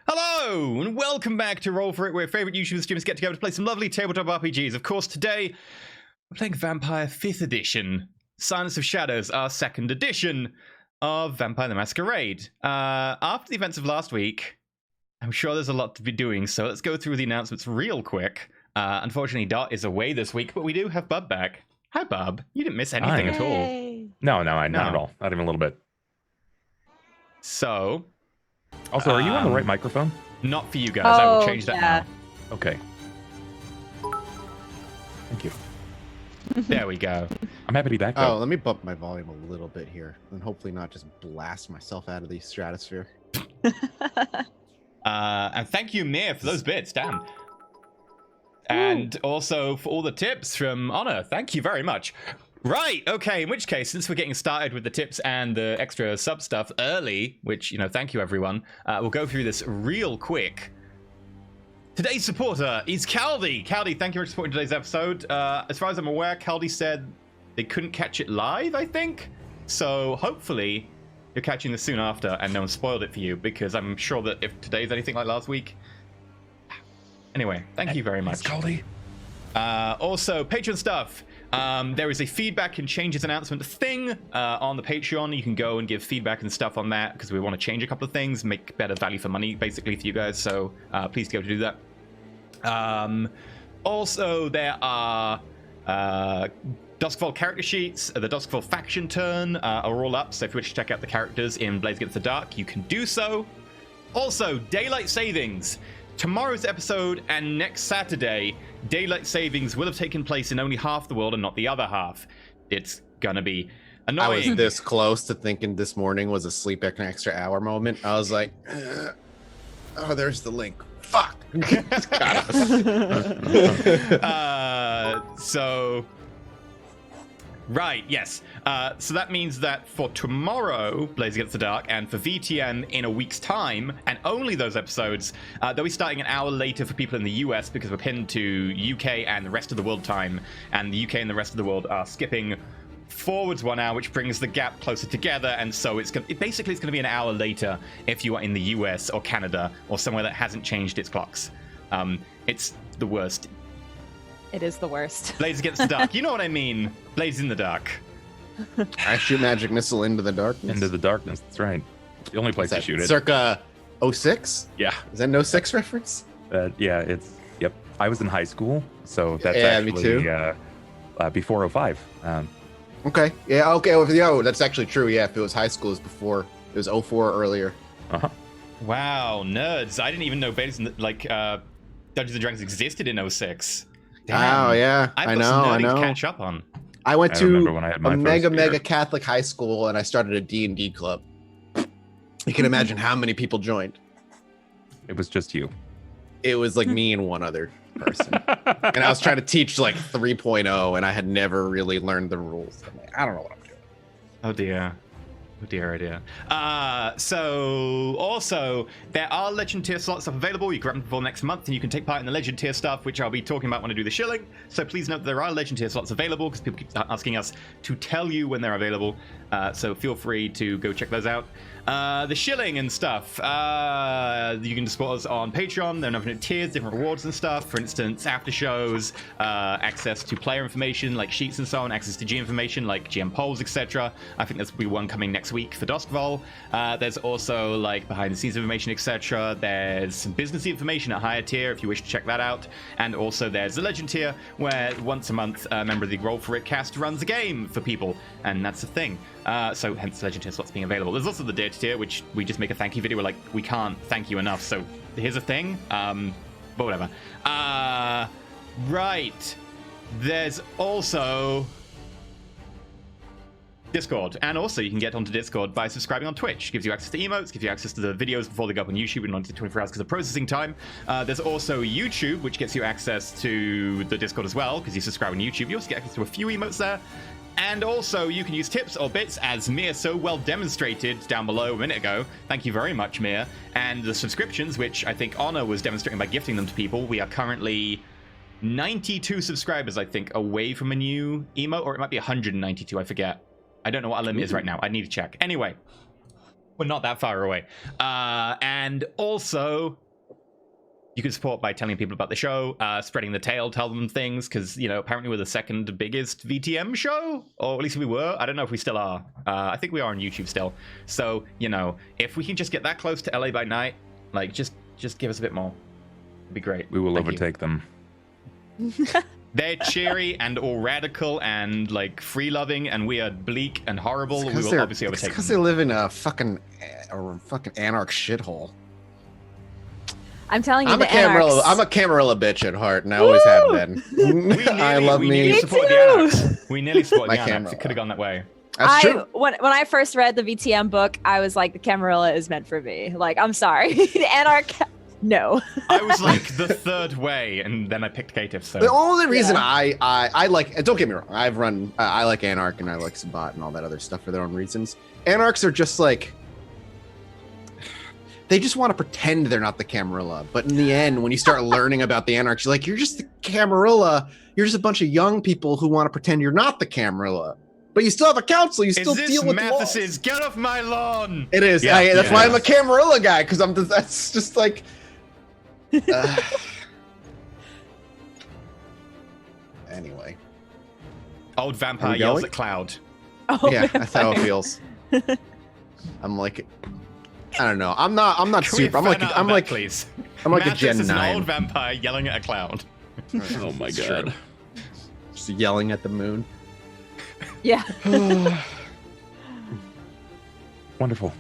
Hello, and welcome back to Roll4It, where favorite YouTube streamers get together to play some lovely tabletop RPGs. Of course, today, we're playing Vampire 5th Edition, Silence of Shadows, our 2nd edition of Vampire the Masquerade. After the events of last week, I'm sure there's a lot to be doing, so let's go through the announcements real quick. Unfortunately, Dot is away this week, but we do have Bub back. Hi, Bub. You didn't miss anything at all. No, not at all. Not even a little bit. So... Also, are you on the right microphone? Not for you guys. I will change that now. Okay. Thank you. There we go. I'm happy to be back. Oh, let me bump my volume a little bit here, and hopefully not just blast myself out of the stratosphere. And thank you, Mir, for those bits. Damn. And also for all the tips from Honor. Thank you very much. Right, okay, in which case, since we're getting started with the tips and the extra sub stuff early, which, you know, thank you everyone, we'll go through this real quick. Today's supporter is Caldi. Caldi, thank you for supporting today's episode. As far as I'm aware, Caldi said they couldn't catch it live, I think. So hopefully you're catching this soon after and no one spoiled it for you, because I'm sure that if today's anything like last week... Anyway, thank you very much. Caldi. Also, Patreon stuff. There is a feedback and changes announcement thing on the Patreon. You can go and give feedback and stuff on that because we want to change a couple of things, make better value for money, basically, for you guys. So please go to do that. Also, there are Duskfall character sheets. The Duskfall faction turn are all up. So if you wish to check out the characters in Blades Against the Dark, you can do so. Also, daylight savings. Tomorrow's episode and next Saturday, daylight savings will have taken place in only half the world and not the other half. It's gonna be annoying. I was this close to thinking this morning was a sleep an extra hour moment. I was like, oh, there's the link. Fuck. Right, yes. So that means that for tomorrow, Blaze Against the Dark, and for VTM in a week's time, and only those episodes, they'll be starting an hour later for people in the US because we're pinned to UK and the rest of the world time, and the UK and the rest of the world are skipping forwards 1 hour, which brings the gap closer together, and so it's going to be an hour later if you are in the US or Canada or somewhere that hasn't changed its clocks. It's the worst. It is the worst. Blaze Against the Dark. You know what I mean. Blaze in the dark. I shoot magic missile into the darkness. Into the darkness, that's right. The only place to shoot it. Circa 06? Yeah. Is that an 06 reference? Yeah, yep. I was in high school, so that's me actually too. Before 05. Okay. Yeah, okay. Oh, that's actually true. Yeah, if it was high school, it was before. It was 04 or earlier. Uh-huh. Wow, nerds. I didn't even know Dungeons and Dragons existed in 06. Damn. Oh, yeah. I know. To catch up on. I went to when I had my a first mega Catholic high school, and I started a D&D club. You can imagine how many people joined. It was just you. It was like me and one other person. And I was trying to teach like 3.0, and I had never really learned the rules. I'm like, I don't know what I'm doing. Oh, dear. Oh dear. So also there are legend tier slots up available. You grab them for next month and you can take part in the legend tier stuff, which I'll be talking about when I do the shilling. So please note that there are legend tier slots available because people keep asking us to tell you when they're available. So feel free to go check those out. The shilling and stuff, you can support us on Patreon. There are different tiers, different rewards and stuff. For instance, after shows, access to player information like sheets and so on, access to GM information like GM polls, etc. I think there's be one coming next week for Duskfall. There's also like behind the scenes information, etc. There's some business information at higher tier if you wish to check that out. And also there's the legend tier where once a month a member of the Roll4It cast runs a game for people, and that's a thing. So hence legend tier slots being available. There's also the data tier, which we just make a thank you video. We're like, we can't thank you enough, so here's a thing. But whatever. Right. There's also Discord, and also you can get onto Discord by subscribing on Twitch. Gives you access to emotes, gives you access to the videos before they go up on YouTube in under 24 hours because of processing time. There's also YouTube, which gets you access to the Discord as well because you subscribe on YouTube. You also get access to a few emotes there. And also, you can use tips or bits, as Mir so well demonstrated down below a minute ago. Thank you very much, Mir. And the subscriptions, which I think Honor was demonstrating by gifting them to people. We are currently 92 subscribers, I think, away from a new emote, or it might be 192, I forget. I don't know what our limit is right now. I need to check. Anyway, We're not that far away. And also, you can support by telling people about the show, spreading the tale, tell them things, because, apparently we're the second biggest VTM show, or at least we were. I don't know if we still are. I think we are on YouTube still. So, if we can just get that close to LA by night, like, just give us a bit more. It'd be great. We will Thank overtake them. They're cheery and all radical and, like, free-loving, and we are bleak and horrible. We will obviously overtake them. Because they live in a fucking anarch shithole. I'm telling you, I'm a Camarilla bitch at heart, and I always have been. I love me. We nearly supported the Anarchs. We nearly supported the Anarchs. It could have gone that way. That's true. When I first read the VTM book, I was like, the Camarilla is meant for me. Like, I'm sorry. The Anarch, no. I was like the third way, and then I picked Caitiff. So the only reason I like, don't get me wrong, I like Anarch and I like Sabat and all that other stuff for their own reasons. Anarchs are just like, they just want to pretend they're not the Camarilla. But in the end, when you start learning about the Anarchs, you're like, you're just the Camarilla. You're just a bunch of young people who want to pretend you're not the Camarilla. But you still have a council. You still deal with Mathis's? Get off my lawn! It is. Yeah, That's why I'm a Camarilla guy, because that's just like... Anyway. Old vampire yells at Cloud. Oh, yeah, that's how it feels. I'm like... I don't know. I'm not super. I'm like please. I'm like Mathis a Gen is 9. an old vampire yelling at a cloud. Oh my god. Just yelling at the moon. Yeah. Wonderful.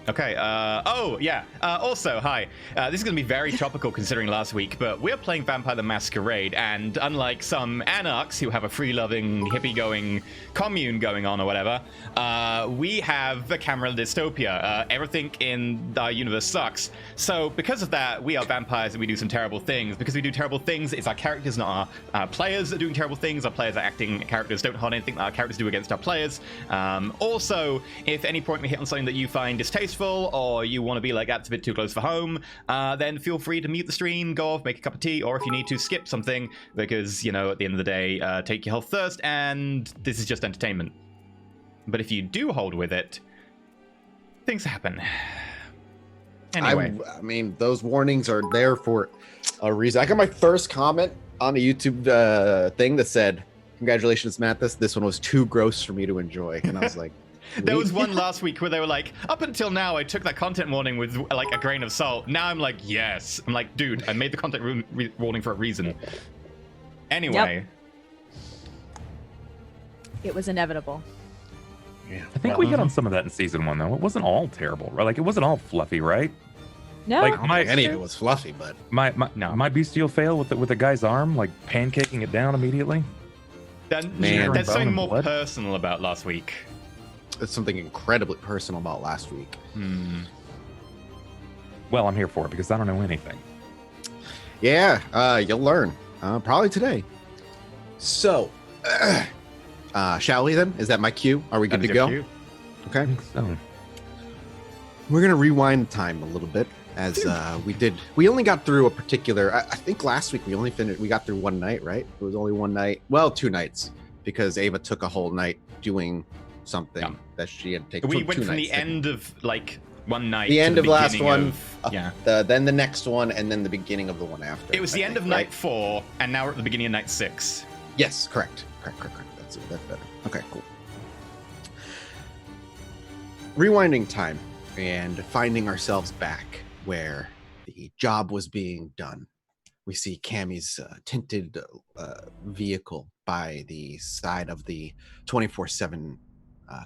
Okay, also, hi. This is going to be very topical considering last week, but we're playing Vampire the Masquerade, and unlike some anarchs who have a free-loving, hippie-going commune going on or whatever, we have a Camarilla dystopia. Everything in our universe sucks. So because of that, we are vampires and we do some terrible things. Because we do terrible things, it's our characters, not our players that are doing terrible things. Our players are acting characters, don't hold anything that our characters do against our players. Also, if at any point we hit on something that you find distasteful, or you want to be like, that's a bit too close for home, then feel free to mute the stream, go off, make a cup of tea, or if you need to, skip something, because, at the end of the day, take your health first, and this is just entertainment. But if you do hold with it, things happen. Anyway. I mean, those warnings are there for a reason. I got my first comment on a YouTube thing that said, "Congratulations, Mathis. This one was too gross for me to enjoy." And I was like, there was one last week where they were like, up until now, I took that content warning with like a grain of salt. Now I'm like, yes. I'm like, dude, I made the content warning for a reason. Anyway. It was inevitable. yeah. I think we hit on some of that in season 1, though. It wasn't all terrible, right? Like, it wasn't all fluffy, right? No. Like, I don't think any of it was fluffy, but my bestial fail with the guy's arm, like pancaking it down immediately. There's something more blood. personal about last week. it's something incredibly personal about last week. Well, I'm here for it because I don't know anything. Yeah, you'll learn. Probably today. So, shall we then? Is that my cue? Are we good to go? You. Okay. I think so. We're going to rewind time a little bit as we did. We only got through a particular, I think last week we got through one night, right? It was only one night. Well, 2 nights because Ava took a whole night doing something that she had taken. We went from the end of like one night. The end to of last one. Then the next one, and then the beginning of the one after. It was the end of night 4, and now we're at the beginning of night 6. Yes, correct. That's better. Okay, cool. Rewinding time and finding ourselves back where the job was being done. We see Cammy's tinted vehicle by the side of the 24/7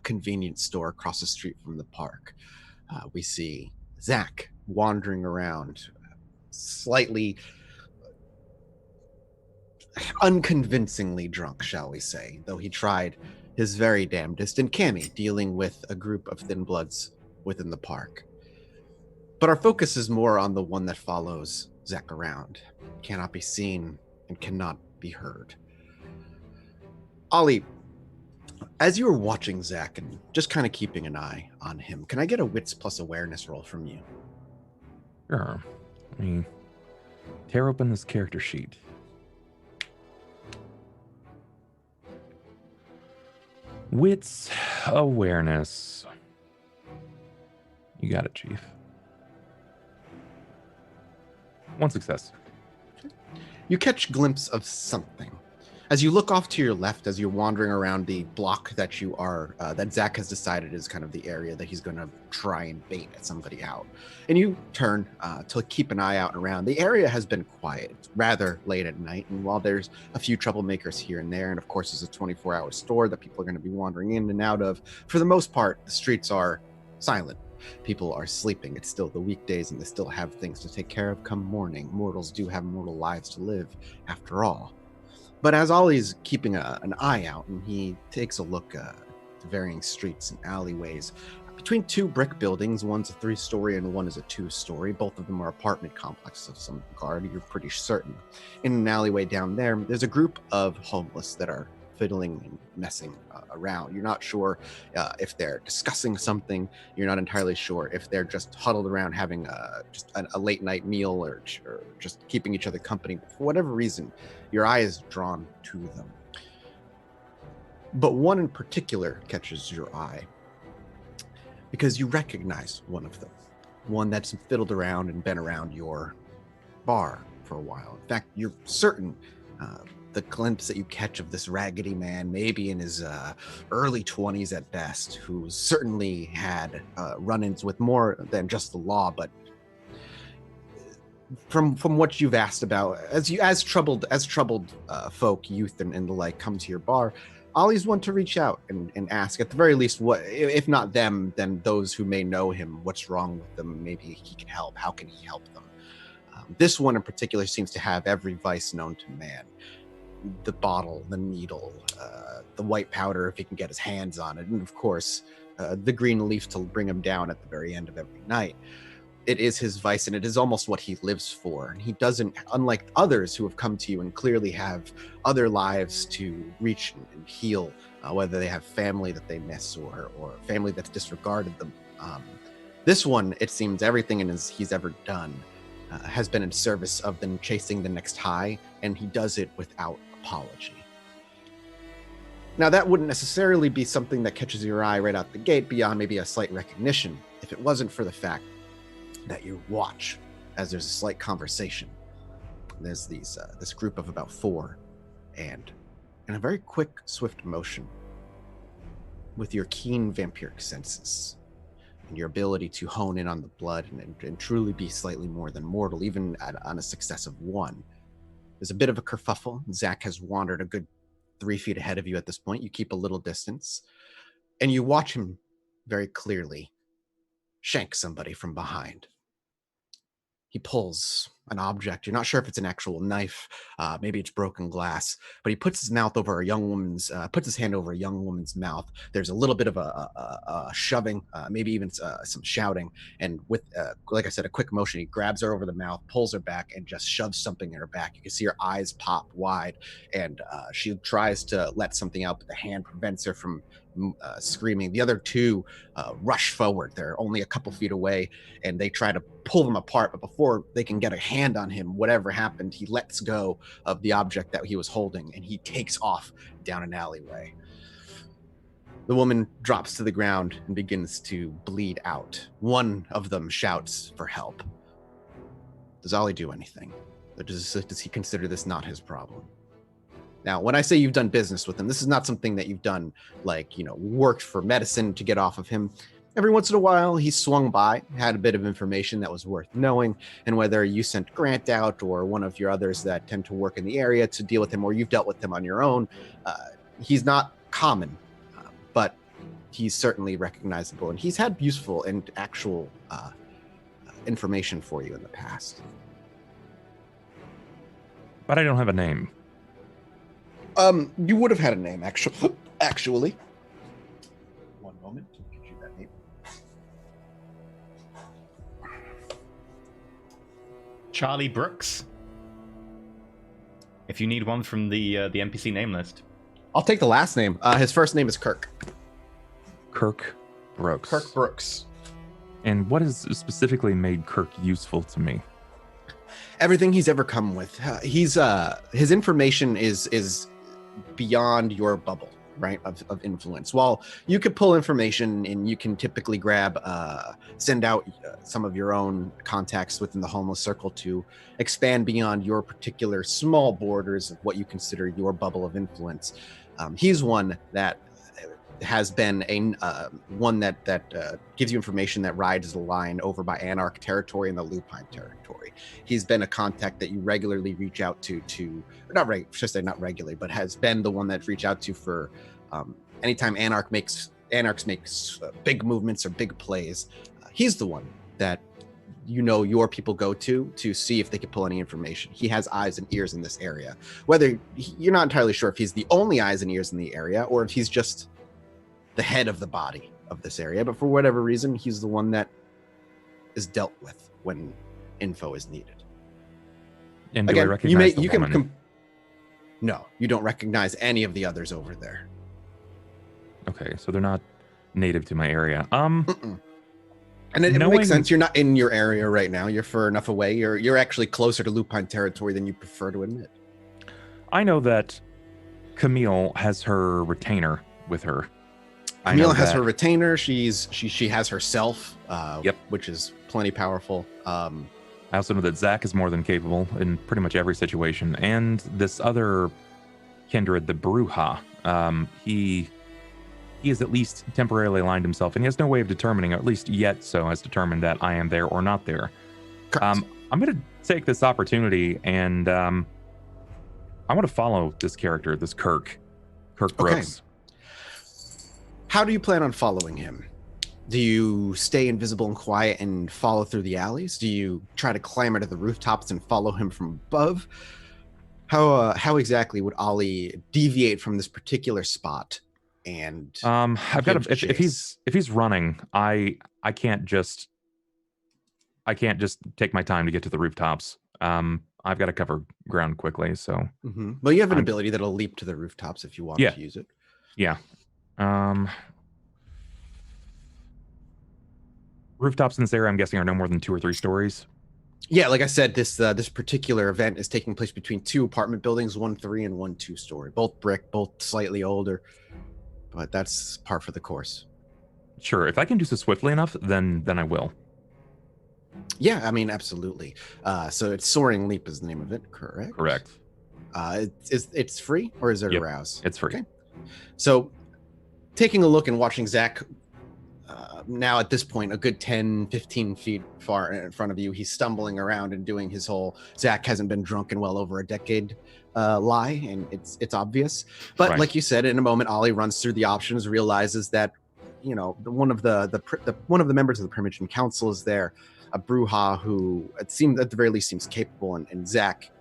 convenience store across the street from the park. We see Zach wandering around, slightly unconvincingly drunk, shall we say, though he tried his very damnedest, and Cammy dealing with a group of thin bloods within the park. But our focus is more on the one that follows Zach around, cannot be seen and cannot be heard. Ollie, as you were watching Zach and just kind of keeping an eye on him, can I get a wits plus awareness roll from you? Sure. Let me tear open this character sheet. Wits awareness You got it, Chief. One success. You catch a glimpse of something. As you look off to your left, as you're wandering around the block that you are, that Zach has decided is kind of the area that he's going to try and bait somebody out. And you turn to keep an eye out and around. The area has been quiet. It's rather late at night. And while there's a few troublemakers here and there, and of course, it's a 24-hour store that people are going to be wandering in and out of, for the most part, the streets are silent. People are sleeping. It's still the weekdays and they still have things to take care of come morning. Mortals do have mortal lives to live, after all. But as Ollie's keeping an eye out and he takes a look at the varying streets and alleyways, between two brick buildings, one's a 3-story and one is a 2-story. Both of them are apartment complexes of some regard, you're pretty certain. In an alleyway down there's a group of homeless that are fiddling and messing around. You're not sure if they're discussing something. You're not entirely sure if they're just huddled around having just a late night meal or just keeping each other company. For whatever reason, your eye is drawn to them. But one in particular catches your eye because you recognize one of them, one that's fiddled around and been around your bar for a while. In fact, you're certain the glimpse that you catch of this raggedy man, maybe in his early 20s at best, who certainly had run-ins with more than just the law, but from what you've asked about, as troubled folk, youth and the like come to your bar, Ollie's one to reach out and ask, at the very least, what, if not them, then those who may know him, what's wrong with them, maybe he can help, how can he help them? This one in particular seems to have every vice known to man. The bottle, the needle, the white powder if he can get his hands on it, and of course, the green leaf to bring him down at the very end of every night. It is his vice, and it is almost what he lives for. And he doesn't, unlike others who have come to you and clearly have other lives to reach and heal, whether they have family that they miss or family that's disregarded them. This one, it seems, everything he's ever done has been in service of them chasing the next high, and he does it without apology. Now, that wouldn't necessarily be something that catches your eye right out the gate beyond maybe a slight recognition, if it wasn't for the fact that you watch as there's a slight conversation. There's this group of about 4, and in a very quick, swift motion, with your keen vampiric senses and your ability to hone in on the blood and truly be slightly more than mortal, even on a success of 1, there's a bit of a kerfuffle. Zach has wandered a good 3 feet ahead of you at this point. You keep a little distance, and you watch him very clearly shank somebody from behind. He pulls an object. You're not sure if it's an actual knife. Maybe it's broken glass. But he puts his mouth over puts his hand over a young woman's mouth. There's a little bit of a shoving, maybe even some shouting. And with, like I said, a quick motion, he grabs her over the mouth, pulls her back, and just shoves something in her back. You can see her eyes pop wide, and she tries to let something out, but the hand prevents her from screaming. The other 2 rush forward. They're only a couple feet away, and they try to pull them apart, but before they can get a hand on him, whatever happened, he lets go of the object that he was holding, and he takes off down an alleyway. The woman drops to the ground and begins to bleed out. One of them shouts for help. Does Ollie do anything? Or does he consider this not his problem? Now, when I say you've done business with him, this is not something that you've done, like, worked for medicine to get off of him. Every once in a while, he swung by, had a bit of information that was worth knowing, and whether you sent Grant out or one of your others that tend to work in the area to deal with him, or you've dealt with him on your own, he's not common, but he's certainly recognizable, and he's had useful and actual information for you in the past. But I don't have a name. You would have had a name, actually. One moment to get you that name. Charlie Brooks. If you need one from the NPC name list. I'll take the last name. His first name is Kirk. Kirk Brooks. Kirk Brooks. And what has specifically made Kirk useful to me? Everything he's ever come with. His information is beyond your bubble. right, of influence. While you could pull information and you can typically send out some of your own contacts within the homeless circle to expand beyond your particular small borders of what you consider your bubble of influence. He's one that has been one that gives you information that rides the line over by Anarch territory and the Lupine territory. He's been a contact that you regularly reach out to not regularly, but has been the one that reach out to for anytime Anarchs makes big movements or big plays. He's the one that your people go to see if they can pull any information. He has eyes and ears in this area. Whether you're not entirely sure if he's the only eyes and ears in the area or if he's just the head of the body of this area, but for whatever reason, he's the one that is dealt with when info is needed. And do I recognize the woman? No, you don't recognize any of the others over there. Okay, so they're not native to my area. And it makes sense. You're not in your area right now. You're far enough away. You're actually closer to Lupine territory than you prefer to admit. I know that Camille has her retainer with her. Camille has her retainer. She has herself, yep, which is plenty powerful. I also know that Zach is more than capable in pretty much every situation. And this other kindred, the Bruja, he has at least temporarily aligned himself, and he has no way of determining, or at least yet so has determined that I am there or not there. I'm going to take this opportunity and I want to follow this character, this Kirk Brooks. Okay. How do you plan on following him? Do you stay invisible and quiet and follow through the alleys? Do you try to clamber to the rooftops and follow him from above? How exactly would Ollie deviate from this particular spot? And I've got to, if he's running, I can't just take my time to get to the rooftops. I've got to cover ground quickly. So, Well, you have an ability that'll leap to the rooftops if you want to use it. Yeah. Rooftops in this area, I'm guessing, are no more than 2 or 3 stories. Yeah, like I said, this particular event is taking place between 2 apartment buildings, 1 3 and 1 2 story, both brick, both slightly older, but that's par for the course. Sure, if I can do so swiftly enough, then I will. Yeah, I mean, absolutely. So it's Soaring Leap is the name of it, correct? Correct. It's free, or is it a rouse? It's free. Okay. So taking a look and watching Zach, now at this point, a good 10, 15 feet far in front of you, he's stumbling around and doing his whole Zach hasn't been drunk in well over a decade lie, and it's obvious. But like you said, in a moment, Ollie runs through the options, realizes that, one of the members of the Primogen Council is there, a Bruja who it seems at the very least seems capable, and Zach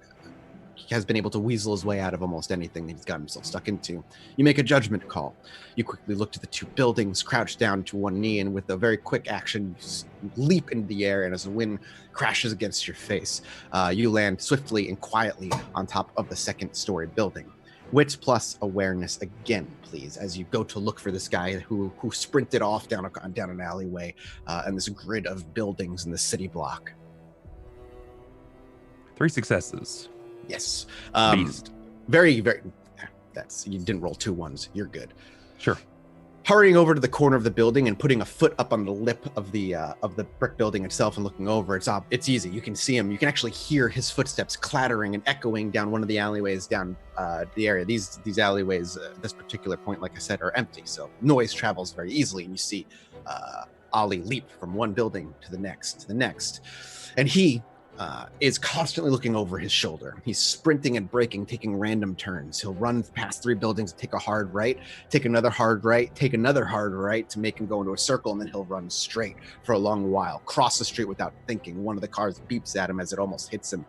has been able to weasel his way out of almost anything that he's gotten himself stuck into. You make a judgment call. You quickly look to the 2 buildings, crouch down to one knee, and with a very quick action, you leap into the air, and as the wind crashes against your face, you land swiftly and quietly on top of the 2nd-story building. Wits plus awareness again, please, as you go to look for this guy who sprinted off down an alleyway and this grid of buildings in the city block. 3 successes. Yes. Beast. Very, very. You didn't roll 2 ones. You're good. Sure. Hurrying over to the corner of the building and putting a foot up on the lip of the brick building itself and looking over, it's easy. You can see him. You can actually hear his footsteps clattering and echoing down one of the alleyways down the area. These alleyways at this particular point, like I said, are empty, so noise travels very easily. And you see Ollie leap from one building to the next, and he is constantly looking over his shoulder. He's sprinting and braking, taking random turns. He'll run past 3 buildings, take a hard right, take another hard right, take another hard right to make him go into a circle, and then he'll run straight for a long while, cross the street without thinking. One of the cars beeps at him as it almost hits him.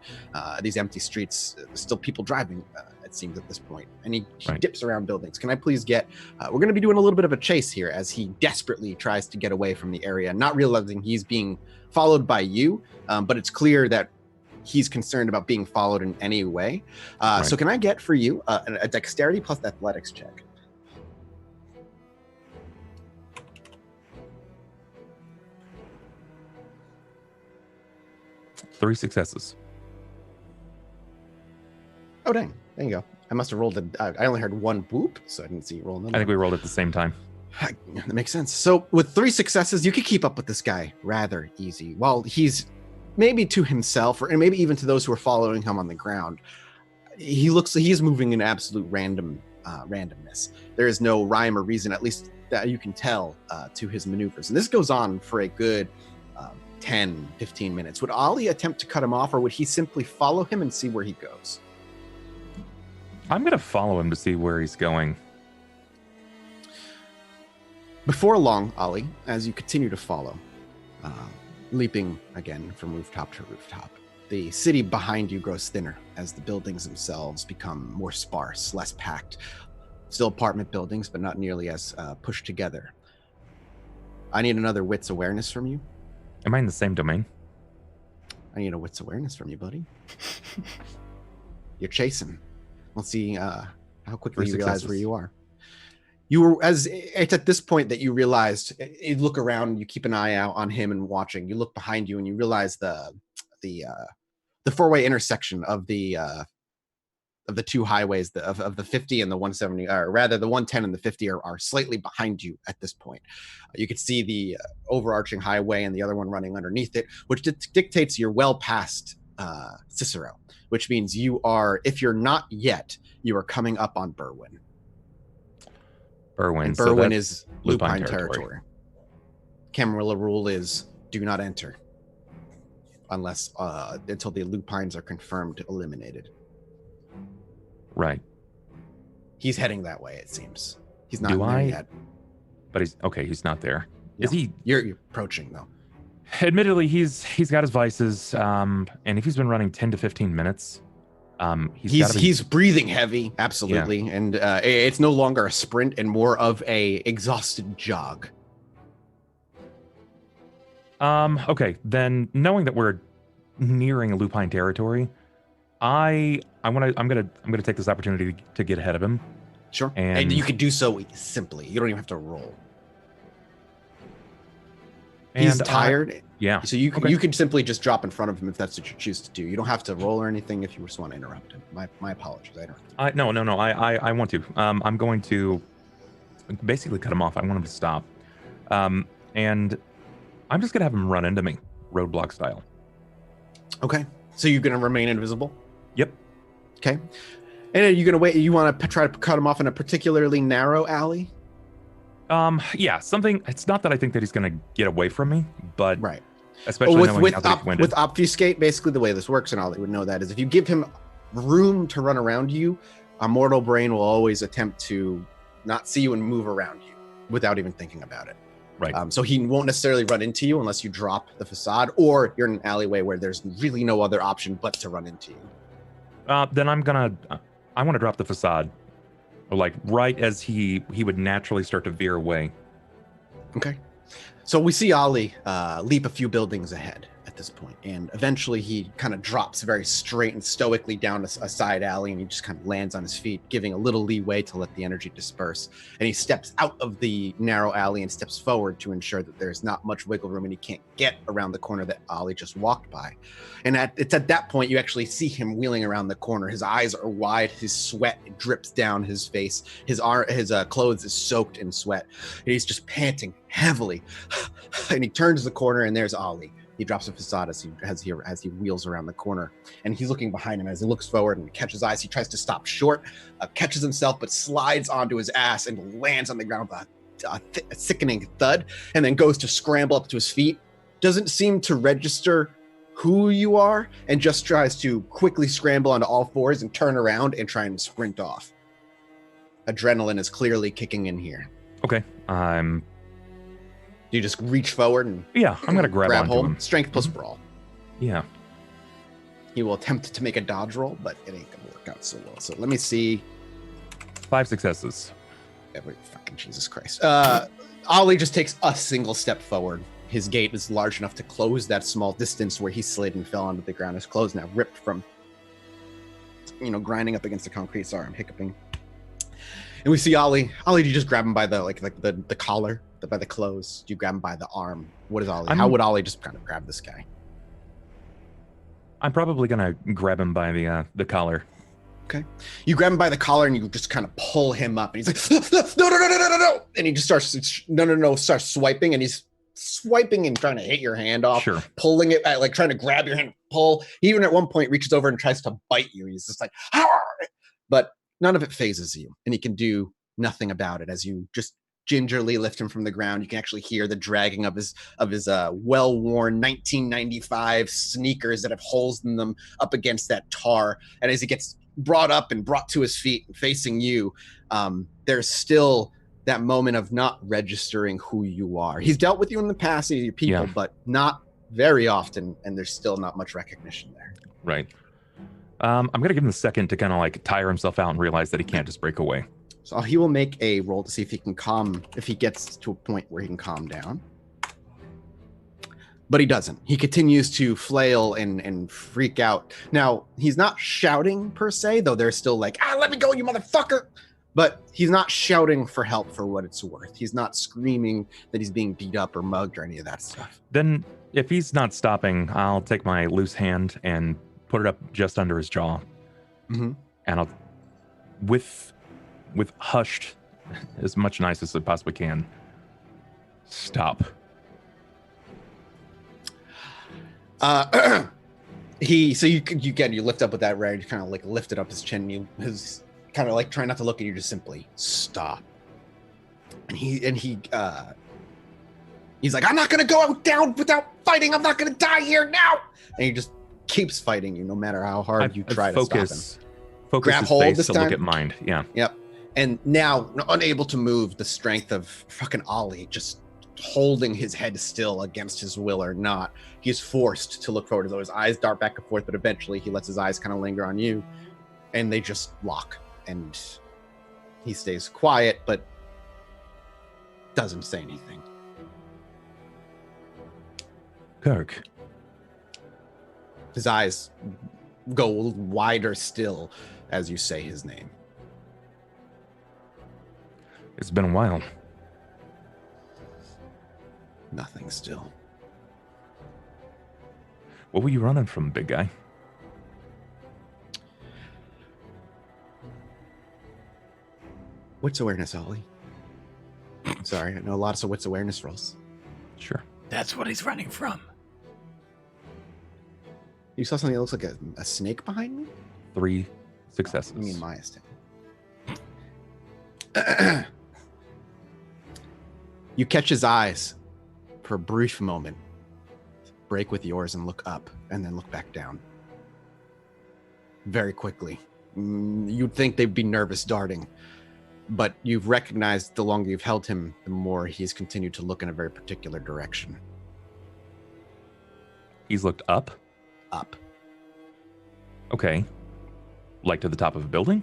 These empty streets, there's still people driving, it seems at this point, and he dips around buildings. Can I please get, we're going to be doing a little bit of a chase here as he desperately tries to get away from the area, not realizing he's being followed by you, but it's clear that he's concerned about being followed in any way. So can I get for you a dexterity plus athletics check? Three successes. Oh, dang. There you go. I must have rolled I only heard one whoop, so I didn't see you roll another. I think we rolled at the same time. That makes sense. So with 3 successes, you could keep up with this guy rather easy. While he's maybe to himself, or maybe even to those who are following him on the ground, he's moving in absolute randomness. There is no rhyme or reason, at least that you can tell, to his maneuvers. And this goes on for a good 10, 15 minutes. Would Ollie attempt to cut him off, or would he simply follow him and see where he goes? I'm going to follow him to see where he's going. Before long, Ollie, as you continue to follow, leaping again from rooftop to rooftop, the city behind you grows thinner as the buildings themselves become more sparse, less packed. Still apartment buildings, but not nearly as pushed together. I need another wits awareness from you. Am I in the same domain? I need a wits awareness from you, buddy. You're chasing. Let's see how quickly you realize where you are. You were, as it's at this point that you realized, you look around, you keep an eye out on him and watching. You look behind you and you realize the four-way intersection of the 2 highways, of the 50 and the 170, or rather the 110 and the 50 are slightly behind you at this point. You could see the overarching highway and the other one running underneath it, which dictates you're well past Cicero, which means you are, if you're not yet, you are coming up on Berwyn. And Berwyn is Lupine territory. Camarilla rule is do not enter unless until the Lupines are confirmed eliminated. Right. He's heading that way, it seems. He's not there yet. But he's not there. No. Is he? You're approaching though. Admittedly, he's got his vices, and if he's been running 10 to 15 minutes, he's breathing heavy, absolutely, yeah. And it's no longer a sprint and more of a exhausted jog. Okay, then knowing that we're nearing Lupine territory, I'm gonna take this opportunity to get ahead of him. Sure, and you could do so simply. You don't even have to roll. He's tired. Yeah. So you could simply just drop in front of him if that's what you choose to do. You don't have to roll or anything if you just want to interrupt him. My apologies. No. I want to. I'm going to basically cut him off. I want him to stop. And I'm just gonna have him run into me, roadblock style. Okay. So you're gonna remain invisible? Yep. Okay. And are you gonna wait? You want to try to cut him off in a particularly narrow alley? Yeah, something. It's not that I think that he's going to get away from me, but right. Especially with obfuscate, basically the way this works, and Ollie would know that, is if you give him room to run around you, a mortal brain will always attempt to not see you and move around you without even thinking about it. Right. So he won't necessarily run into you unless you drop the facade, or you're in an alleyway where there's really no other option but to run into you. Then I want to drop the facade. Like right as he would naturally start to veer away. Okay. So we see Ollie leap a few buildings ahead at this point, and eventually he kind of drops very straight and stoically down a side alley, and he just kind of lands on his feet, giving a little leeway to let the energy disperse. And he steps out of the narrow alley and steps forward to ensure that there's not much wiggle room and he can't get around the corner that Ollie just walked by. And it's at that point you actually see him wheeling around the corner. His eyes are wide, his sweat drips down his face, his clothes is soaked in sweat, and he's just panting heavily. And he turns the corner, and there's Ollie. He drops a facade as he wheels around the corner, and he's looking behind him. As he looks forward and catches eyes, he tries to stop short, catches himself, but slides onto his ass and lands on the ground with a sickening thud, and then goes to scramble up to his feet. Doesn't seem to register who you are, and just tries to quickly scramble onto all fours and turn around and try and sprint off. Adrenaline is clearly kicking in here. Okay, You just reach forward and I'm gonna grab hold him. Strength plus brawl. Yeah. He will attempt to make a dodge roll, but it ain't gonna work out so well. So let me see. 5 successes. Fucking Jesus Christ. Ollie just takes a single step forward. His gait is large enough to close that small distance where he slid and fell onto the ground. His clothes now ripped from, grinding up against the concrete. Sorry, I'm hiccuping. And we see Ollie. Ollie, do you just grab him by the collar, by the clothes? Do you grab him by the arm? What is Ollie? How would Ollie just kind of grab this guy? I'm probably gonna grab him by the collar. Okay. You grab him by the collar and you just kind of pull him up, and he's like, no, and he just starts starts swiping, and he's swiping and trying to hit your hand off, Sure. pulling it back, like trying to grab your hand, pull. He even at one point reaches over and tries to bite you. He's just like, "Arr!" But none of it phases you, and he can do nothing about it as you just gingerly lift him from the ground. You can actually hear the dragging of his well-worn 1995 sneakers that have holes in them up against that tar. And as he gets brought up and brought to his feet and facing you, there's still that moment of not registering who you are. He's dealt with you in the past, your people, but not very often, and there's still not much recognition there. Right. I'm gonna give him a second to kind of like tire himself out and realize that he can't just break away. So he will make a roll to see if he can if he gets to a point where he can calm down. But he doesn't. He continues to flail and freak out. Now, he's not shouting per se, though they're still like, let me go, you motherfucker. But he's not shouting for help for what it's worth. He's not screaming that he's being beat up or mugged or any of that stuff. Then if he's not stopping, I'll take my loose hand and put it up just under his jaw. Mm-hmm. And I'll, with hushed, as much nice as I possibly can, stop. You lift up with that red, you kind of like lifted up his chin, his kind of like trying not to look at you, just simply stop. And he's like, I'm not gonna go out down without fighting. I'm not gonna die here now. And he just keeps fighting you, no matter how hard you try to stop him. Focus grab his hold face this to time. look at mind. Yeah. Yep. And now, unable to move, the strength of fucking Ollie just holding his head still against his will or not, he's forced to look forward. Though his eyes dart back and forth, but eventually he lets his eyes kind of linger on you, and they just lock. And he stays quiet, but doesn't say anything. Kirk. His eyes go wider still as you say his name. It's been a while. Nothing still. What were you running from, big guy? Wits awareness, Ollie. I'm sorry, I know lots of wits awareness rolls. Sure. That's what he's running from. You saw something that looks like a snake behind me? 3 successes. I mean, Maya's You catch his eyes for a brief moment, break with yours and look up, and then look back down. Very quickly. You'd think they'd be nervous darting, but you've recognized the longer you've held him, the more he's continued to look in a very particular direction. He's looked up? Up. Okay. Like to the top of a building?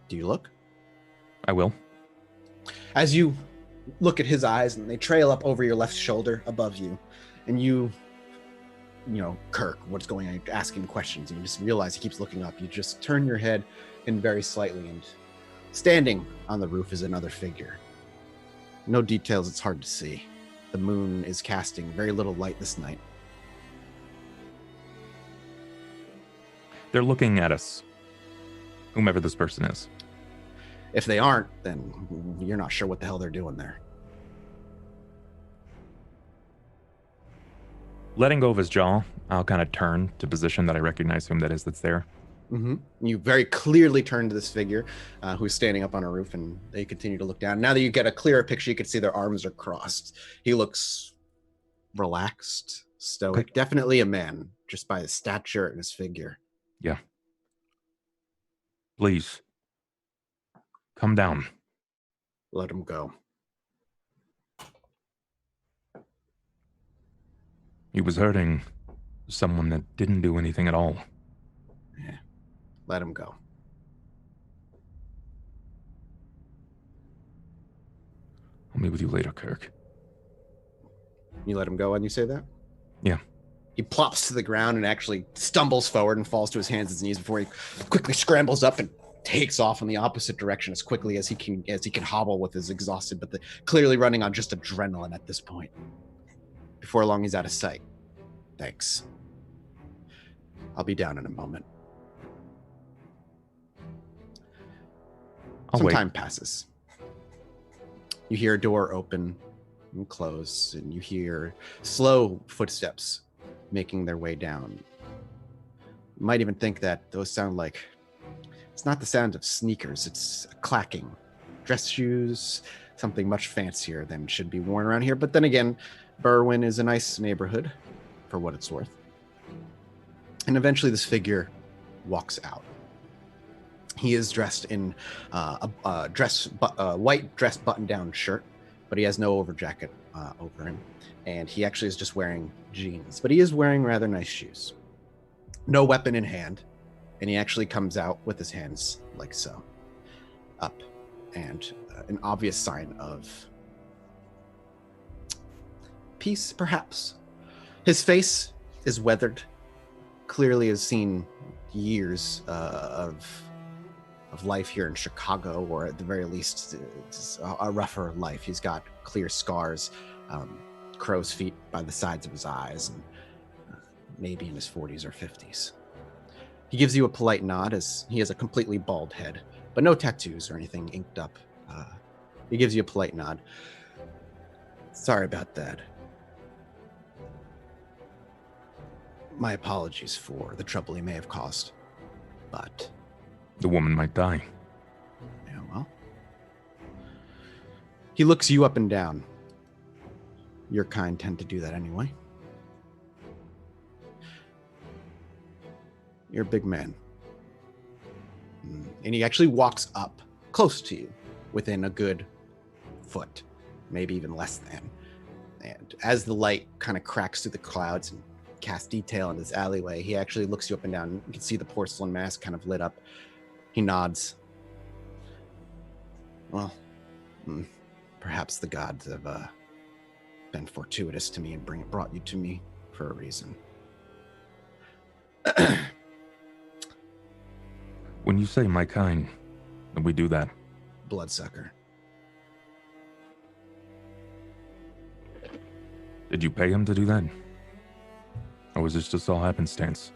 Do you look? I will. As you look at his eyes and they trail up over your left shoulder above you, and you know, Kirk, what's going on? You're asking questions, and you just realize he keeps looking up. You just turn your head in very slightly, and standing on the roof is another figure. No details, it's hard to see. The moon is casting very little light this night. They're looking at us. Whomever this person is. If they aren't, then you're not sure what the hell they're doing there. Letting go of his jaw, I'll kind of turn to position that I recognize whom that is that's there. Mm-hmm. You very clearly turn to this figure who's standing up on a roof, and they continue to look down. Now that you get a clearer picture, you can see their arms are crossed. He looks relaxed, stoic. Okay. Definitely a man, just by his stature and his figure. Yeah. Please. Come down. Let him go. He was hurting someone that didn't do anything at all. Yeah. Let him go. I'll meet with you later, Kirk. You let him go when you say that? Yeah. He plops to the ground and actually stumbles forward and falls to his hands and knees before he quickly scrambles up and takes off in the opposite direction as quickly as he can hobble with his exhausted, but clearly running on just adrenaline at this point. Before long, he's out of sight. Thanks. I'll be down in a moment. I'll Some wait. time passes. You hear a door open and close, and you hear slow footsteps making their way down. You might even think that those sound like, it's not the sound of sneakers, it's a clacking. Dress shoes, something much fancier than should be worn around here. But then again, Berwyn is a nice neighborhood, for what it's worth. And eventually this figure walks out. He is dressed in a white dress button-down shirt, but he has no overjacket over him. And he actually is just wearing jeans, but he is wearing rather nice shoes. No weapon in hand, and he actually comes out with his hands like so, up, and an obvious sign of peace, perhaps. His face is weathered, clearly has seen years of life here in Chicago, or at the very least, it's a rougher life. He's got clear scars, crow's feet by the sides of his eyes, and maybe in his 40s or 50s. He gives you a polite nod as he has a completely bald head, but no tattoos or anything inked up. He gives you a polite nod. Sorry about that. My apologies for the trouble he may have caused, but... The woman might die. Yeah, well... He looks you up and down. Your kind tend to do that anyway. You're a big man. And he actually walks up close to you, within a good foot, maybe even less than. And as the light kind of cracks through the clouds and casts detail in this alleyway, he actually looks you up and down. You can see the porcelain mask kind of lit up. He nods. Well, perhaps the gods have been fortuitous to me and brought you to me for a reason. When you say my kind, then we do that. Bloodsucker. Did you pay him to do that? Or was this just all happenstance?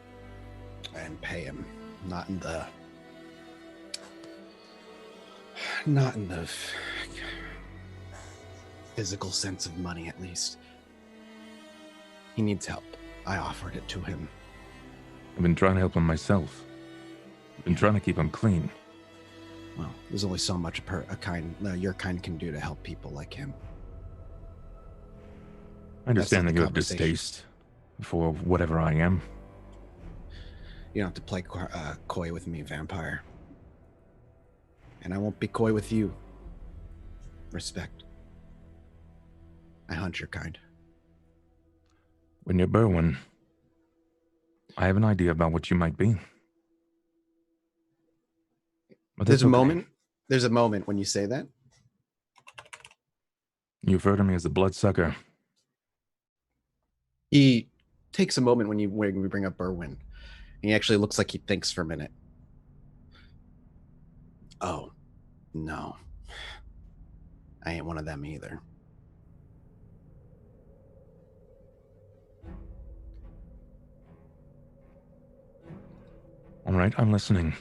And pay him. Not in the physical sense of money, at least. He needs help. I offered it to him. I've been trying to help him myself. I've been trying to keep him clean. Well, there's only so much your kind can do to help people like him. I understand That's that not you the have distaste for whatever I am. You don't have to play coy with me, vampire. And I won't be coy with you. Respect. I hunt your kind. When you're Berwyn, I have an idea about what you might be. But There's that's okay. a moment when you say that. You refer to me as a bloodsucker. He takes a moment when we bring up Berwyn. And he actually looks like he thinks for a minute. Oh, no. I ain't one of them either. All right, I'm listening.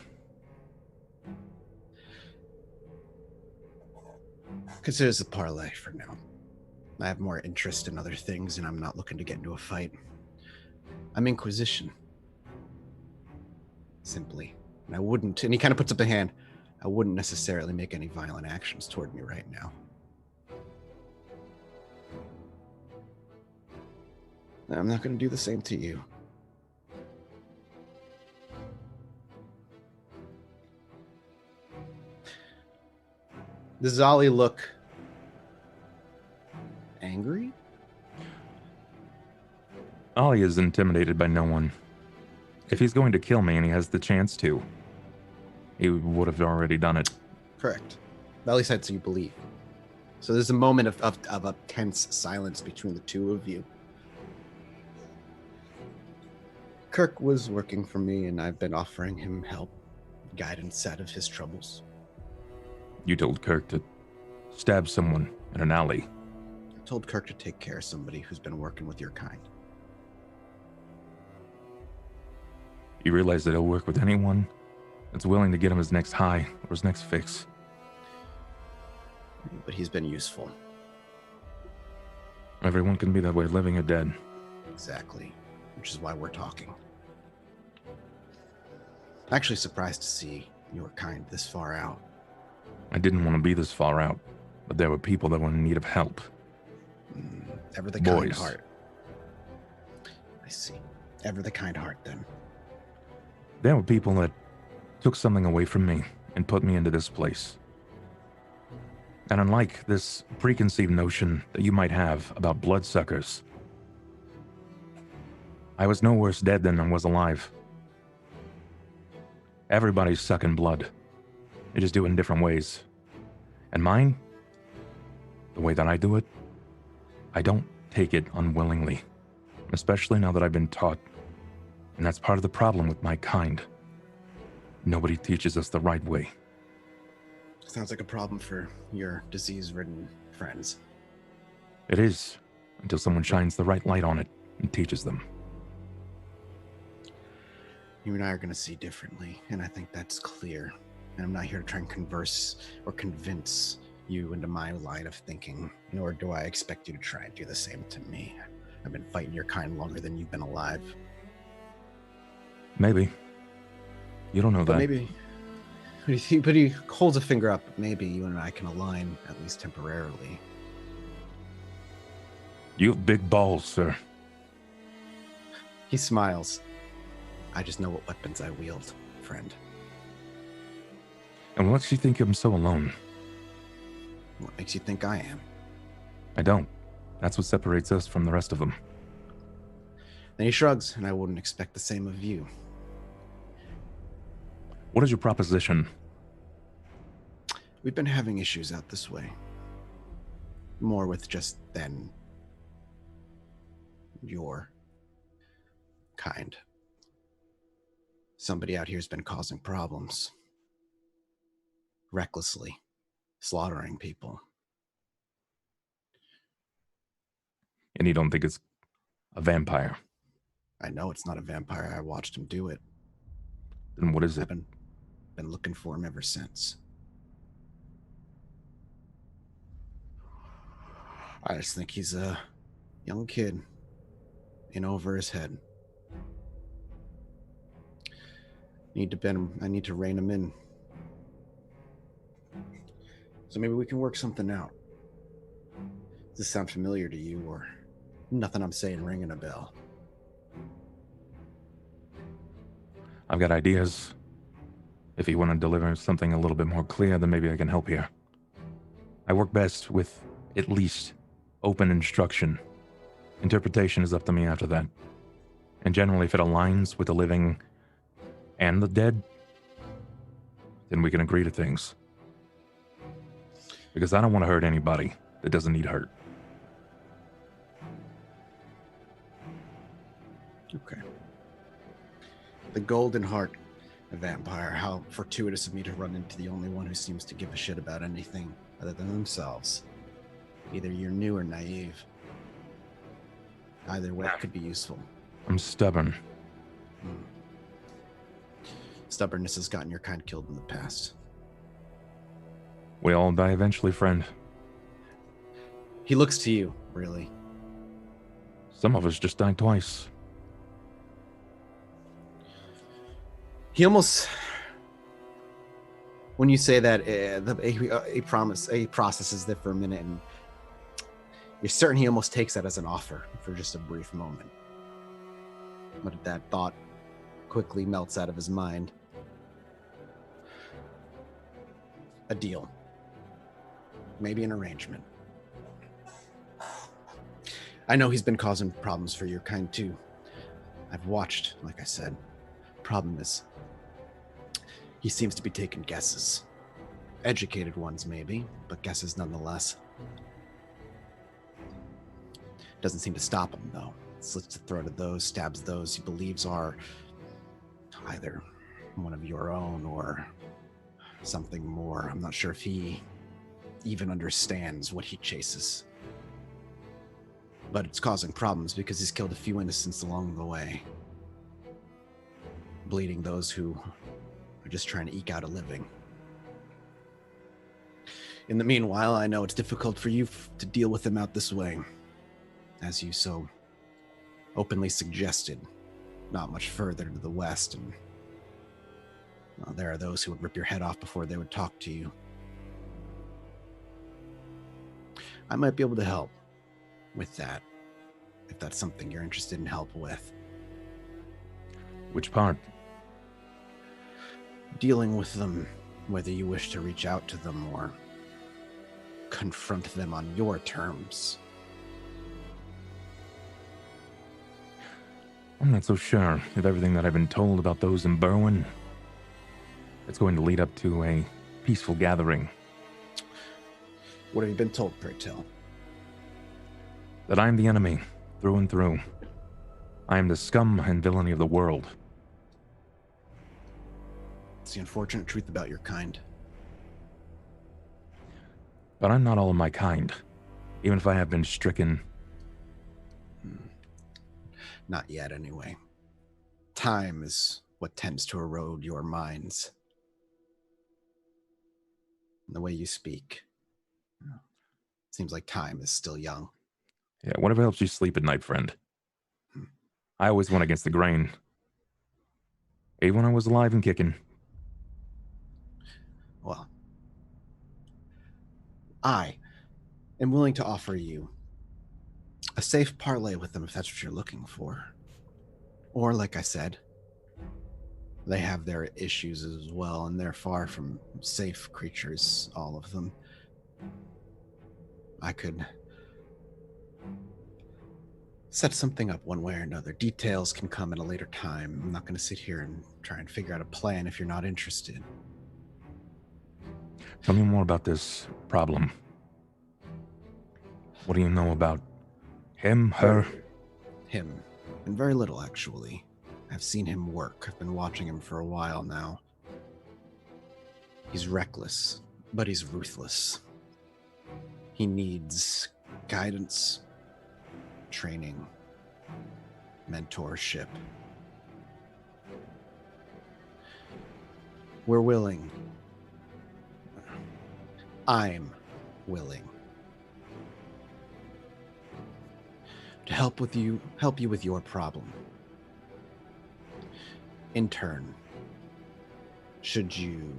Consider this a parlay for now. I have more interest in other things, and I'm not looking to get into a fight. I'm Inquisition. Simply. And I wouldn't, and he kind of puts up a hand, I wouldn't necessarily make any violent actions toward me right now. I'm not going to do the same to you. Does Ollie look angry? Ollie is intimidated by no one. If he's going to kill me and he has the chance to, he would have already done it. Correct. At least that's what you believe. So there's a moment of a tense silence between the two of you. Kirk was working for me, and I've been offering him help, guidance out of his troubles. You told Kirk to stab someone in an alley. I told Kirk to take care of somebody who's been working with your kind. You realize that he'll work with anyone that's willing to get him his next high or his next fix. But he's been useful. Everyone can be that way, living or dead. Exactly. Which is why we're talking. Actually surprised to see your kind this far out. I didn't want to be this far out, but there were people that were in need of help. Ever the kind Boys. heart. I see. Ever the kind heart, then. There were people that took something away from me and put me into this place. And unlike this preconceived notion that you might have about bloodsuckers, I was no worse dead than I was alive. Everybody's sucking blood. They just do it in different ways. And mine, the way that I do it, I don't take it unwillingly, especially now that I've been taught. And that's part of the problem with my kind. Nobody teaches us the right way. Sounds like a problem for your disease-ridden friends. It is, until someone shines the right light on it and teaches them. You and I are going to see differently, and I think that's clear. And I'm not here to try and converse or convince you into my line of thinking, nor do I expect you to try and do the same to me. I've been fighting your kind longer than you've been alive. Maybe. You don't know But that. maybe... But he holds a finger up. Maybe you and I can align, at least temporarily. You have big balls, sir. He smiles. I just know what weapons I wield, friend. And what makes you think I'm so alone? What makes you think I am? I don't. That's what separates us from the rest of them. Then he shrugs, and I wouldn't expect the same of you. What is your proposition? We've been having issues out this way. More with just than your kind. Somebody out here's been causing problems. Recklessly slaughtering people. And you don't think it's a vampire? I know it's not a vampire. I watched him do it. Then what is it? I've been looking for him ever since. I just think he's a young kid in over his head. I need to rein him in. So maybe we can work something out. Does this sound familiar to you, or nothing I'm saying ringing a bell? I've got ideas. If you want to deliver something a little bit more clear, then maybe I can help here. I work best with at least open instruction. Interpretation is up to me after that. And generally, if it aligns with the living and the dead, then we can agree to things. Because I don't want to hurt anybody that doesn't need hurt. Okay. The Golden Heart, a vampire. How fortuitous of me to run into the only one who seems to give a shit about anything other than themselves. Either you're new or naive. Either way could be useful. I'm stubborn. Stubbornness has gotten your kind killed in the past. We all die eventually, friend. He looks to you, really. Some of us just died twice. He almost, when you say that, he processes that for a minute, and you're certain he almost takes that as an offer for just a brief moment. But that thought quickly melts out of his mind. A deal. Maybe an arrangement. I know he's been causing problems for your kind too. I've watched, like I said. Problem is, he seems to be taking guesses. Educated ones, maybe, but guesses nonetheless. Doesn't seem to stop him, though. Slits the throat of those, stabs those he believes are either one of your own or something more. I'm not sure if he even understands what he chases. But it's causing problems because he's killed a few innocents along the way. Bleeding those who are just trying to eke out a living. In the meanwhile, I know it's difficult for you to deal with them out this way. As you so openly suggested, not much further to the west, and well, there are those who would rip your head off before they would talk to you. I might be able to help with that, if that's something you're interested in help with. Which part? Dealing with them, whether you wish to reach out to them or confront them on your terms. I'm not so sure if everything that I've been told about those in Berwyn, it's going to lead up to a peaceful gathering. What have you been told, pray tell? That I'm the enemy, through and through. I am the scum and villainy of the world. It's the unfortunate truth about your kind. But I'm not all of my kind, even if I have been stricken. Not yet, anyway. Time is what tends to erode your minds. And the way you speak. Seems like time is still young. Yeah, whatever helps you sleep at night, friend. I always went against the grain. Even when I was alive and kicking. Well, I am willing to offer you a safe parlay with them if that's what you're looking for. Or, like I said, they have their issues as well, and they're far from safe creatures, all of them. I could set something up one way or another. Details can come at a later time. I'm not going to sit here and try and figure out a plan if you're not interested. Tell me more about this problem. What do you know about him, her? Him. And very little, actually. I've seen him work. I've been watching him for a while now. He's reckless, but he's ruthless. He needs guidance, training, mentorship. We're willing. I'm willing to help you with your problem. In turn, should you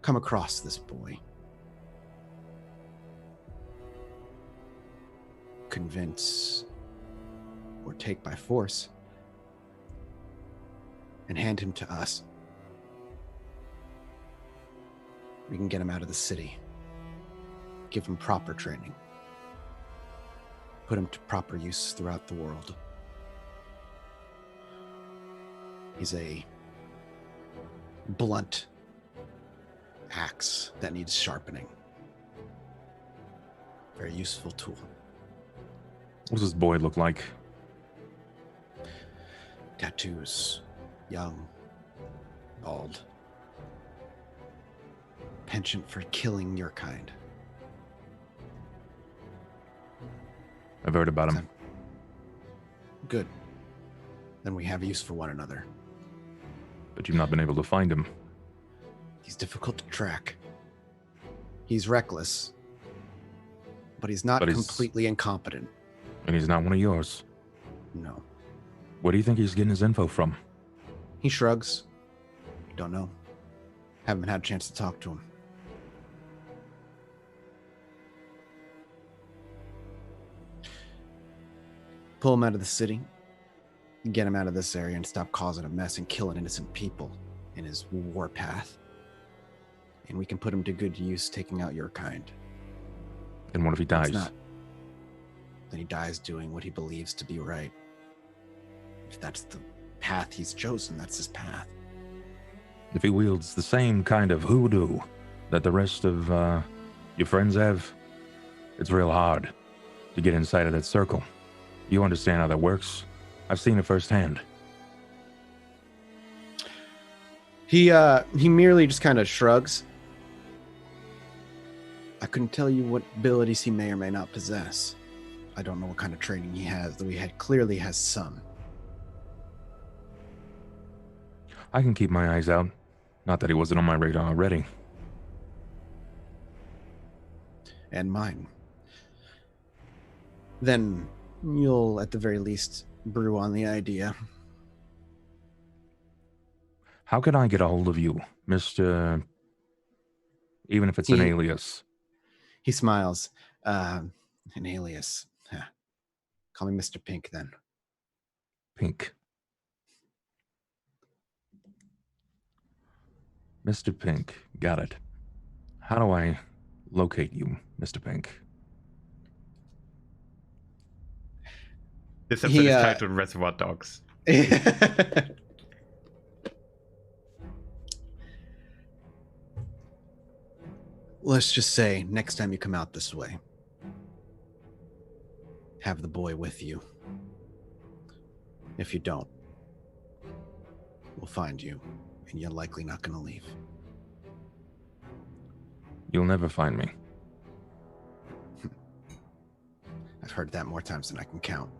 come across this boy, convince or take by force, and hand him to us, we can get him out of the city, give him proper training, put him to proper use throughout the world. He's a blunt axe that needs sharpening. Very useful tool. What does this boy look like? Tattoos. Young. Bald. Penchant for killing your kind. I've heard about him. Good. Then we have use for one another. But you've not been able to find him. He's difficult to track. He's reckless. But he's not completely incompetent. And he's not one of yours. No. Where do you think he's getting his info from? He shrugs. Don't know. Haven't had a chance to talk to him. Pull him out of the city. Get him out of this area and stop causing a mess and killing innocent people in his war path. And we can put him to good use taking out your kind. And what if he dies? Then he dies doing what he believes to be right. If that's the path he's chosen, that's his path. If he wields the same kind of hoodoo that the rest of your friends have, it's real hard to get inside of that circle. You understand how that works? I've seen it firsthand. He merely just kind of shrugs. I couldn't tell you what abilities he may or may not possess. I don't know what kind of training he has, though he clearly has some. I can keep my eyes out. Not that he wasn't on my radar already. and mine. Then you'll, at the very least, brew on the idea. How can I get a hold of you, Mr. Even if it's an alias? He smiles. An alias. Huh. Call me Mr. Pink, then. Pink. Mr. Pink. Got it. How do I locate you, Mr. Pink? This episode is titled Reservoir Dogs. Let's just say, next time you come out this way, have the boy with you. If you don't, we'll find you, and you're likely not going to leave. You'll never find me. I've heard that more times than I can count.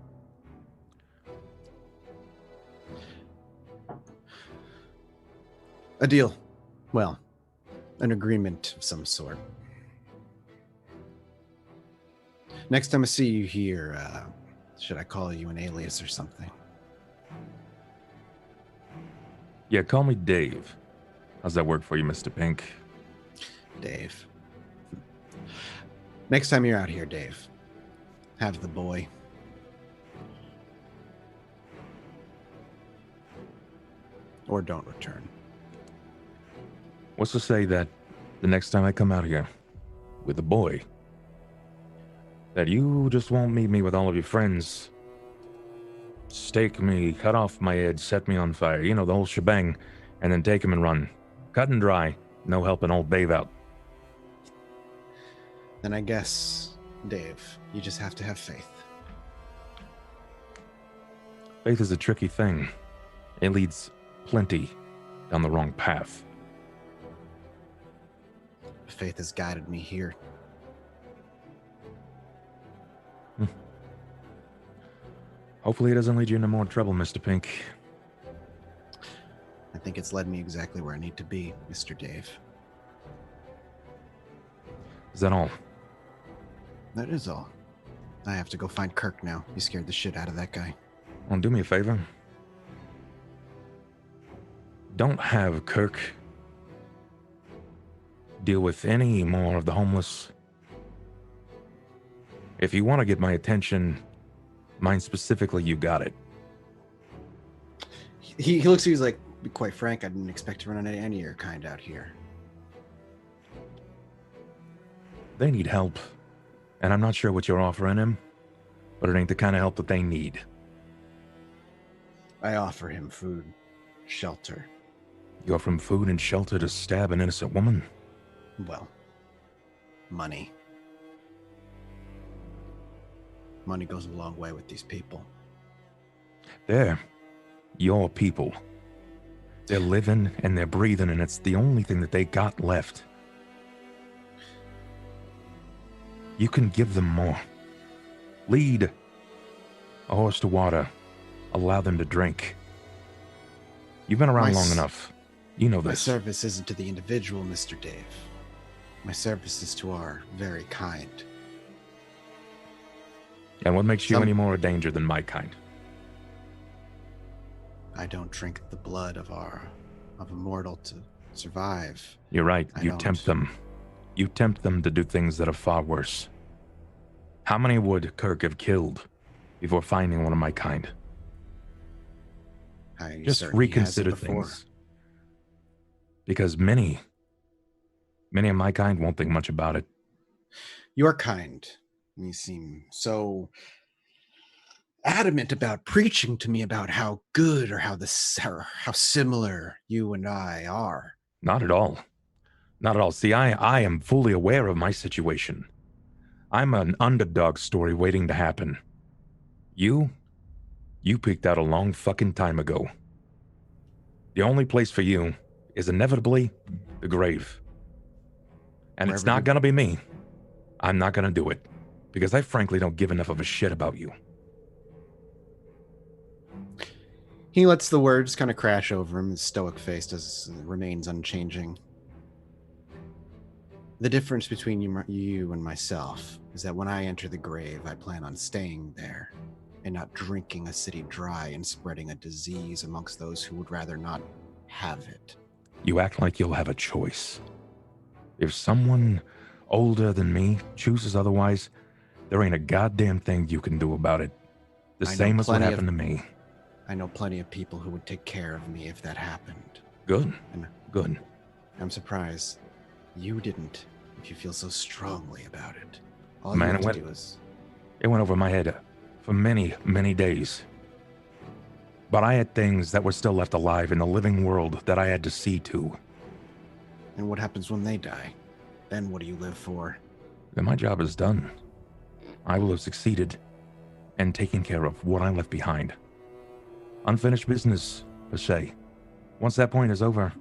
A deal. Well, an agreement of some sort. Next time I see you here, should I call you an alias or something? Yeah, call me Dave. How's that work for you, Mr. Pink? Dave. Next time you're out here, Dave, have the boy. Or don't return. What's to say that the next time I come out here with a boy, that you just won't meet me with all of your friends, stake me, cut off my head, set me on fire, you know, the whole shebang, and then take him and run. Cut and dry, no helping old Dave out. Then I guess, Dave, you just have to have faith. Faith is a tricky thing. It leads plenty down the wrong path. Faith has guided me here. Hopefully it doesn't lead you into more trouble, Mr. Pink. I think it's led me exactly where I need to be, Mr. Dave. Is that all? That is all. I have to go find Kirk now. You scared the shit out of that guy. Well, do me a favor. Don't have Kirk deal with any more of the homeless. If you want to get my attention, mine specifically, you got it. He looks at you, he's like, be quite frank, I didn't expect to run into any of your kind out here. They need help. And I'm not sure what you're offering him, but it ain't the kind of help that they need. I offer him food, shelter. You offer him food and shelter to stab an innocent woman? Well, money. Money goes a long way with these people. They're your people. They're living and they're breathing, and it's the only thing that they got left. You can give them more. Lead a horse to water. Allow them to drink. You've been around long enough. You know this. My service isn't to the individual, Mr. Dave. My service is to our very kind. And what makes you any more a danger than my kind? I don't drink the blood of a mortal to survive. You're right. You don't. tempt them. You tempt them to do things that are far worse. How many would Kirk have killed before finding one of my kind? Just reconsider things. Because many of my kind won't think much about it. Your kind. You seem so adamant about preaching to me about how good or how similar you and I are. Not at all. Not at all. See, I am fully aware of my situation. I'm an underdog story waiting to happen. You peaked out a long fucking time ago. The only place for you is inevitably the grave. And it's not gonna be me. I'm not gonna do it. Because I frankly don't give enough of a shit about you. He lets the words kind of crash over him. His stoic face remains unchanging. The difference between you and myself is that when I enter the grave, I plan on staying there and not drinking a city dry and spreading a disease amongst those who would rather not have it. You act like you'll have a choice. If someone older than me chooses otherwise, there ain't a goddamn thing you can do about it. The same as what happened to me. I know plenty of people who would take care of me if that happened. Good. And Good. I'm surprised you didn't, if you feel so strongly about it. All Man, you have to do is... It went over my head for many, many days. But I had things that were still left alive in the living world that I had to see to. And what happens when they die? Then what do you live for? Then my job is done. I will have succeeded and taken care of what I left behind. Unfinished business, per se. Once that point is over,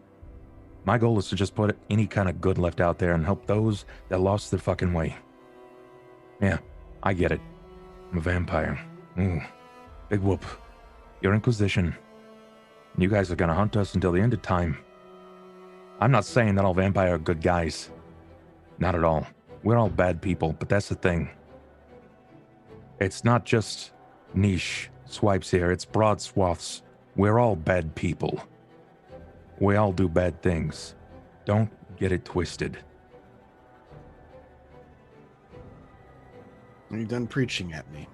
my goal is to just put any kind of good left out there and help those that lost their fucking way. Yeah, I get it. I'm a vampire. Big whoop. You're Inquisition. You guys are gonna hunt us until the end of time. I'm not saying that all vampires are good guys. Not at all. We're all bad people, but that's the thing. It's not just niche swipes here, it's broad swaths. We're all bad people. We all do bad things. Don't get it twisted. Are you done preaching at me?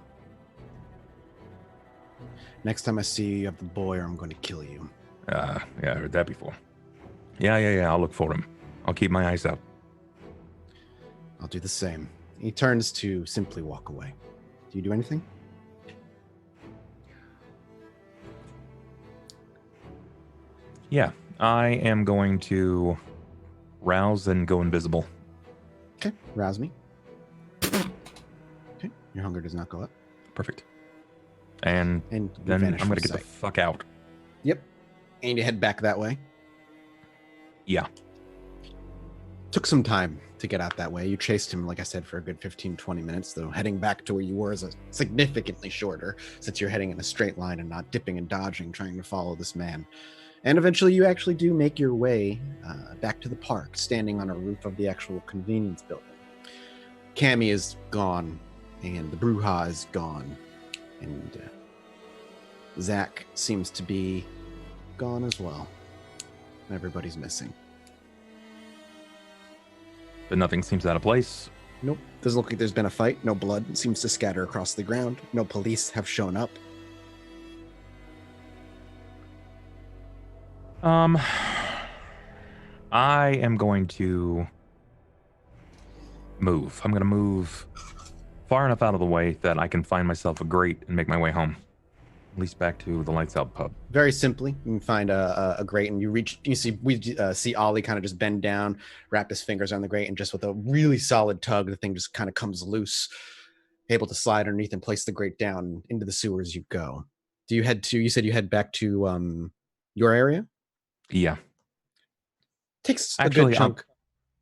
Next time I see you have the boy, or I'm going to kill you. Yeah, I heard that before. Yeah, I'll look for him. I'll keep my eyes out. I'll do the same. He turns to simply walk away. Do you do anything? Yeah, I am going to rouse and go invisible. Okay, rouse me. Okay, your hunger does not go up. Perfect. And you then vanish I'm going to from get the sight. fuck out. Yep. And you head back that way. Yeah. Took some time to get out that way. You chased him, like I said, for a good 15, 20 minutes, though heading back to where you were is significantly shorter, since you're heading in a straight line and not dipping and dodging, trying to follow this man. And eventually you actually do make your way back to the park, standing on a roof of the actual convenience building. Cammy is gone, and the Bruja is gone, and Zach seems to be gone as well. Everybody's missing. But nothing seems out of place. Nope. Doesn't look like there's been a fight. No blood seems to scatter across the ground. No police have shown up. I am going to move. I'm going to move far enough out of the way that I can find myself a grate and make my way home. At least back to the Lights Out pub. Very simply, you can find a grate, and we see Ollie kind of just bend down, wrap his fingers on the grate, and just with a really solid tug, the thing just kind of comes loose, able to slide underneath and place the grate down into the sewer as you go. You said you head back to your area? Yeah. Takes Actually, a good chunk.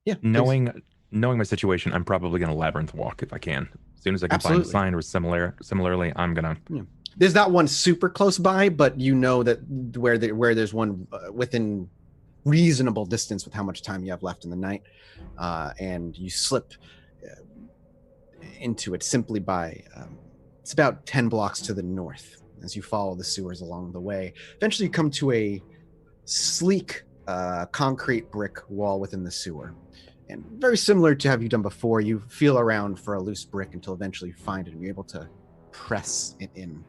Yeah. Knowing my situation, I'm probably going to labyrinth walk if I can. As soon as I can find a sign or similarly, I'm going to... Yeah. There's not one super close by, but you know that where there's one within reasonable distance with how much time you have left in the night, and you slip into it simply by it's about 10 blocks to the north as you follow the sewers along the way. Eventually you come to a sleek concrete brick wall within the sewer, and very similar to have you done before, you feel around for a loose brick until eventually you find it and you're able to press it in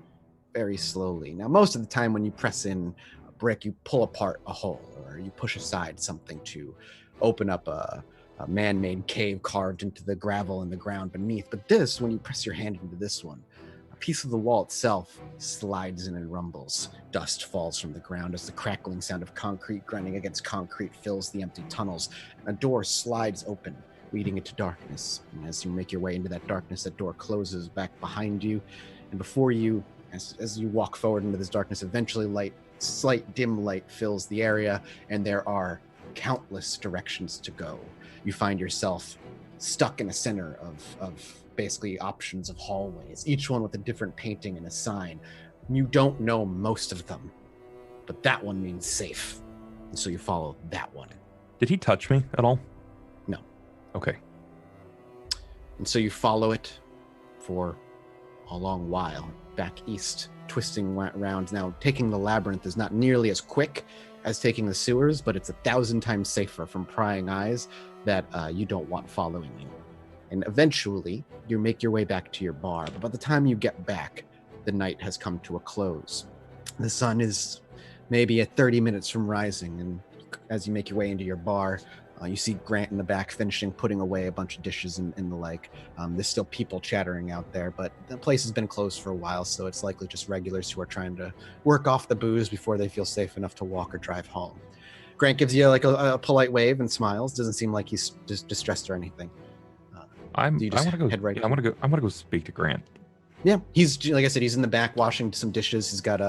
very slowly. Now, most of the time when you press in a brick, you pull apart a hole or you push aside something to open up a man-made cave carved into the gravel in the ground beneath. But this, when you press your hand into this one, a piece of the wall itself slides in and rumbles. Dust falls from the ground as the crackling sound of concrete grinding against concrete fills the empty tunnels. And a door slides open, leading into darkness. And as you make your way into that darkness, that door closes back behind you. And before you, as you walk forward into this darkness, eventually slight dim light fills the area, and there are countless directions to go. You find yourself stuck in the center of basically options of hallways, each one with a different painting and a sign. You don't know most of them, but that one means safe. And so you follow that one. Did he touch me at all? No. Okay. And so you follow it for a long while back east, twisting around. Now, taking the labyrinth is not nearly as quick as taking the sewers, but it's 1,000 times safer from prying eyes that you don't want following you. And eventually, you make your way back to your bar. But by the time you get back, the night has come to a close. The sun is maybe at 30 minutes from rising, and as you make your way into your bar, you see Grant in the back finishing putting away a bunch of dishes and the like. There's still people chattering out there, but the place has been closed for a while, so it's likely just regulars who are trying to work off the booze before they feel safe enough to walk or drive home. Grant gives you like a polite wave and smiles. Doesn't seem like he's distressed or anything. I Do you just want to go. head right I want to go. I want to go speak to Grant. Yeah, he's like I said, he's in the back washing some dishes. He's got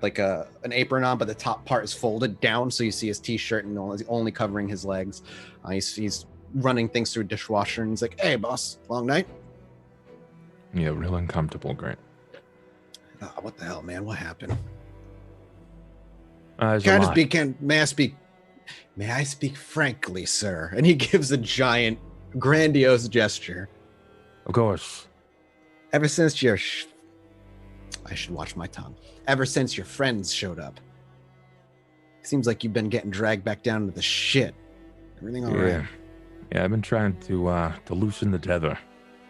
like an apron on, but the top part is folded down, so you see his t-shirt and only covering his legs. He's running things through a dishwasher, and he's like, "Hey, boss, long night." Yeah, real uncomfortable, Grant. What the hell, man? What happened? There's Can a I lot. just be? May I speak frankly, sir? And he gives a giant, grandiose gesture. Of course. Ever since your I should watch my tongue. Ever since your friends showed up, seems like you've been getting dragged back down to the shit. Everything all right? Yeah, I've been trying to loosen the tether,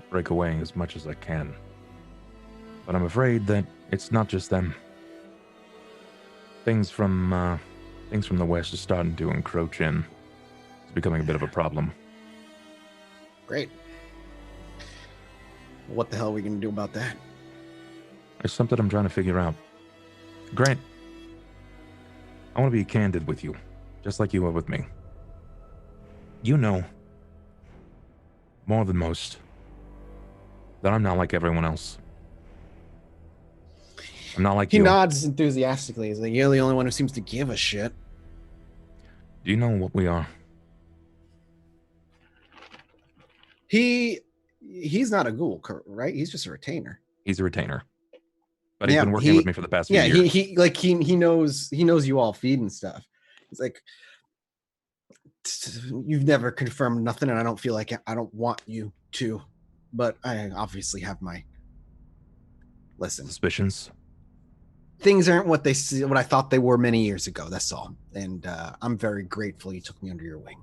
break away as much as I can. But I'm afraid that it's not just them. Things from the west are starting to encroach in. It's becoming a bit of a problem. Great. What the hell are we going to do about that? There's something I'm trying to figure out. Grant, I want to be candid with you, just like you were with me. You know, more than most, that I'm not like everyone else. I'm not like He you. nods enthusiastically. He's like, "You're the only one who seems to give a shit." Do you know what we are? He's not a ghoul, right? He's just a retainer. He's a retainer. But he's been working with me for the past few Yeah, years. he knows you all feed and stuff. He's like, "You've never confirmed nothing, and I don't feel like I don't want you to, but I obviously have my listen. Suspicions? Things aren't what I thought they were many years ago. That's all. And I'm very grateful you took me under your wing."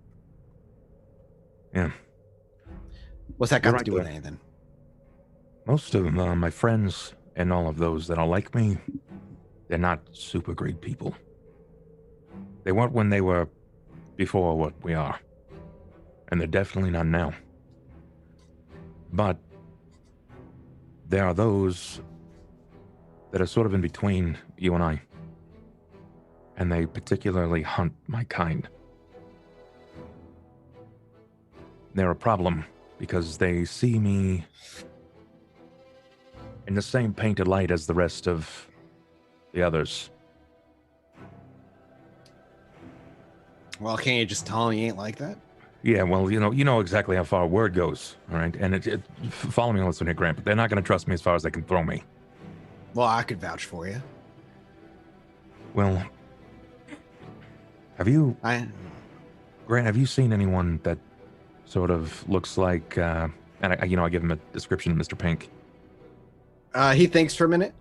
Yeah. What's that You're got right, to do with though. anything? Most of my friends and all of those that are like me, they're not super great people. They weren't when they were before what we are. And they're definitely not now. But there are those that are sort of in between you and I. And they particularly hunt my kind. They're a problem because they see me in the same painted light as the rest of the others. Well, can't you just tell him he ain't like that? Yeah, well, you know exactly how far word goes, all right? And follow me on this one here, Grant, but they're not going to trust me as far as they can throw me. Well, I could vouch for you. Well, Grant, have you seen anyone that sort of looks like, and I give him a description of Mr. Pink. He thinks for a minute.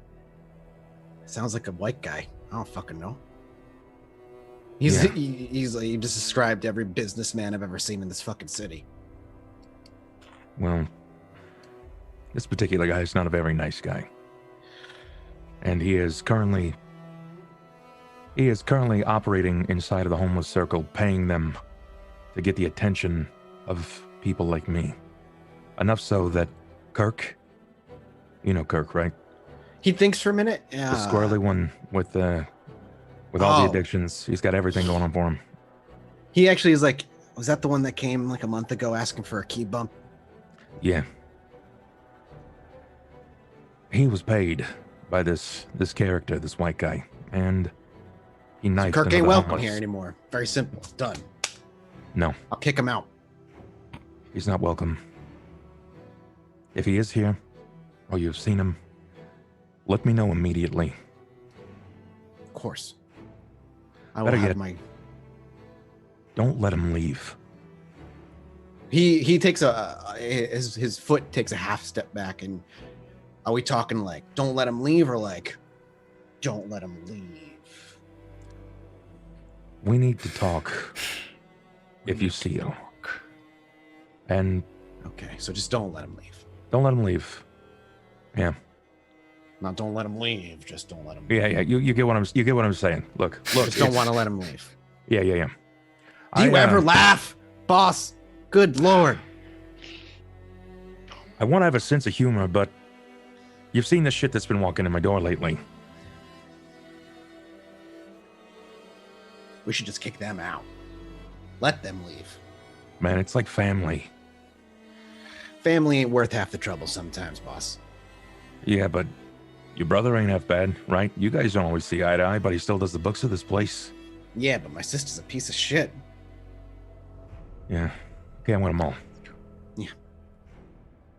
Sounds like a white guy. I don't fucking know. He just described every businessman I've ever seen in this fucking city. Well, this particular guy is not a very nice guy. And he is currently operating inside of the homeless circle, paying them to get the attention of people like me. Enough so that Kirk, you know Kirk, right? He thinks for a minute. The squirrely one with all the addictions. He's got everything going on for him. He actually is like, was that the one that came like a month ago asking for a key bump? Yeah. He was paid by this character, this white guy, and he knifed Kirk another ain't welcome homeless. here anymore. Very simple. Done. No, I'll kick him out. he's not welcome. If he is here, or you've seen him, let me know immediately. Of course. I will Better have yet, my... don't let him leave. He takes his foot takes a half step back, and are we talking like don't let him leave or like don't let him leave? We need to talk. If you see him. And Okay, so just don't let him leave. don't let him leave. Yeah. Not don't let him leave, just don't let him Yeah, leave. yeah. You get what I'm saying. Look. Just don't want to let him leave. Yeah. Do you ever laugh, boss? Good lord. I want to have a sense of humor, but you've seen the shit that's been walking in my door lately. We should just kick them out. Let them leave. Man, it's like family. Family ain't worth half the trouble sometimes, boss. Yeah, but your brother ain't half bad, right? You guys don't always see eye to eye, but he still does the books of this place. Yeah, but my sister's a piece of shit. Yeah. Okay, I want them all.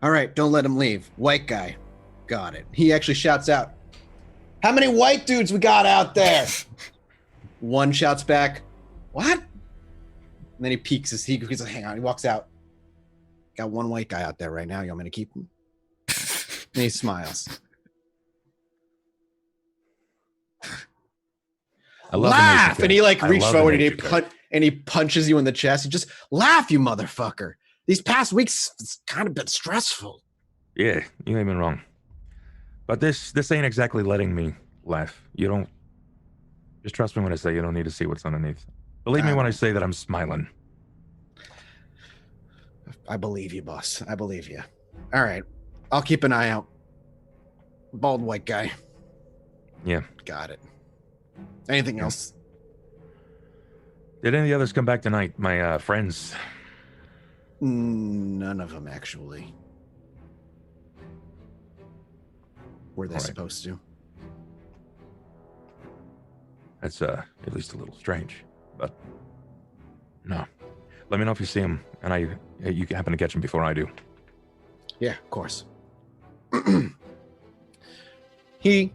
All right, don't let him leave. White guy. Got it. He actually shouts out, "How many white dudes we got out there?" One shouts back, "What?" And then he peeks his, he's like, hang on, he walks out. Got one white guy out there right now. You want me to keep him? And he smiles. I love Laugh! And he like I reaches love forward an and nature card. he punches you in the chest. You just laugh, you motherfucker. These past weeks, it's kind of been stressful. Yeah, you ain't been wrong. But this ain't exactly letting me laugh. You don't... Just trust me when I say you don't need to see what's underneath. Believe me when I say that I'm smiling. I believe you, boss. I believe you. All right. I'll keep an eye out. Bald white guy. Yeah. Got it. Anything else? Did any of the others come back tonight? My friends? None of them, actually. Were they All right. supposed to? That's at least a little strange. But no. Let me know if you see him, and you happen to catch him before I do. Yeah, of course. He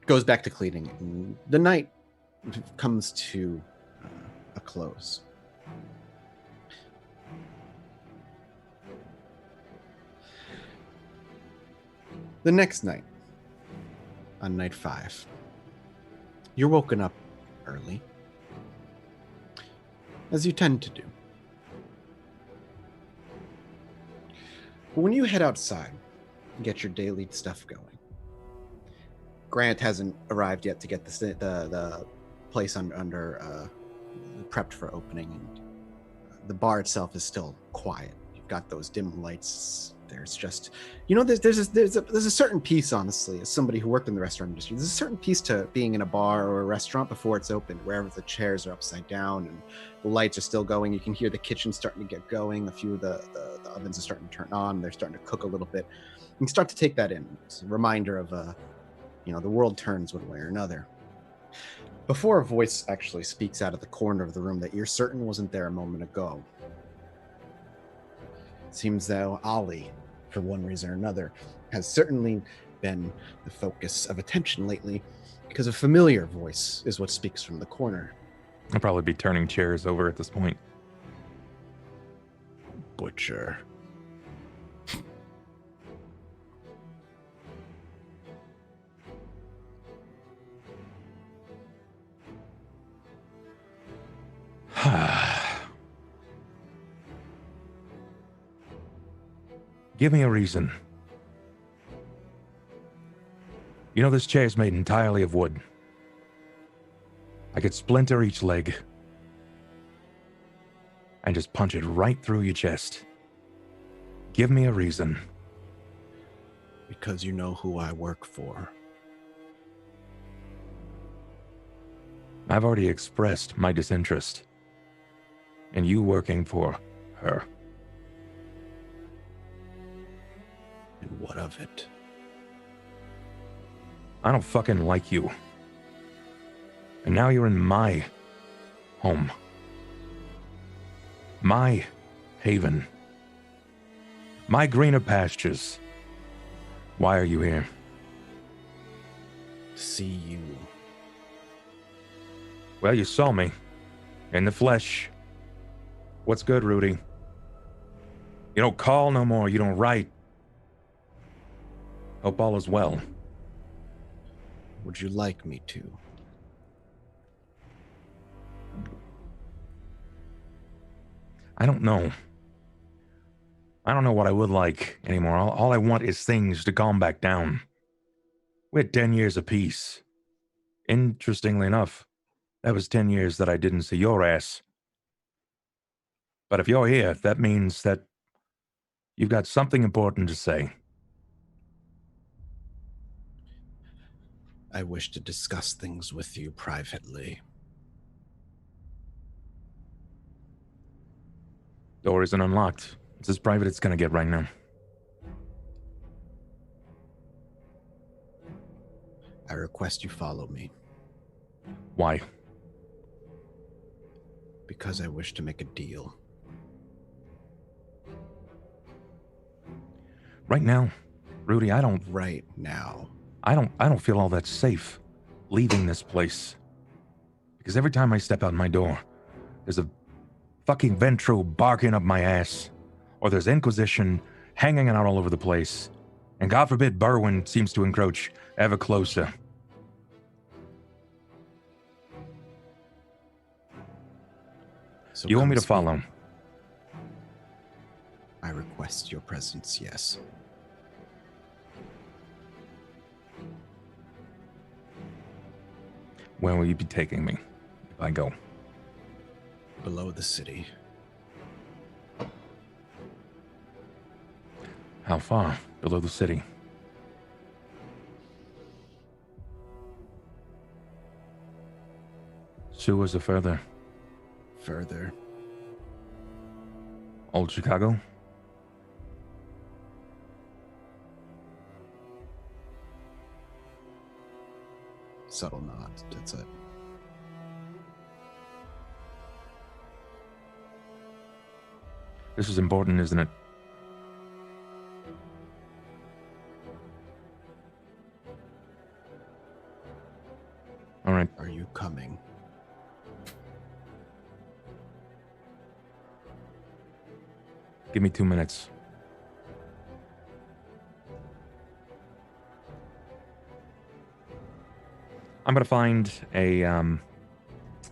goes back to cleaning. And the night comes to a close. The next night, on night 5, you're woken up early, as you tend to do. But when you head outside and get your daily stuff going, Grant hasn't arrived yet to get the place under prepped for opening, and the bar itself is still quiet. You've got those dim lights. There's just, there's a certain piece, honestly, as somebody who worked in the restaurant industry, there's a certain piece to being in a bar or a restaurant before it's open, wherever the chairs are upside down and the lights are still going. You can hear the kitchen starting to get going. A few of the ovens are starting to turn on. They're starting to cook a little bit. You can start to take that in. It's a reminder of, the world turns one way or another. Before a voice actually speaks out of the corner of the room that you're certain wasn't there a moment ago, it seems though Ollie, for one reason or another, has certainly been the focus of attention lately, because a familiar voice is what speaks from the corner. I'll probably be turning chairs over at this point. Butcher. Give me a reason. This chair is made entirely of wood. I could splinter each leg and just punch it right through your chest. Give me a reason. Because you know who I work for. I've already expressed my disinterest in you working for her. And what of it? I don't fucking like you. And now you're in my home. My haven. My greener pastures. Why are you here? See you. Well, you saw me. In the flesh. What's good, Rudy? You don't call no more. You don't write. Hope all is well. Would you like me to? I don't know. I don't know what I would like anymore. All I want is things to calm back down. We had 10 years apiece. Interestingly enough, that was 10 years that I didn't see your ass. But if you're here, that means that you've got something important to say. I wish to discuss things with you privately. Door isn't unlocked. It's as private as it's gonna get right now. I request you follow me, Why? because I wish to make a deal. Right now, Rudy, I don't Right now. feel all that safe leaving this place. Because every time I step out my door, there's a fucking Ventrue barking up my ass. Or there's Inquisition hanging out all over the place. And God forbid Berwyn seems to encroach ever closer. So You want come me to speak. follow? I request your presence, yes. Where will you be taking me if I go? Below the city. How far below the city? Sewers or further? Further. Old Chicago? Subtle nod. That's it. This is important, isn't it? All right. Are you coming? Give me 2 minutes. I'm gonna find a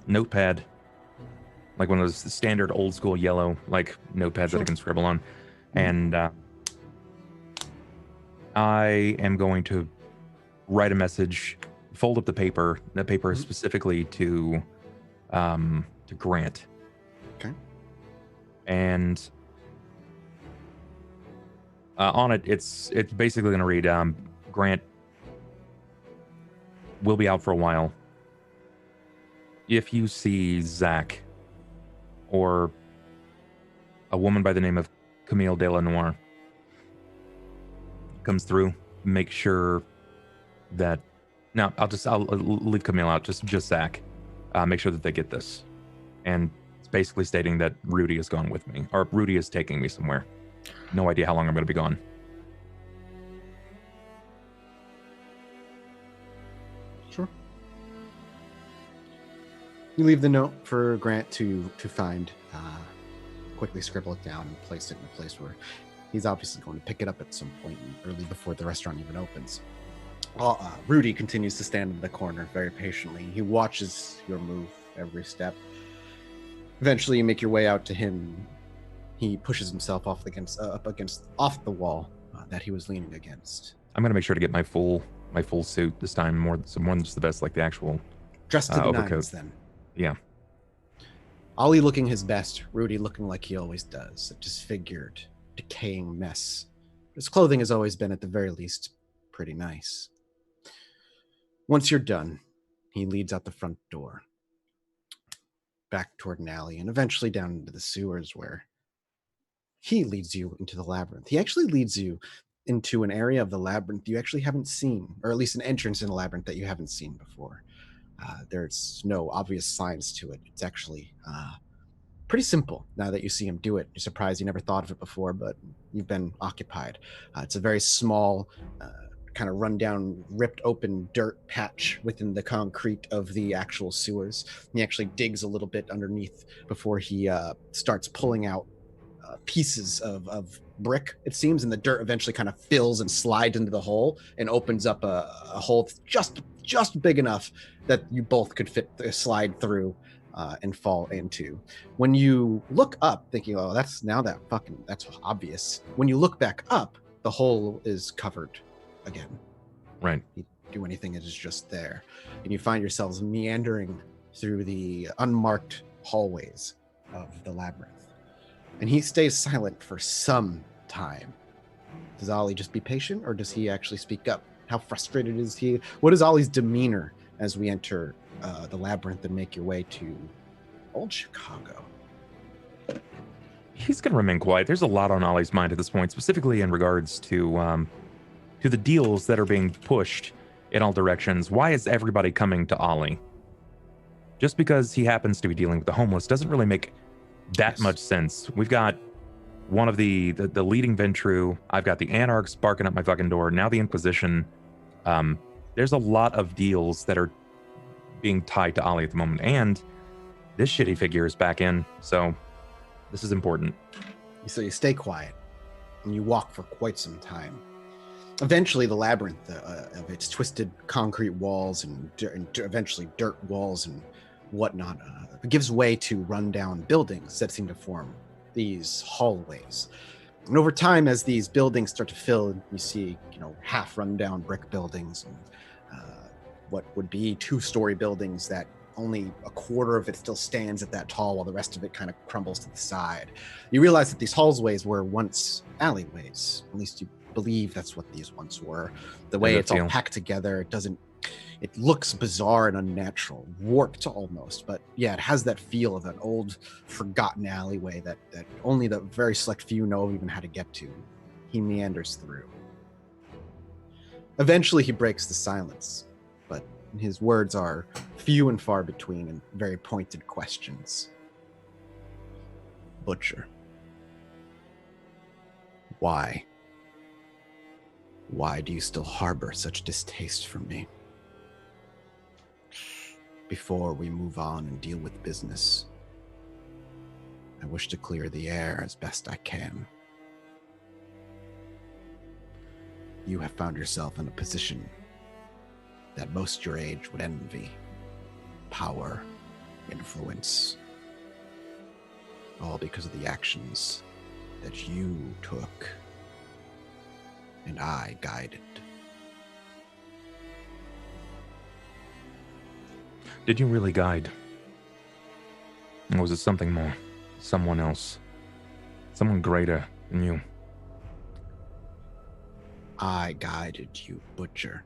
notepad, like one of those standard old school yellow like notepads that I Sure. can scribble on, and I am going to write a message, fold up the paper. The paper is specifically to Grant. Okay. And on it, it's basically going to read, Grant will be out for a while. If you see Zach or a woman by the name of Camille Delanoir comes through, make sure that... No, I'll leave Camille out, just Zach. Make sure that they get this. And it's basically stating that Rudy is gone with me, or Rudy is taking me somewhere. No idea how long I'm going to be gone. Sure. You leave the note for Grant to find, quickly scribble it down and place it in a place where he's obviously going to pick it up at some point early before the restaurant even opens. Rudy continues to stand in the corner very patiently. He watches your move every step. Eventually, you make your way out to him. He pushes himself off the wall that he was leaning against. I'm going to make sure to get my full suit this time, more than just the vest, like the actual Dressed to the overcoat. nines, then. Yeah. Ollie looking his best, Rudy looking like he always does, a disfigured, decaying mess. His clothing has always been, at the very least, pretty nice. Once you're done, he leads out the front door, back toward an alley, and eventually down into the sewers, where he leads you into the labyrinth. He actually leads you into an area of the labyrinth you actually haven't seen, or at least an entrance in the labyrinth that you haven't seen before. There's no obvious signs to it. It's actually pretty simple now that you see him do it. You're surprised you never thought of it before, but you've been occupied. It's a very small kind of run down, ripped open dirt patch within the concrete of the actual sewers. He actually digs a little bit underneath before he starts pulling out pieces of brick, it seems, and the dirt eventually kind of fills and slides into the hole and opens up a hole just big enough that you both could slide through and fall into. When you look up, thinking, "Oh, that's obvious." When you look back up, the hole is covered again. Right. You do anything, it is just there, and you find yourselves meandering through the unmarked hallways of the labyrinth. And he stays silent for some time. Does Ollie just be patient, or does he actually speak up? How frustrated is he? What is Ollie's demeanor as we enter the labyrinth and make your way to Old Chicago? He's going to remain quiet. There's a lot on Ollie's mind at this point, specifically in regards to the deals that are being pushed in all directions. Why is everybody coming to Ollie? Just because he happens to be dealing with the homeless doesn't really make that much sense. We've got one of the leading Ventrue. I've got the Anarchs barking at my fucking door. Now the Inquisition. There's a lot of deals that are being tied to Ollie at the moment. And this shitty figure is back in. So this is important. So you stay quiet and you walk for quite some time. Eventually, the labyrinth of its twisted concrete walls and eventually dirt walls and whatnot gives way to rundown buildings that seem to form these hallways. And over time, as these buildings start to fill, you see, half rundown brick buildings and what would be 2-story buildings that only a quarter of it still stands at that tall while the rest of it kind of crumbles to the side. You realize that these hallways were once alleyways. At least you believe that's what these once were. The way it's all packed together, it looks bizarre and unnatural, warped almost, but yeah, it has that feel of an old, forgotten alleyway that only the very select few know even how to get to. He meanders through. Eventually, he breaks the silence, but his words are few and far between and very pointed questions. Butcher. Why? Why do you still harbor such distaste for me? Before we move on and deal with business, I wish to clear the air as best I can. You have found yourself in a position that most your age would envy. Power, influence, all because of the actions that you took and I guided. Did you really guide? Or was it something more? Someone else? Someone greater than you? I guided you, Butcher.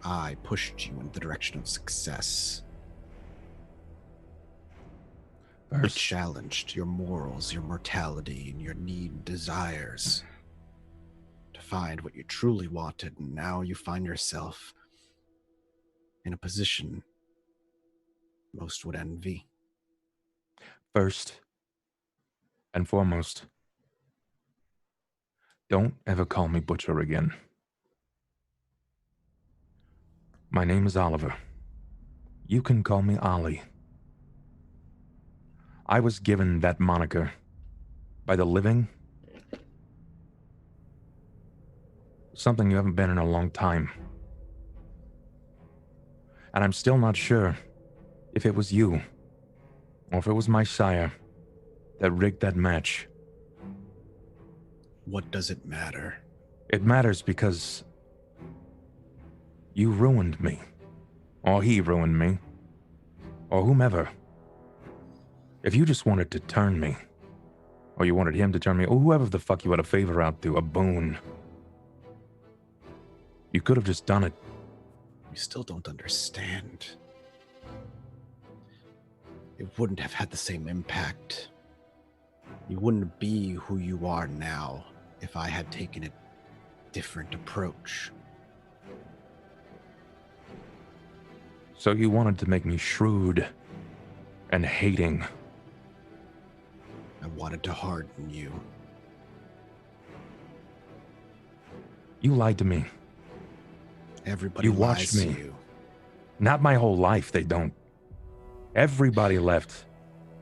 I pushed you in the direction of success. I challenged your morals, your mortality, and your need and desires to find what you truly wanted, and now you find yourself in a position most would envy. First and foremost, don't ever call me Butcher again. My name is Oliver. You can call me Ollie. I was given that moniker by the living. Something you haven't been in a long time. And I'm still not sure if it was you, or if it was my sire, that rigged that match. What does it matter? It matters because you ruined me, or he ruined me, or whomever. If you just wanted to turn me, or you wanted him to turn me, or whoever the fuck you had a favor out to, a boon, you could have just done it. You still don't understand. It wouldn't have had the same impact. You wouldn't be who you are now if I had taken a different approach. So you wanted to make me shrewd and hating. I wanted to harden you. You lied to me Everybody You lies watched to me. you. Not my whole life, they don't. Everybody left.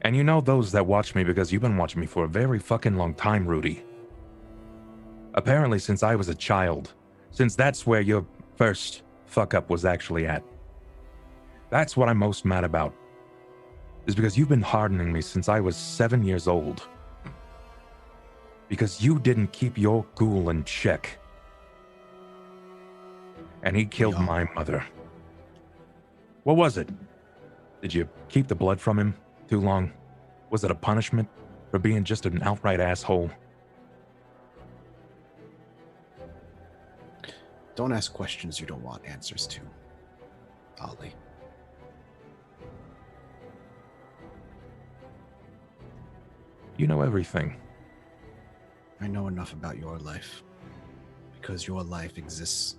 And you know those that watch me because you've been watching me for a very fucking long time, Rudy. Apparently since I was a child. Since that's where your first fuck up was actually at. That's what I'm most mad about. Is because you've been hardening me since I was 7 years old. Because you didn't keep your ghoul in check. And he killed my mother. What was it? Did you keep the blood from him too long? Was it a punishment for being just an outright asshole? Don't ask questions you don't want answers to, Ollie. You know everything. I know enough about your life. Because your life exists.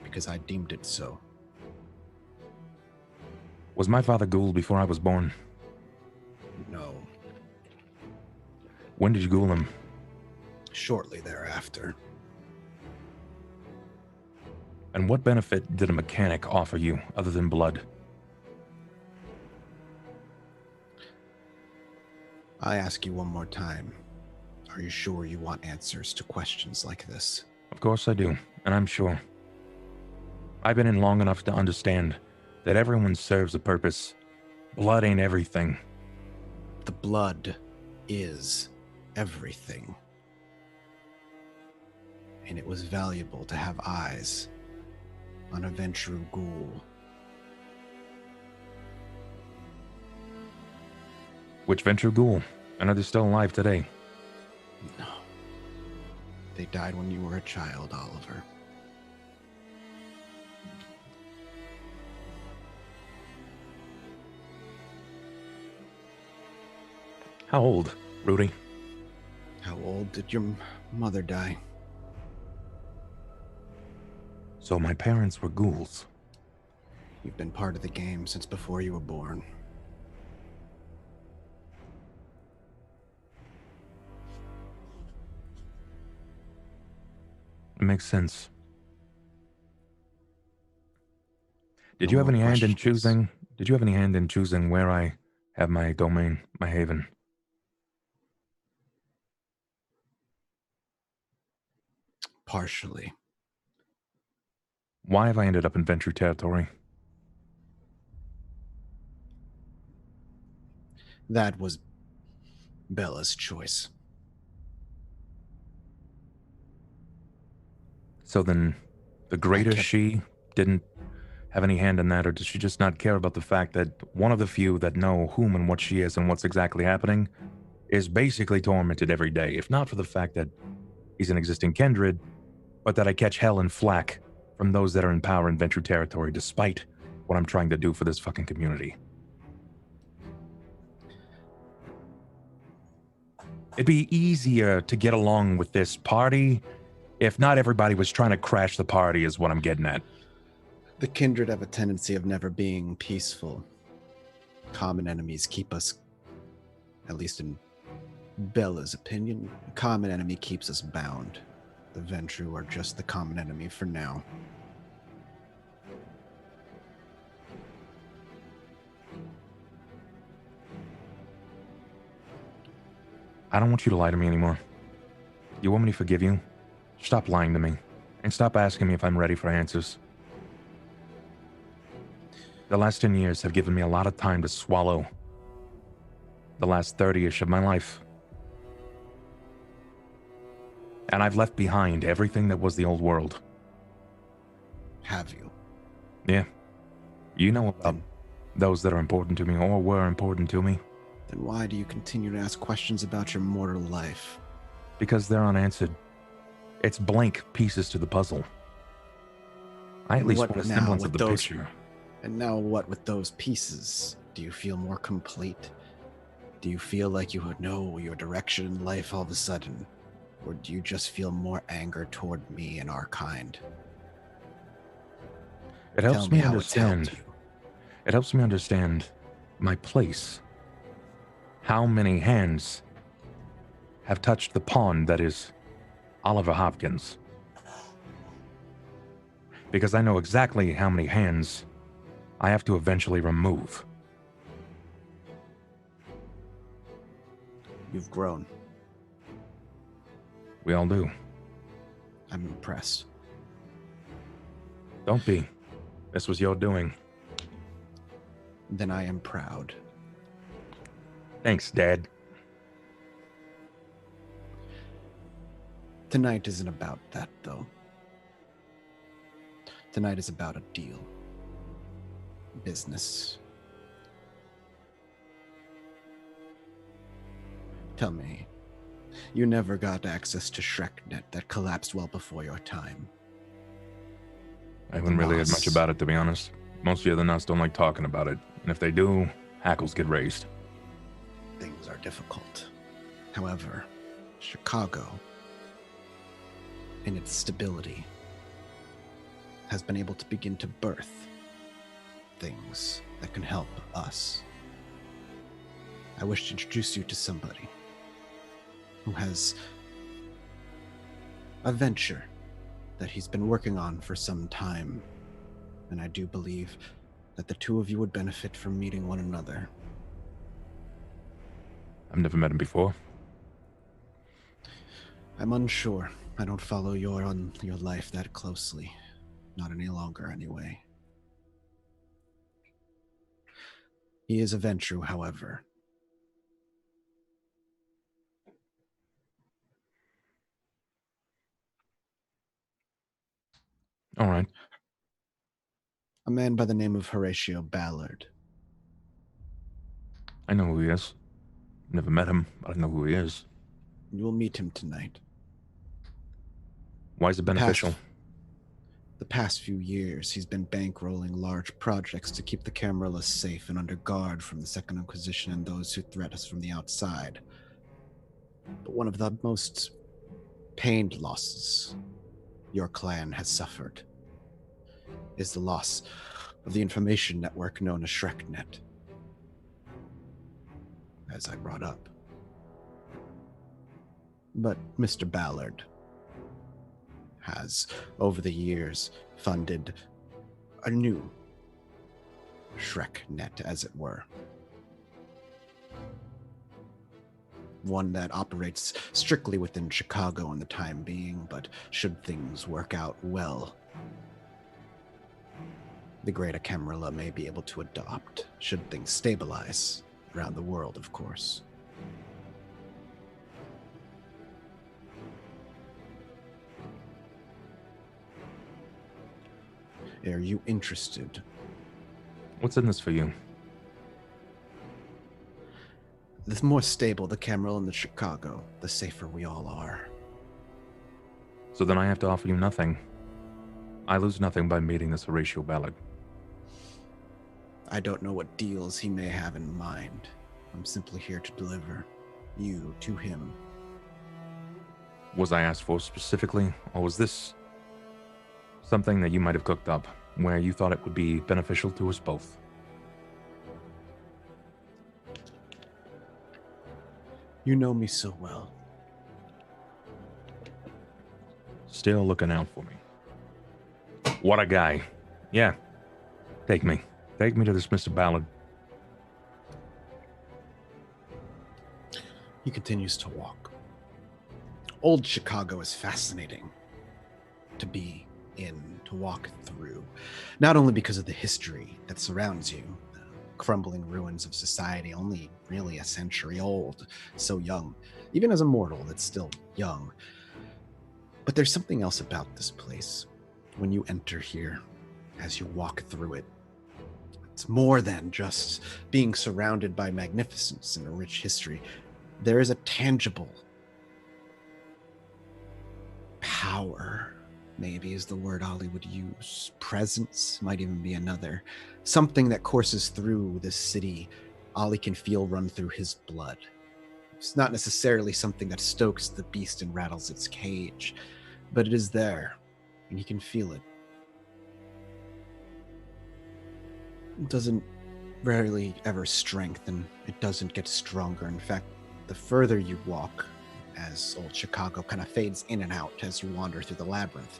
Because I deemed it so. Was my father ghoul before I was born? No. When did you ghoul him? Shortly thereafter. And what benefit did a mechanic offer you other than blood? I ask you one more time. Are you sure you want answers to questions like this? Of course I do, and I'm sure. I've been in long enough to understand that everyone serves a purpose. Blood ain't everything. The blood is everything. And it was valuable to have eyes on a Ventrue ghoul. Which Ventrue ghoul? And are they still alive today? No. They died when you were a child, Oliver. How old, Rudy? How old did your mother die? So my parents were ghouls. You've been part of the game since before you were born. It makes sense. Did No you have more any hand in questions. choosing? Did you have any hand in choosing where I have my domain, my haven? Partially. Why have I ended up in Ventrue territory? That was Bella's choice. So then, the greater kept- she didn't have any hand in that, or does she just not care about the fact that one of the few that know whom and what she is and what's exactly happening is basically tormented every day, if not for the fact that he's an existing kindred, but that I catch hell and flack from those that are in power in Ventrue territory, despite what I'm trying to do for this fucking community. It'd be easier to get along with this party if not everybody was trying to crash the party, is what I'm getting at. The kindred have a tendency of never being peaceful. Common enemies keep us, at least in Bella's opinion, a common enemy keeps us bound. The Ventrue are just the common enemy for now. I don't want you to lie to me anymore. You want me to forgive you? Stop lying to me, and stop asking me if I'm ready for answers. The last 10 years have given me a lot of time to swallow the last 30-ish of my life. And I've left behind everything that was the old world. Have you? Yeah. You know about those that are important to me, or were important to me. Then why do you continue to ask questions about your mortal life? Because they're unanswered. It's blank pieces to the puzzle. I at And least what want a now semblance with of the those- picture. And now what with those pieces? Do you feel more complete? Do you feel like you know your direction in life all of a sudden? Or do you just feel more anger toward me and our kind? It helps Tell me how it's helped understand. you. It helps me understand my place. How many hands have touched the pawn that is Oliver Hopkins? because I know exactly how many hands I have to eventually remove. You've grown. We all do. I'm impressed. Don't be. This was your doing. Then I am proud. Thanks, Dad. Tonight isn't about that, though. Tonight is about a deal. Business. Tell me, you never got access to ShrekNet that collapsed well before your time. I haven't really heard much about it, to be honest. Most of the other nuts don't like talking about it, and if they do, hackles get raised. Things are difficult. However, Chicago, in its stability, has been able to begin to birth things that can help us. I wish to introduce you to somebody who has a venture that he's been working on for some time, and I do believe that the two of you would benefit from meeting one another. I've never met him before. I'm unsure. I don't follow your life that closely. Not any longer, anyway. He is a Ventrue, however. All right. A man by the name of Horatio Ballard. I know who he is. Never met him, but I know who he is. You will meet him tonight. Why is it beneficial? The past few years, he's been bankrolling large projects to keep the Camarilla safe and under guard from the Second Inquisition and those who threat us from the outside. But one of the most pained losses your clan has suffered is the loss of the information network known as ShrekNet. As I brought up. But Mr. Ballard has, over the years, funded a new ShrekNet, as it were. One that operates strictly within Chicago in the time being, but should things work out well, the Greater Camarilla may be able to adopt, should things stabilize around the world, of course. Are you interested? What's in this for you? The more stable the Camarilla and the Chicago, the safer we all are. So then I have to offer you nothing. I lose nothing by meeting this Horatio Ballard. I don't know what deals he may have in mind. I'm simply here to deliver you to him. Was I asked for specifically, or was this something that you might have cooked up, where you thought it would be beneficial to us both? You know me so well. Still looking out for me. What a guy. Yeah. Take me. Take me to this Mr. Ballard. He continues to walk. Old Chicago is fascinating to be in, to walk through. Not only because of the history that surrounds you, the crumbling ruins of society, only really a century old, so young. Even as a mortal, it's still young. But there's something else about this place. When you enter here, as you walk through it, it's more than just being surrounded by magnificence and a rich history. There is a tangible power, maybe is the word Ollie would use. Presence might even be another. Something that courses through this city, Ollie can feel run through his blood. It's not necessarily something that stokes the beast and rattles its cage, but it is there, and he can feel it. It doesn't rarely ever strengthen. It doesn't get stronger. In fact, the further you walk, as old Chicago kind of fades in and out as you wander through the labyrinth,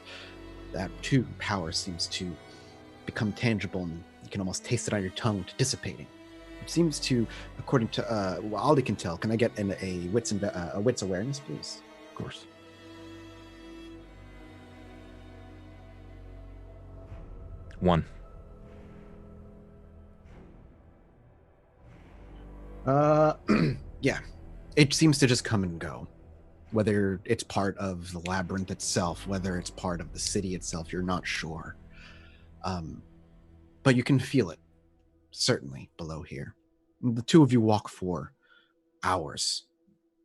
that too power seems to become tangible, and you can almost taste it on your tongue, to dissipating. It seems to, according to what Ollie can tell. Can I get a wits awareness, please? Of course. One. Yeah. It seems to just come and go. Whether it's part of the labyrinth itself, whether it's part of the city itself, you're not sure. But you can feel it, certainly, below here. The two of you walk for hours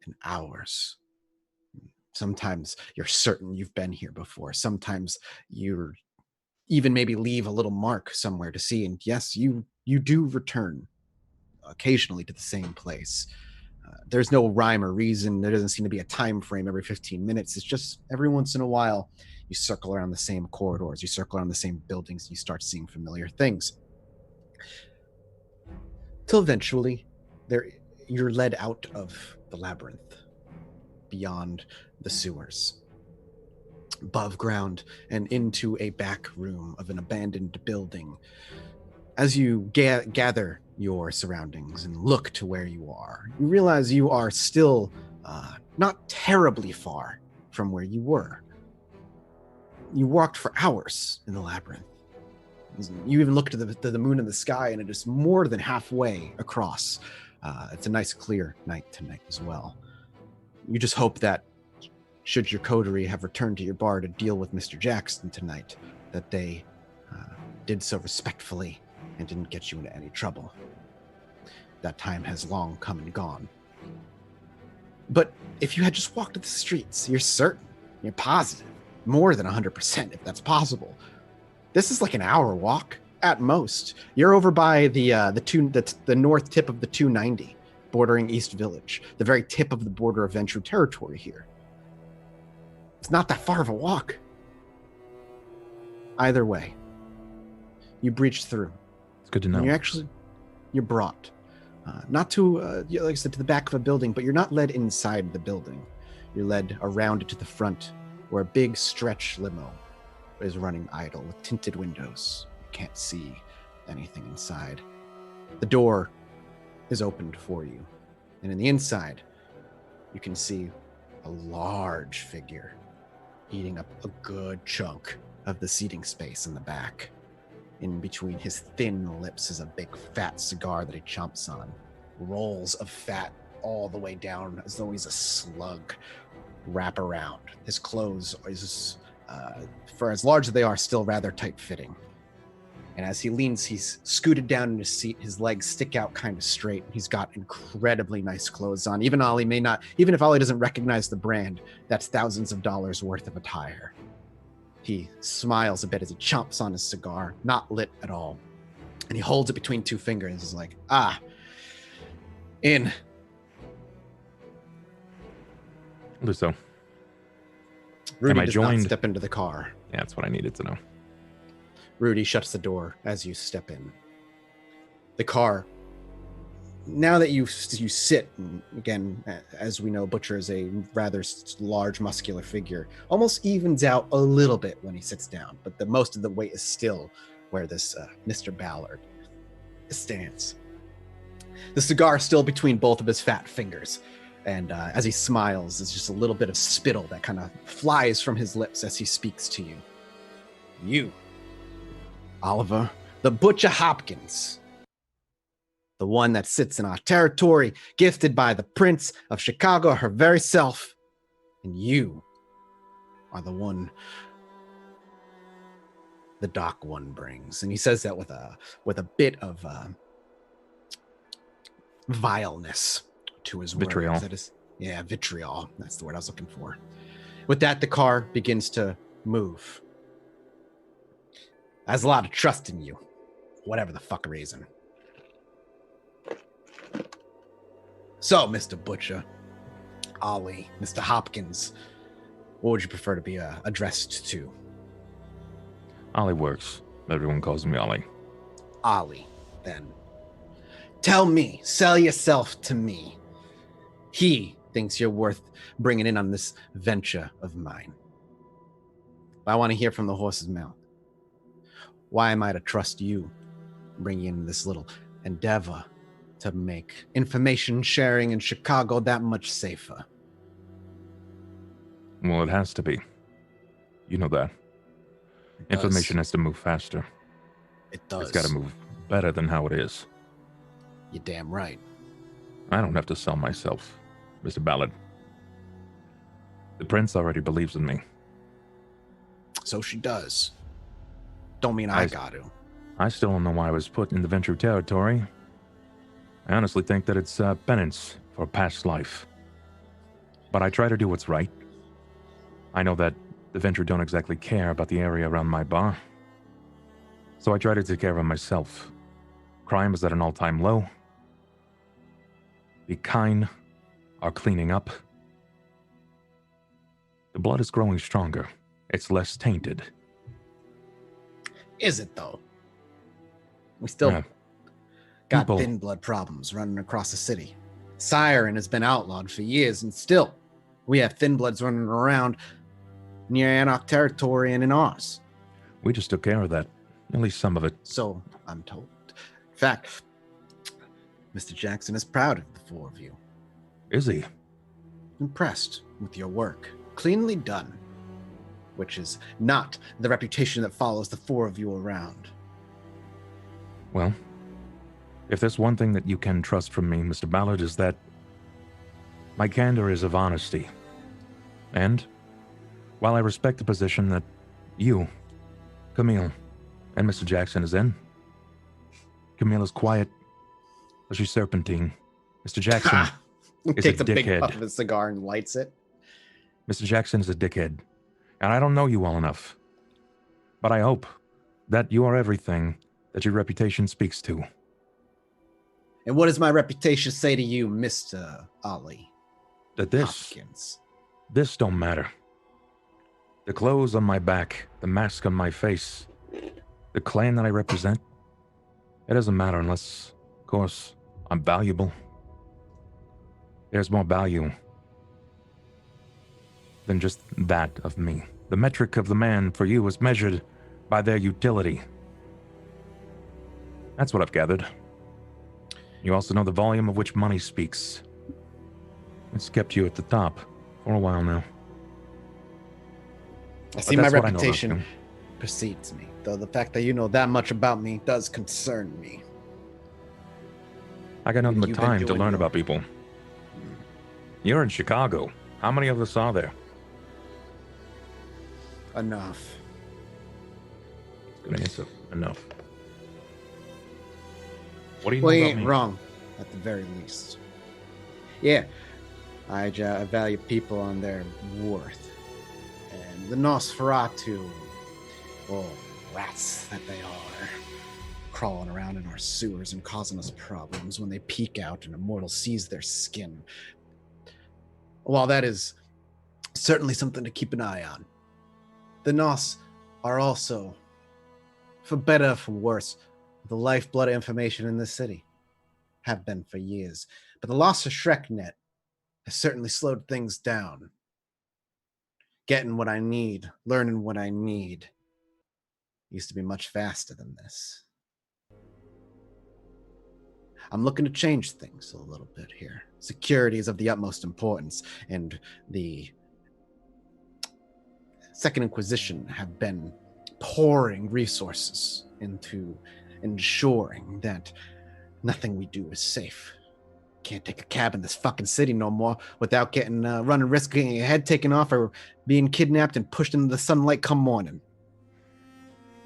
and hours. Sometimes you're certain you've been here before. Sometimes you're even maybe leave a little mark somewhere to see. And yes, you do return occasionally to the same place. There's no rhyme or reason. There doesn't seem to be a time frame every 15 minutes. It's just every once in a while, you circle around the same corridors, you circle around the same buildings, and you start seeing familiar things. Till eventually, you're led out of the labyrinth, beyond the sewers, above ground, and into a back room of an abandoned building. As you gather your surroundings and look to where you are, you realize you are still not terribly far from where you were. You walked for hours in the labyrinth. You even looked at the moon in the sky, and it is more than halfway across. It's a nice clear night tonight as well. You just hope that, should your coterie have returned to your bar to deal with Mr. Jackson tonight, that they did so respectfully and didn't get you into any trouble. That time has long come and gone. But if you had just walked the streets, you're certain, you're positive, more than 100% if that's possible. This is like an hour walk at most. You're over by the north tip of the 290, bordering East Village, the very tip of the border of Ventrue territory here. It's not that far of a walk. Either way, you breach through. It's good to know. And you're brought, not to, like I said, to the back of a building, but you're not led inside the building. You're led around to the front, where a big stretch limo is running idle with tinted windows. You can't see anything inside. The door is opened for you, and in the inside, you can see a large figure eating up a good chunk of the seating space in the back. In between his thin lips is a big fat cigar that he chomps on. Rolls of fat all the way down as though he's a slug wrap around. His clothes is, for as large as they are, still rather tight-fitting. And as he leans, he's scooted down in his seat. His legs stick out kind of straight. He's got incredibly nice clothes on. Even if Ollie doesn't recognize the brand, that's thousands of dollars worth of attire. He smiles a bit as he chomps on his cigar, not lit at all. And he holds it between two fingers and is like, in. Luso. Rudy I does joined? not step into the car. Yeah, that's what I needed to know. Rudy shuts the door as you step in. The car, now that you sit, and again, as we know, Butcher is a rather large, muscular figure, almost evens out a little bit when he sits down, but the most of the weight is still where this Mr. Ballard stands. The cigar still between both of his fat fingers, and as he smiles, there's just a little bit of spittle that kind of flies from his lips as he speaks to you. You, Oliver, the Butcher Hopkins, the one that sits in our territory, gifted by the Prince of Chicago, her very self, and you are the one the Doc One brings. And he says that with a bit of vileness to his Vitriol. words. Vitriol. That's the word I was looking for. With that, the car begins to move. I has a lot of trust in you, whatever the fuck reason. So, Mr. Butcher, Ollie, Mr. Hopkins, what would you prefer to be addressed to? Ollie works. Everyone calls me Ollie. Ollie, then. Tell me, sell yourself to me. He thinks you're worth bringing in on this venture of mine. But I want to hear from the horse's mouth. Why am I to trust you, bringing in this little endeavor to make information sharing in Chicago that much safer? Well, it has to be. You know that. Information has to move faster. It does. It's got to move better than how it is. You're damn right. I don't have to sell myself, Mr. Ballard. The prince already believes in me. So she does. Don't mean I got to. I still don't know why I was put in the Ventrue territory. I honestly think that it's penance for a past life. But I try to do what's right. I know that the Ventrue don't exactly care about the area around my bar. So I try to take care of myself. Crime is at an all-time low. The kind are cleaning up. The blood is growing stronger. It's less tainted. Is it, though? We still got People- thin blood problems running across the city. Siren has been outlawed for years, and still, we have thin bloods running around near Anarch territory and in ours. We just took care of that. At least some of it. So I'm told. In fact, Mr. Jackson is proud of the four of you. Is he? Impressed with your work. Cleanly done. Which is not the reputation that follows the four of you around. Well, if there's one thing that you can trust from me, Mr. Ballard, is that my candor is of honesty. And while I respect the position that you, Camille, and Mr. Jackson is in, Camille is quiet, but she's serpentine. Mr. Jackson is Takes a a big dickhead. puff of his cigar and lights it. Mr. Jackson is a dickhead, and I don't know you well enough. But I hope that you are everything that your reputation speaks to. And what does my reputation say to you, Mr. Ollie That this Hopkins? don't matter. The clothes on my back, the mask on my face, the clan that I represent, it doesn't matter unless, of course, I'm valuable. There's more value than just that of me. The metric of the man for you is measured by their utility. That's what I've gathered. You also know the volume of which money speaks. It's kept you at the top for a while now. I see But my that's what I know about reputation you. precedes me, though the fact that you know that much about me does concern me. I got nothing but You've been time to doing learn your- about people. You're in Chicago. How many of us are there? Enough. Good answer. Enough. What do you Well, know you about ain't me? wrong, at the very least. Yeah, I value people on their worth. And the Nosferatu, well, rats that they are, crawling around in our sewers and causing us problems when they peek out and a mortal sees their skin. While that is certainly something to keep an eye on, the Nos are also, for better or for worse, the lifeblood of information in this city. Have been for years. But the loss of ShrekNet has certainly slowed things down. Getting what I need, learning what I need, used to be much faster than this. I'm looking to change things a little bit here. Security is of the utmost importance, and the Second Inquisition have been pouring resources into ensuring that nothing we do is safe. Can't take a cab in this fucking city no more without getting running risk of getting your head taken off or being kidnapped and pushed into the sunlight come morning.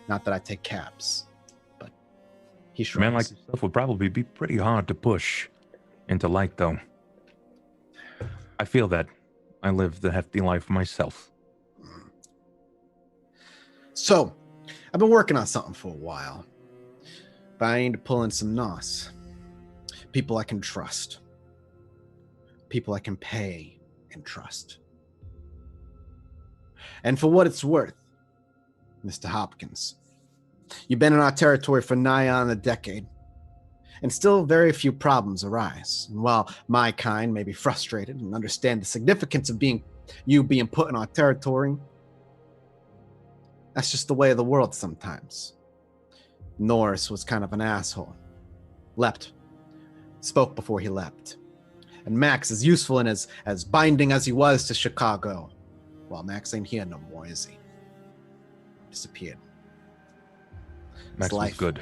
Not that I take cabs, but he A shrugs. man like yourself would probably be pretty hard to push into light, though. I feel that. I live the hefty life myself. So, I've been working on something for a while, but I need to pull in some NOS. People I can trust. People I can pay and trust. And for what it's worth, Mr. Hopkins, you've been in our territory for nigh on a decade, and still very few problems arise. And while my kind may be frustrated and understand the significance of being put in our territory, That's just the way of the world sometimes. Norris was kind of an asshole. Leapt. Spoke before he leapt. And Max, as useful and as binding as he was to Chicago, well, Max ain't here no more, is he? Disappeared. Max was good.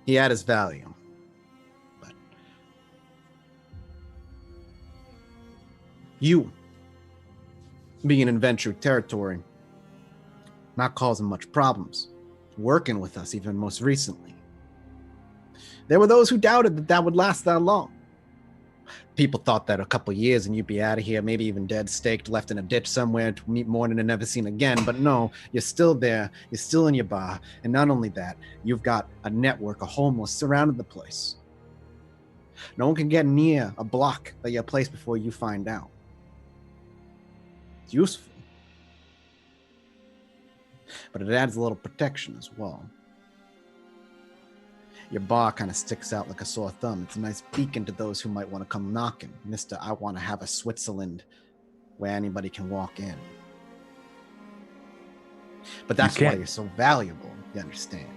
He had his value. But you, being in Ventrue territory, not causing much problems, working with us even most recently. There were those who doubted that would last that long. People thought that a couple years and you'd be out of here, maybe even dead, staked, left in a ditch somewhere to meet morning and never seen again. But no, you're still there. You're still in your bar. And not only that, you've got a network of homeless surrounding the place. No one can get near a block of your place before you find out. It's useful. But it adds a little protection as well. Your bar kind of sticks out like a sore thumb. It's a nice beacon to those who might want to come knocking. Mr. I want to have a Switzerland where anybody can walk in. But that's why you're so valuable, you understand.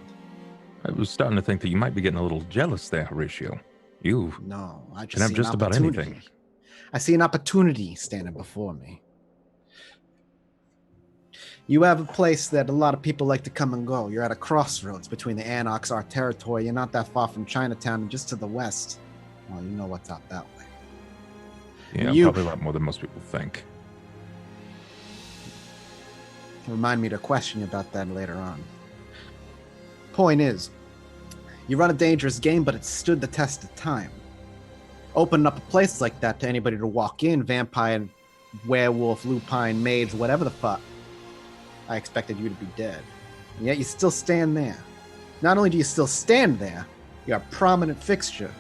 I was starting to think that you might be getting a little jealous there, Horatio. No, I just can have just about anything. I see an opportunity standing before me. You have a place that a lot of people like to come and go. You're at a crossroads between the Anarchs, our territory. You're not that far from Chinatown, and just to the west. Well, you know what's out that way. Yeah, probably a lot more than most people think. Remind me to question you about that later on. Point is, you run a dangerous game, but it stood the test of time. Opening up a place like that to anybody to walk in, vampire, werewolf, lupine, mage, whatever the fuck, I expected you to be dead. And yet you still stand there. Not only do you still stand there, you're a prominent fixture.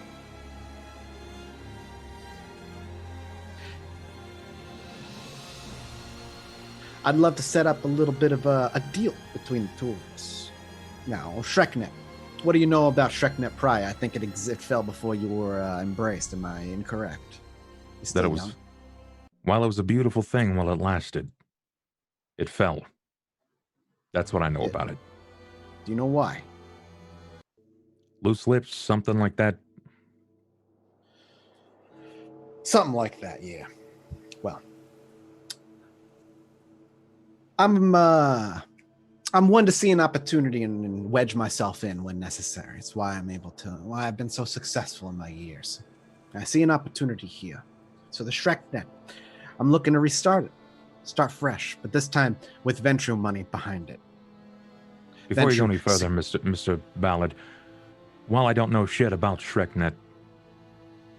I'd love to set up a little bit of a deal between the two of us. Now, Shreknet. What do you know about Shreknet Prior? I think it fell before you were embraced. Am I incorrect? That it was, while it was a beautiful thing while it lasted, it fell. That's what I know about it. Do you know why? Loose lips, something like that. Something like that, yeah. Well, I'm one to see an opportunity and wedge myself in when necessary. It's why why I've been so successful in my years. I see an opportunity here. So the Shreknet, I'm looking to restart it. Start fresh, but this time with Ventrue money behind it. Before you go any further, Mr. Ballard, while I don't know shit about Shreknet,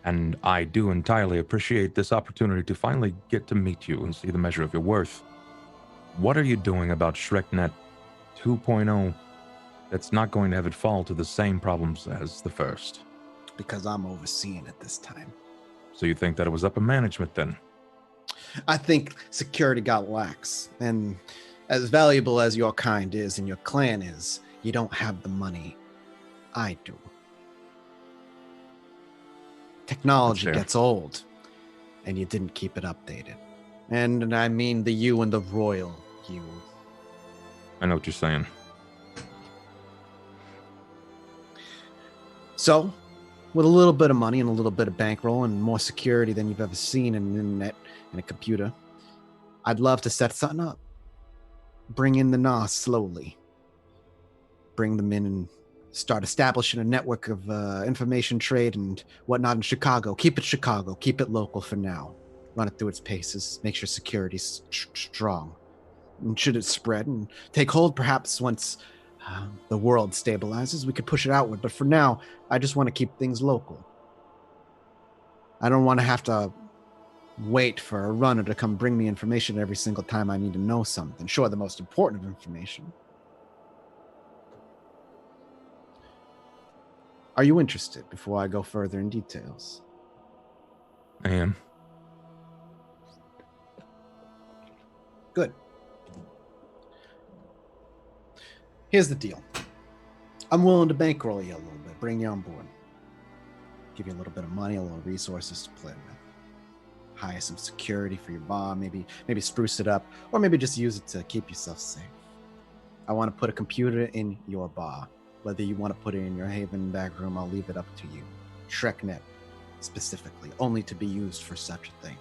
and I do entirely appreciate this opportunity to finally get to meet you and see the measure of your worth, what are you doing about Shreknet 2.0 that's not going to have it fall to the same problems as the first? Because I'm overseeing it this time. So you think that it was upper management then? I think security got lax, and as valuable as your kind is and your clan is, you don't have the money I do. Technology gets old, and you didn't keep it updated. And I mean the you and the royal you. I know what you're saying. So, with a little bit of money and a little bit of bankroll and more security than you've ever seen in the internet and a computer, I'd love to set something up. Bring in the NAS slowly. Bring them in and start establishing a network of information trade and whatnot in Chicago. Keep it Chicago. Keep it local for now. Run it through its paces. Make sure security's strong. And should it spread and take hold, perhaps once the world stabilizes, we could push it outward. But for now, I just want to keep things local. I don't want to have to wait for a runner to come bring me information every single time I need to know something. Sure, the most important of information. Are you interested before I go further in details? I am. Good. Here's the deal. I'm willing to bankroll you a little bit, bring you on board. Give you a little bit of money, a little resources to play with. hire some security for your bar, maybe spruce it up, or maybe just use it to keep yourself safe. I want to put a computer in your bar. Whether you want to put it in your Haven back room, I'll leave it up to you. ShrekNet, specifically, only to be used for such a thing.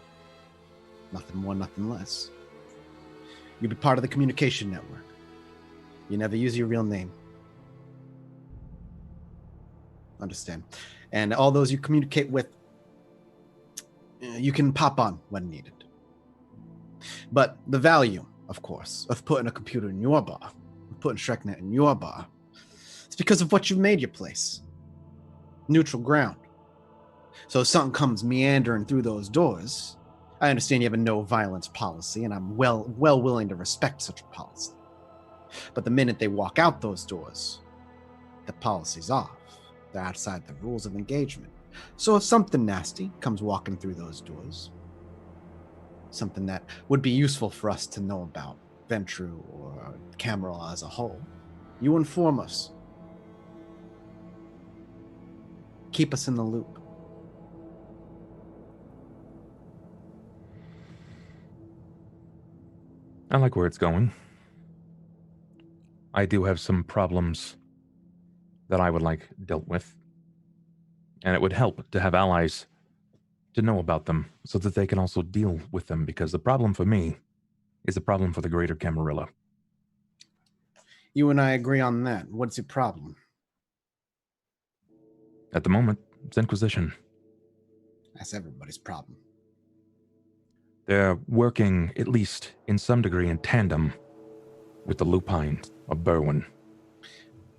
Nothing more, nothing less. You'll be part of the communication network. You never use your real name. Understand? And all those you communicate with, you can pop on when needed. But the value, of course, of putting a computer in your bar, of putting ShrekNet in your bar, it's because of what you've made your place. Neutral ground. So if something comes meandering through those doors, I understand you have a no violence policy, and I'm well willing to respect such a policy. But the minute they walk out those doors, the policy's off. They're outside the rules of engagement. So if something nasty comes walking through those doors, something that would be useful for us to know about, Ventrue or Cameron as a whole, you inform us. Keep us in the loop. I like where it's going. I do have some problems that I would like dealt with. And it would help to have allies to know about them so that they can also deal with them, because the problem for me is a problem for the greater Camarilla. You and I agree on that. What's your problem? At the moment, it's Inquisition. That's everybody's problem. They're working, at least in some degree, in tandem with the Lupine of Berwyn.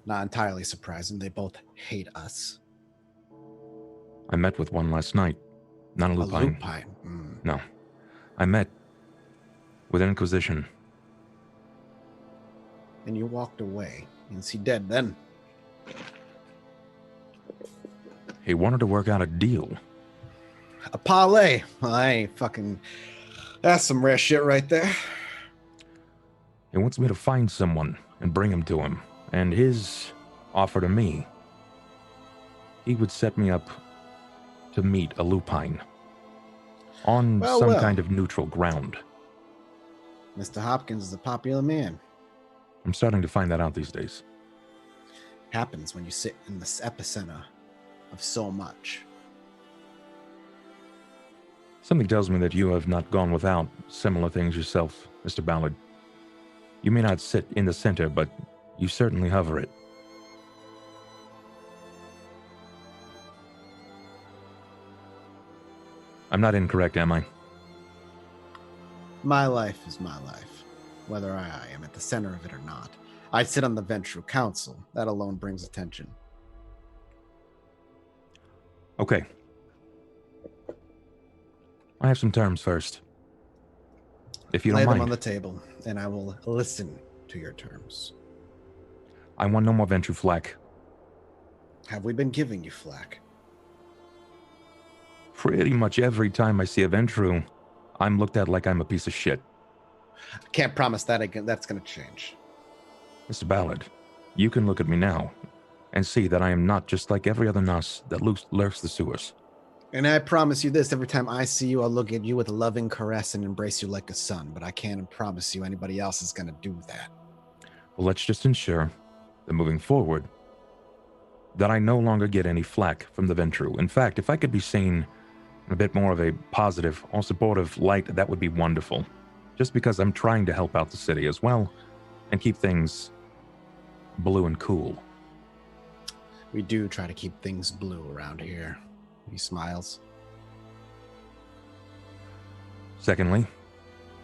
Not entirely surprising. They both hate us. I met with one last night. Not a Lupine. A Lupine? Mm. No. I met with Inquisition. And you walked away. Is he dead then? He wanted to work out a deal. A parlay? Well, I ain't fucking... That's some rare shit right there. He wants me to find someone and bring him to him. And his offer to me, he would set me up to meet a Lupine on some kind of neutral ground. Mr. Hopkins is a popular man. I'm starting to find that out these days. Happens when you sit in the epicenter of so much. Something tells me that you have not gone without similar things yourself, Mr. Ballard. You may not sit in the center, but you certainly hover it. I'm not incorrect, am I? My life is my life, whether I am at the center of it or not. I sit on the Ventrue Council. That alone brings attention. Okay. I have some terms first. If you don't Lay mind. them on the table, and I will listen to your terms. I want no more Ventrue flack. Have we been giving you flack? Pretty much every time I see a Ventrue, I'm looked at like I'm a piece of shit. I can't promise that again. That's going to change. Mr. Ballard, you can look at me now and see that I am not just like every other Nuss that lurks the sewers. And I promise you this, every time I see you, I'll look at you with a loving caress and embrace you like a son, but I can't promise you anybody else is going to do that. Well, let's just ensure that moving forward, that I no longer get any flack from the Ventrue. In fact, if I could be seen in a bit more of a positive or supportive light, that would be wonderful. Just because I'm trying to help out the city as well and keep things blue and cool. We do try to keep things blue around here. He smiles. Secondly,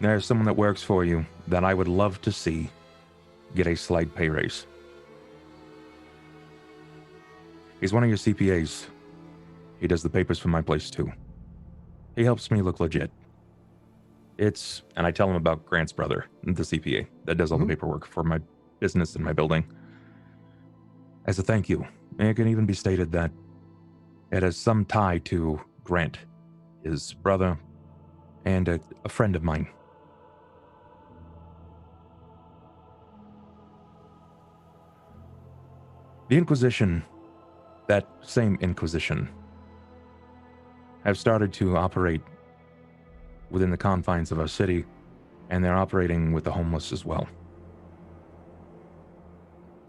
there's someone that works for you that I would love to see get a slight pay raise. He's one of your CPAs. He does the papers for my place too. He helps me look legit. And I tell him about Grant's brother, the CPA, that does all the paperwork for my business and my building. As a thank you, it can even be stated that it has some tie to Grant, his brother, and a friend of mine. The Inquisition, that same Inquisition, have started to operate within the confines of our city, and they're operating with the homeless as well.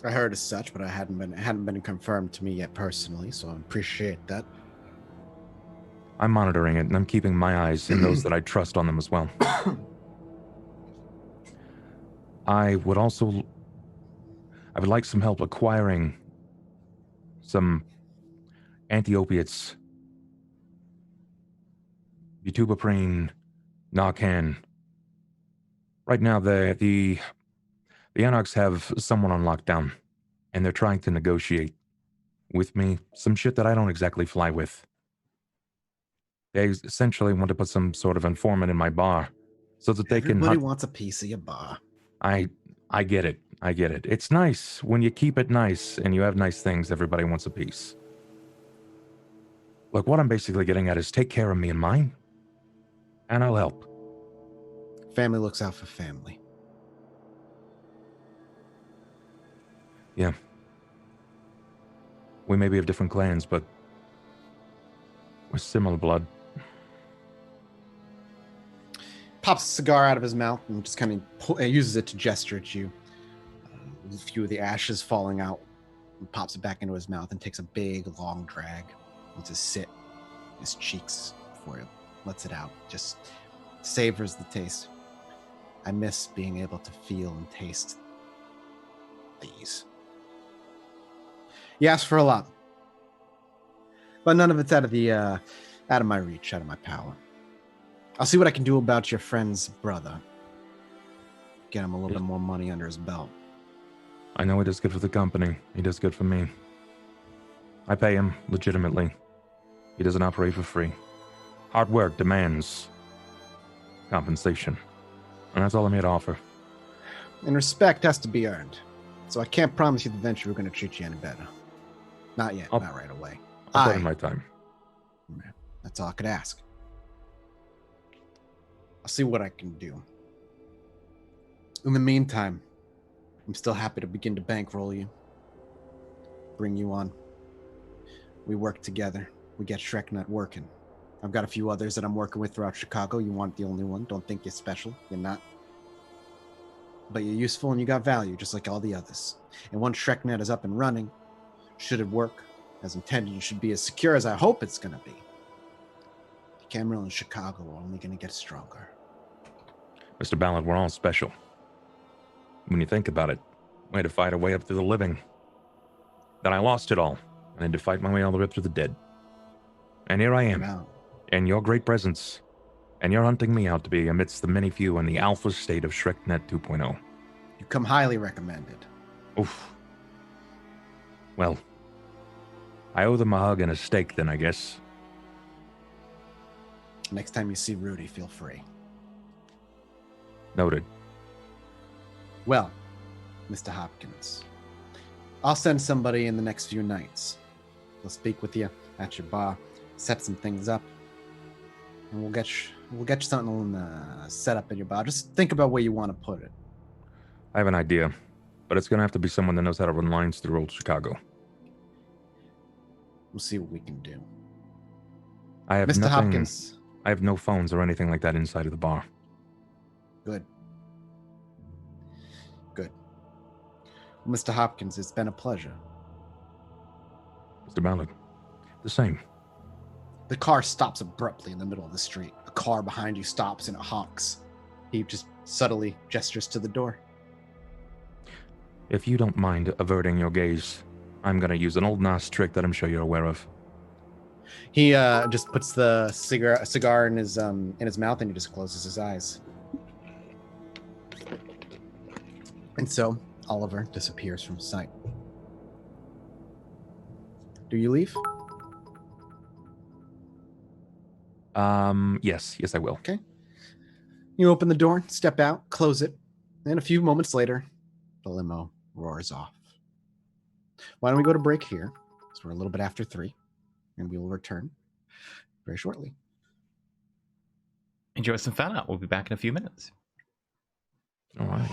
I heard as such, but it hadn't been confirmed to me yet personally, so I appreciate that. I'm monitoring it, and I'm keeping my eyes and those that I trust on them as well. I would like some help acquiring some anti-opiates, butybuprine, Narcan. Right now, the Anarchs have someone on lockdown, and they're trying to negotiate with me some shit that I don't exactly fly with. They essentially want to put some sort of informant in my bar so that they can... Everybody wants a piece of your bar. I get it. I get it. It's nice. When you keep it nice and you have nice things, everybody wants a piece. Look, what I'm basically getting at is take care of me and mine, and I'll help. Family looks out for family. Yeah. We may be of different clans, but we're similar blood. Pops a cigar out of his mouth and just kind of uses it to gesture at you. A few of the ashes falling out, and pops it back into his mouth and takes a big, long drag. Lets it sit in his cheeks before he lets it out. Just savors the taste. I miss being able to feel and taste these. You ask for a lot, but none of it's out of my reach, out of my power. I'll see what I can do about your friend's brother. Get him a little bit more money under his belt. I know he does good for the company. He does good for me. I pay him legitimately. He doesn't operate for free. Hard work demands compensation. And that's all I'm here to offer. And respect has to be earned. So I can't promise you the Ventrue are going to treat you any better. Not yet, not right away. I'll put in my time. That's all I could ask. I'll see what I can do. In the meantime, I'm still happy to begin to bankroll you. Bring you on. We work together. We get Shreknut working. I've got a few others that I'm working with throughout Chicago. You aren't the only one. Don't think you're special. You're not. But you're useful and you got value, just like all the others. And once Shreknet is up and running, should it work as intended, you should be as secure as I hope it's going to be. Cameron and Chicago are only going to get stronger. Mr. Ballard, we're all special. When you think about it, we had to fight our way up through the living. Then I lost it all, and had to fight my way all the way up to the dead. And here I am, in your great presence, and you're hunting me out to be amidst the many few in the alpha state of Shreknet 2.0. You come highly recommended. Oof. Well, I owe them a hug and a steak then, I guess. Next time you see Rudy, feel free. Noted. Well, Mr. Hopkins, I'll send somebody in the next few nights. They'll speak with you at your bar, set some things up, and we'll get you something set up in your bar. Just think about where you want to put it. I have an idea, but it's going to have to be someone that knows how to run lines through old Chicago. We'll see what we can do. I have Mr. Hopkins. I have no phones or anything like that inside of the bar. Good. Good. Well, Mr. Hopkins, it's been a pleasure. Mr. Ballard, the same. The car stops abruptly in the middle of the street. A car behind you stops and it honks. He just subtly gestures to the door. If you don't mind averting your gaze, I'm going to use an old NAS trick that I'm sure you're aware of. He just puts the cigar in his mouth and he just closes his eyes. And so Oliver disappears from sight. Do you leave? Yes, I will. Okay. You open the door, step out, close it, and a few moments later, the limo roars off. Why don't we go to break here? So we're a little bit after 3, and we will return very shortly. Enjoy some fan art. We'll be back in a few minutes. All right.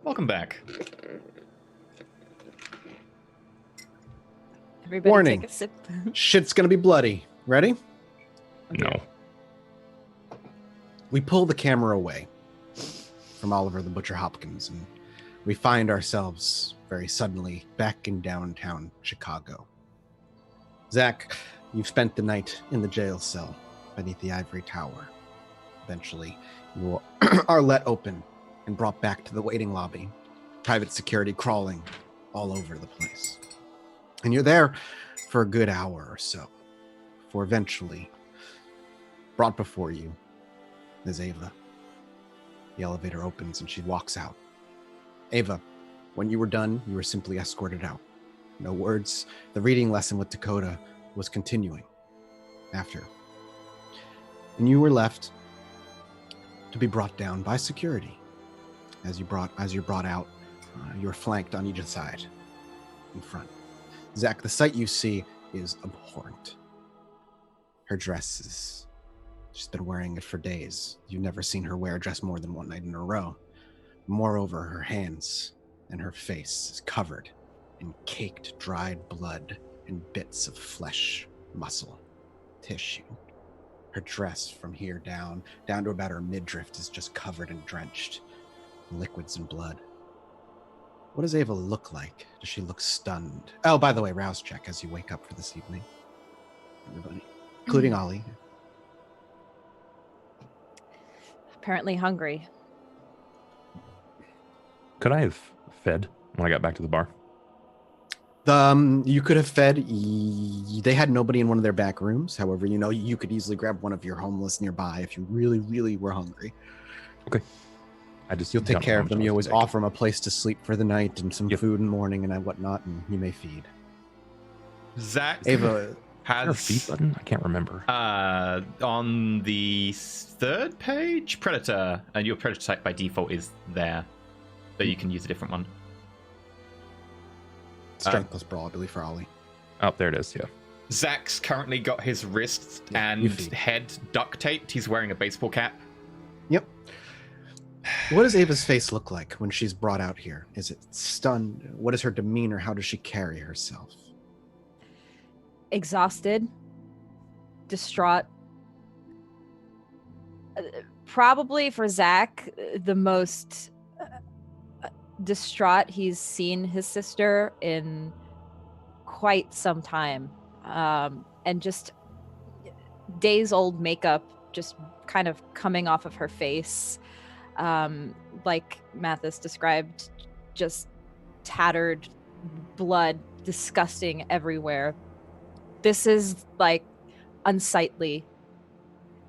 Welcome back. Everybody Warning. take a sip. Shit's gonna be bloody. Ready? No. We pull the camera away from Oliver the Butcher Hopkins, and we find ourselves very suddenly back in downtown Chicago. Zach, you've spent the night in the jail cell beneath the ivory tower. Eventually, you are let open and brought back to the waiting lobby. Private security crawling all over the place. And you're there for a good hour or so, before eventually brought before you is Ava. The elevator opens and she walks out. Ava, when you were done, you were simply escorted out. No words. The reading lesson with Dakota was continuing after. And you were left to be brought down by security. As you're brought out, you're flanked on each side in front. Zach, the sight you see is abhorrent. Her dress is... She's been wearing it for days. You've never seen her wear a dress more than one night in a row. Moreover, her hands and her face is covered in caked, dried blood and bits of flesh, muscle, tissue. Her dress from here down to about her midriff is just covered and drenched in liquids and blood. What does Ava look like? Does she look stunned? Oh, by the way, rouse check as you wake up for this evening. Everybody, including Ollie. Apparently hungry. Could I have fed when I got back to the bar? You could have fed. They had nobody in one of their back rooms. However, you could easily grab one of your homeless nearby if you really, really were hungry. Okay. You'll take care of them. You always offer. offer them a place to sleep for the night and some Yep. food in the morning and whatnot, and you may feed. Zach Ava, Is there a feed has button? I can't remember. on the third page, Predator, and your Predator type by default is there, but you can use a different one. strength plus brawl, I believe, for Ollie. Oh, there it is. Yeah. Zach's currently got his wrists Yeah, you and feed. head duct taped. He's wearing a baseball cap. Yep. What does Ava's face look like when she's brought out here? Is it stunned? What is her demeanor? How does she carry herself? Exhausted, distraught. Probably for Zach, the most distraught he's seen his sister in quite some time. And just days old makeup just kind of coming off of her face. Like Mathis described, just tattered, blood, disgusting everywhere. This is like unsightly,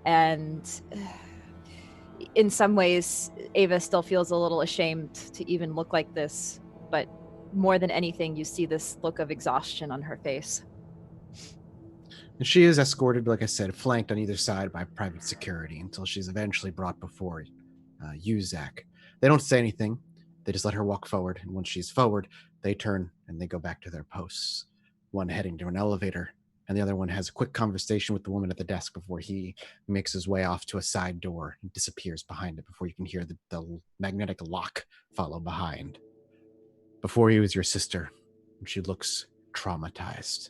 and in some ways Ava still feels a little ashamed to even look like this, but more than anything you see this look of exhaustion on her face. And she is escorted, like I said, flanked on either side by private security until she's eventually brought before you, Zach. They don't say anything. They just let her walk forward. And once she's forward, they turn and they go back to their posts. One heading to an elevator, and the other one has a quick conversation with the woman at the desk before he makes his way off to a side door and disappears behind it before you can hear the magnetic lock follow behind. Before you is your sister, and she looks traumatized.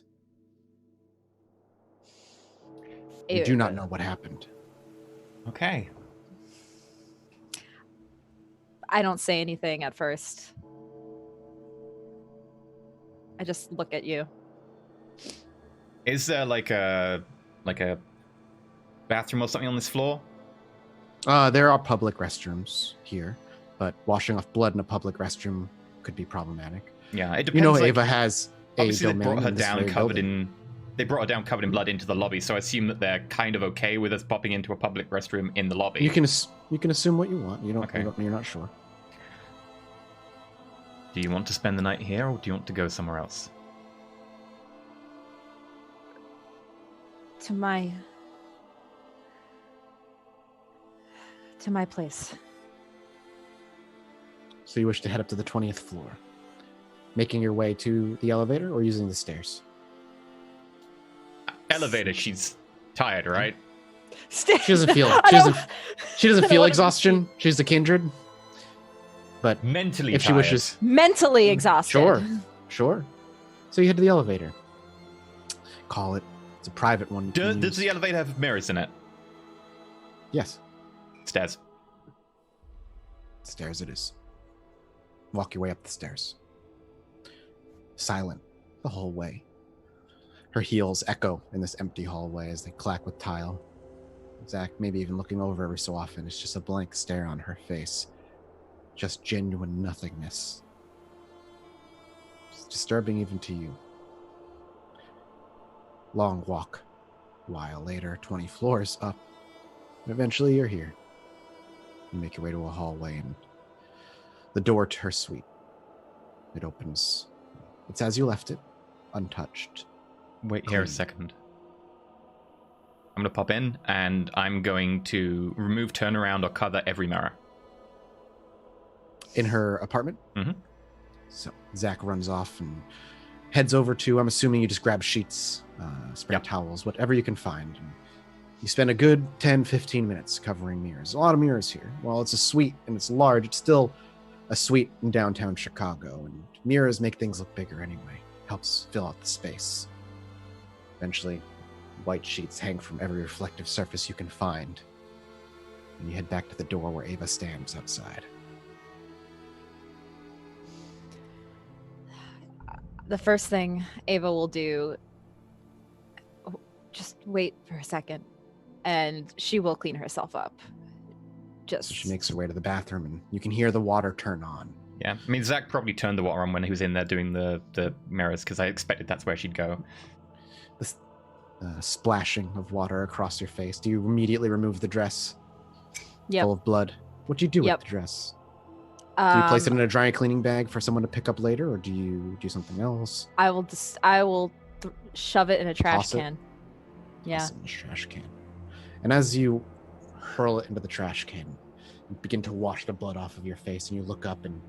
You do not know what happened. Okay. I don't say anything at first. I just look at you. Is there like a bathroom or something on this floor? There are public restrooms here, but washing off blood in a public restroom could be problematic. Yeah, it depends. Like, Ava has a obviously they domain brought her in this down very covered building. in. They brought her down covered in blood into the lobby, so I assume that they're kind of okay with us popping into a public restroom in the lobby. You can assume what you want. Okay. You're not sure. Do you want to spend the night here, or do you want to go somewhere else? To my place. So you wish to head up to the 20th floor, making your way to the elevator or using the stairs? Elevator. She's tired, right? She doesn't feel it. She doesn't feel exhaustion. She's a kindred. But Mentally if she tired. wishes, Mentally exhausted. Sure. So you head to the elevator. Call it. It's a private one. You can Does use. the elevator have mirrors in it? Yes. Stairs. Stairs it is. Walk your way up the stairs. Silent the whole way. Her heels echo in this empty hallway as they clack with tile. Zach maybe even looking over every so often. It's just a blank stare on her face. Just genuine nothingness. It's disturbing even to you. Long walk. While later, 20 floors up. And eventually you're here. You make your way to a hallway and the door to her suite. It opens. It's as you left it, untouched. Wait here a second. I'm going to pop in, and I'm going to remove turnaround or cover every mirror. In her apartment? Mm-hmm. So Zach runs off and heads over to, I'm assuming you just grab sheets, spray towels, whatever you can find. And you spend a good 10, 15 minutes covering mirrors. A lot of mirrors here. While it's a suite and it's large, it's still a suite in downtown Chicago. And mirrors make things look bigger anyway. Helps fill out the space. Eventually, white sheets hang from every reflective surface you can find. And you head back to the door where Ava stands outside. The first thing Ava will do, just wait for a second, and she will clean herself up. Just So she makes her way to the bathroom, and you can hear the water turn on. Yeah, I mean, Zach probably turned the water on when he was in there doing the mirrors, because I expected that's where she'd go. This splashing of water across your face. Do you immediately remove the dress? Yep. Full of blood. What do you do with the dress? Do you place it in a dry cleaning bag for someone to pick up later, or do you do something else? I will shove it in a trash Toss it? can. Yeah. Toss it in the trash can. And as you hurl it into the trash can, you begin to wash the blood off of your face, and you look up, and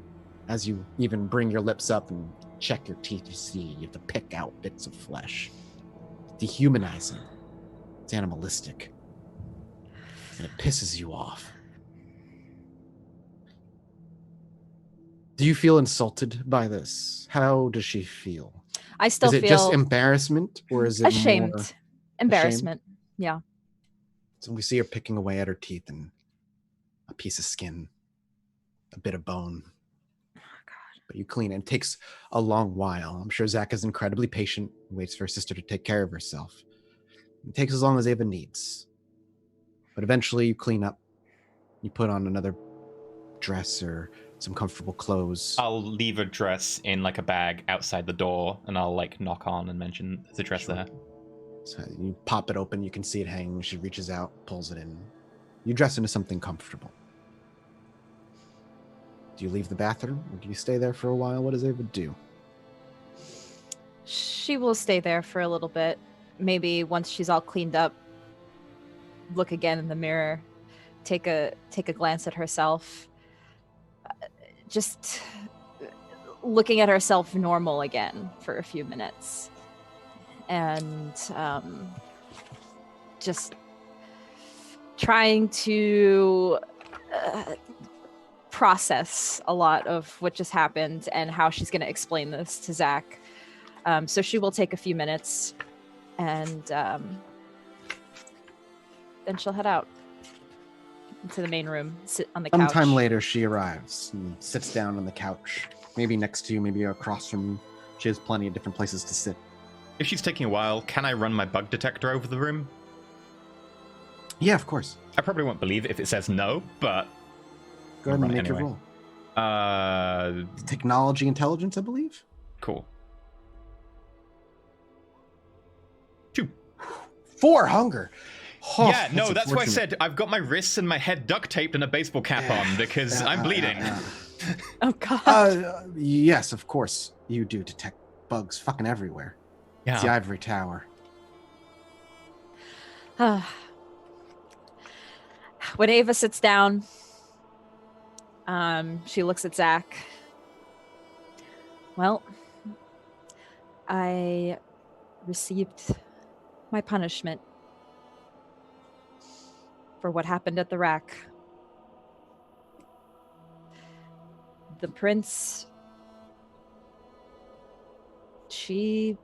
as you even bring your lips up and check your teeth, you see you have to pick out bits of flesh. Dehumanizing. It's animalistic. And it pisses you off. Do you feel insulted by this? How does she feel? I still Is it feel just embarrassment, or is it ashamed. more Embarrassment. Yeah. So we see her picking away at her teeth and a piece of skin, a bit of bone. Oh, God. But you clean it. It takes a long while. I'm sure Zach is incredibly patient and waits for her sister to take care of herself. It takes as long as Ava needs. But eventually you clean up. You put on another dress or some comfortable clothes. I'll leave a dress in like a bag outside the door, and I'll like knock on and mention there's a dress there. So you pop it open, you can see it hanging. She reaches out, pulls it in. You dress into something comfortable. Do you leave the bathroom, or do you stay there for a while? What does Ava do? She will stay there for a little bit. Maybe once she's all cleaned up, look again in the mirror, take a glance at herself. Just looking at herself normal again for a few minutes. And just trying to process a lot of what just happened and how she's going to explain this to Zach. So she will take a few minutes, and then she'll head out into the main room, sit on the couch. Sometime later, she arrives and sits down on the couch. Maybe next to you, maybe across from you. She has plenty of different places to sit. If she's taking a while, can I run my bug detector over the room? Yeah, of course. I probably won't believe it if it says no, but Go ahead I'll and run make it your anyway. roll. Technology intelligence, I believe. Cool. 2. 4 hunger. Oh, yeah, no, that's why I unfortunate. said I've got my wrists and my head duct taped and a baseball cap on because I'm bleeding. Oh, God. Yes, of course. You do detect bugs fucking everywhere. Yeah. It's the ivory tower. When Ava sits down, she looks at Zach. Well, I received my punishment for what happened at the rack. the prince, she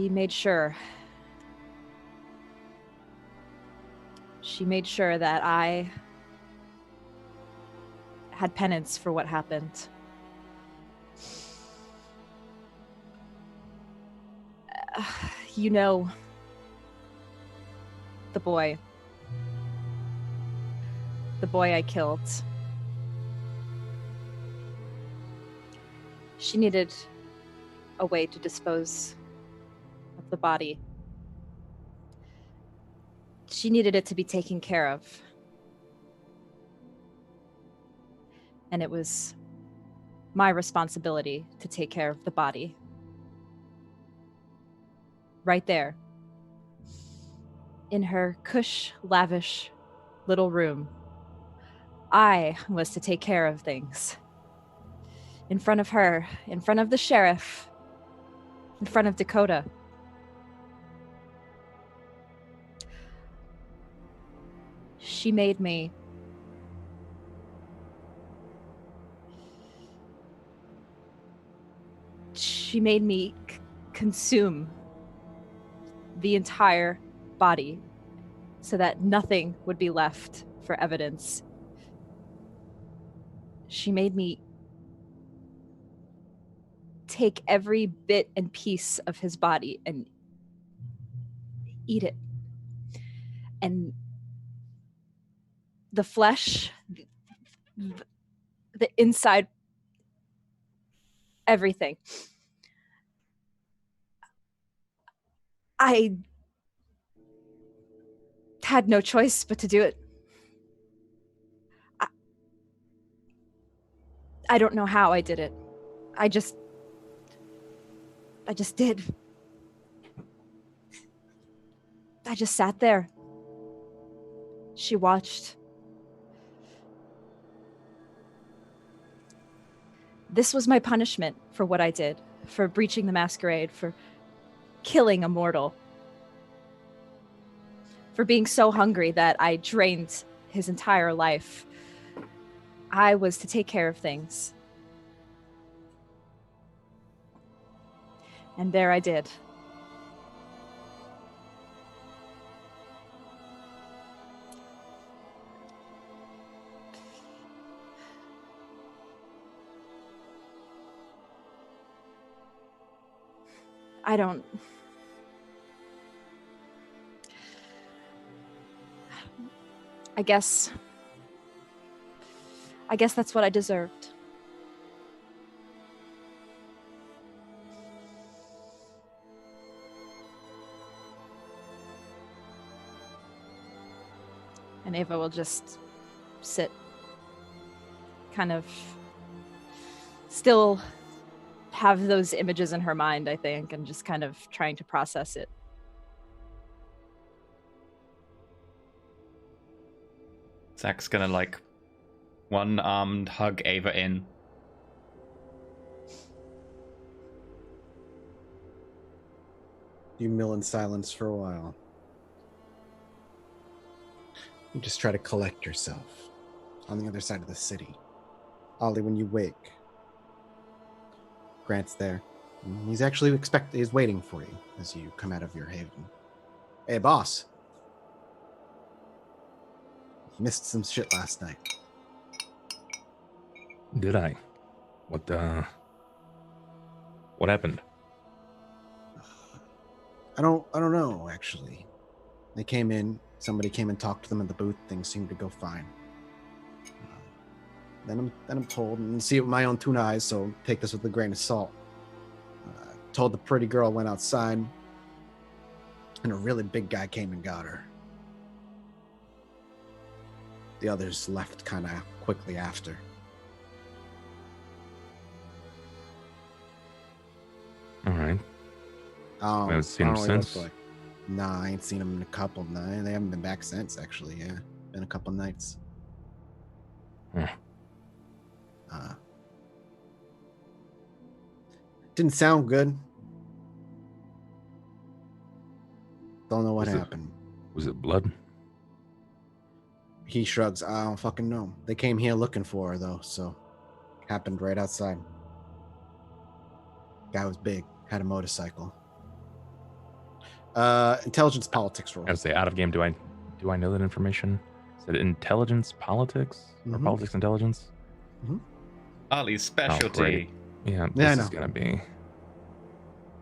made sure. She made sure that I had penance for what happened. You know, the boy I killed. She needed a way to dispose of the body. She needed it to be taken care of. And it was my responsibility to take care of the body. Right there. In her cush, lavish little room. I was to take care of things. In front of her, in front of the sheriff, in front of Dakota. She made me consume the entire body so that nothing would be left for evidence. She made me take every bit and piece of his body and eat it. And the flesh, the inside, everything. I had no choice but to do it. I don't know how I did it. I just did. I just sat there. She watched. This was my punishment for what I did, for breaching the Masquerade, for killing a mortal, for being so hungry that I drained his entire life. I was to take care of things. And there I did. I guess that's what I deserved. And Ava will just sit, kind of still have those images in her mind, I think, and just kind of trying to process it. Zach's gonna one-armed hug Ava in. You mill in silence for a while. You just try to collect yourself on the other side of the city. Ollie, when you wake, Grant's there. He's actually he's waiting for you as you come out of your haven. Hey, boss. You missed some shit last night. Did I? What happened? I don't know, actually. They came in, somebody came and talked to them at the booth, things seemed to go fine. Then I'm told, and see it with my own 2 eyes, so take this with a grain of salt. Told the pretty girl went outside, and a really big guy came and got her. The others left kind of quickly after. All right. I haven't seen him since. Nah, I ain't seen him in a couple nights. They haven't been back since, actually. Yeah, been a couple nights. Didn't sound good. Don't know what happened. Was it blood? He shrugs. I don't fucking know. They came here looking for her, though, so happened right outside. Guy was big, had a motorcycle. Intelligence politics roll. I would say out of game. Do I know that information? Is it intelligence politics or politics intelligence? Ollie's specialty. great. Yeah, Yeah, I this know. is gonna be.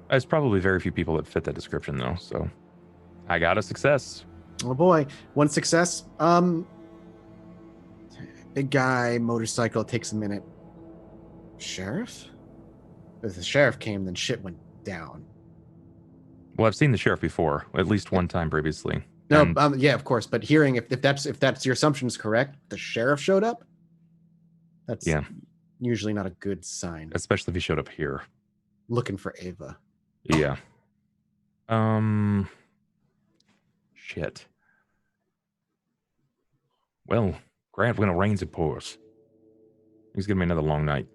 There's probably very few people that fit that description though, so I got a success. Oh boy, one success. Big guy, motorcycle, takes a minute. Sheriff? If the sheriff came, then shit went down. Well, I've seen the sheriff before, at least one time previously. No, And yeah, of course. But hearing if that's your assumption is correct, the sheriff showed up. That's Yeah. usually not a good sign. especially if he showed up here. Looking for Ava. Yeah. Shit. Well, Grant, when it rains, it pours. He's giving me another long night.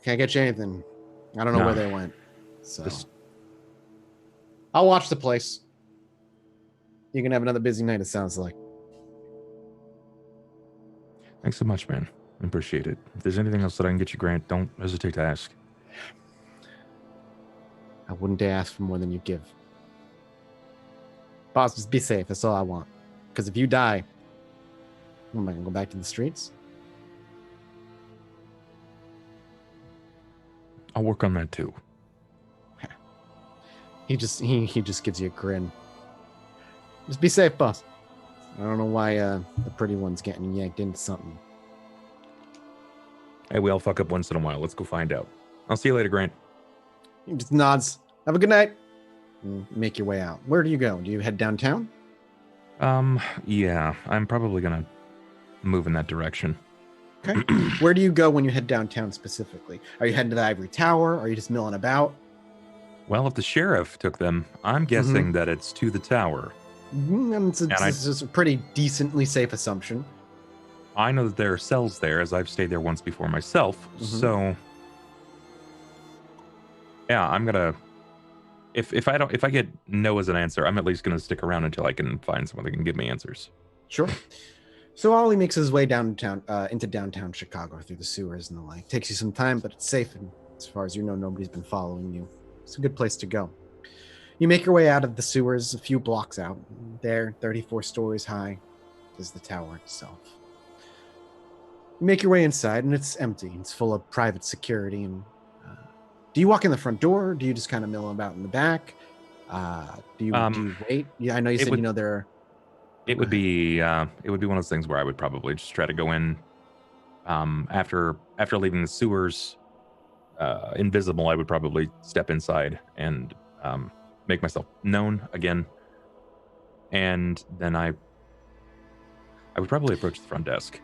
Can't get you anything. I don't know No. where they went. So Just- I'll watch the place. You can have another busy night, it sounds like. Thanks so much, man. I appreciate it. If there's anything else that I can get you, Grant, don't hesitate to ask. I wouldn't dare ask for more than you give. Boss, just be safe. That's all I want. Because if you die, what, am I going to go back to the streets? I'll work on that too. He just gives you a grin. Just be safe, boss. I don't know why the pretty one's getting yanked into something. Hey, we all fuck up once in a while. Let's go find out. I'll see you later, Grant. He just nods. Have a good night. And make your way out. Where do you go? Do you head downtown? Yeah, I'm probably gonna move in that direction. Okay. Where do you go when you head downtown specifically? Are you heading to the Ivory Tower? Are you just milling about? Well, if the sheriff took them, I'm guessing that it's to the tower. It's a pretty decently safe assumption. I know that there are cells there, as I've stayed there once before myself. So, yeah, I'm gonna. If I get no as an answer, I'm at least gonna stick around until I can find someone that can give me answers. Sure. So Ollie makes his way downtown into downtown Chicago through the sewers and the like. Takes you some time, but it's safe, and as far as you know, nobody's been following you. It's a good place to go. You make your way out of the sewers a few blocks out. There, 34 stories high, is the tower itself. You make your way inside, and it's empty. It's full of private security. And do you walk in the front door? Or do you just kind of mill about in the back? Do you wait? Yeah, I know you said there are. It would be one of those things where I would probably just try to go in after leaving the sewers invisible. I would probably step inside and make myself known again, and then I would probably approach the front desk.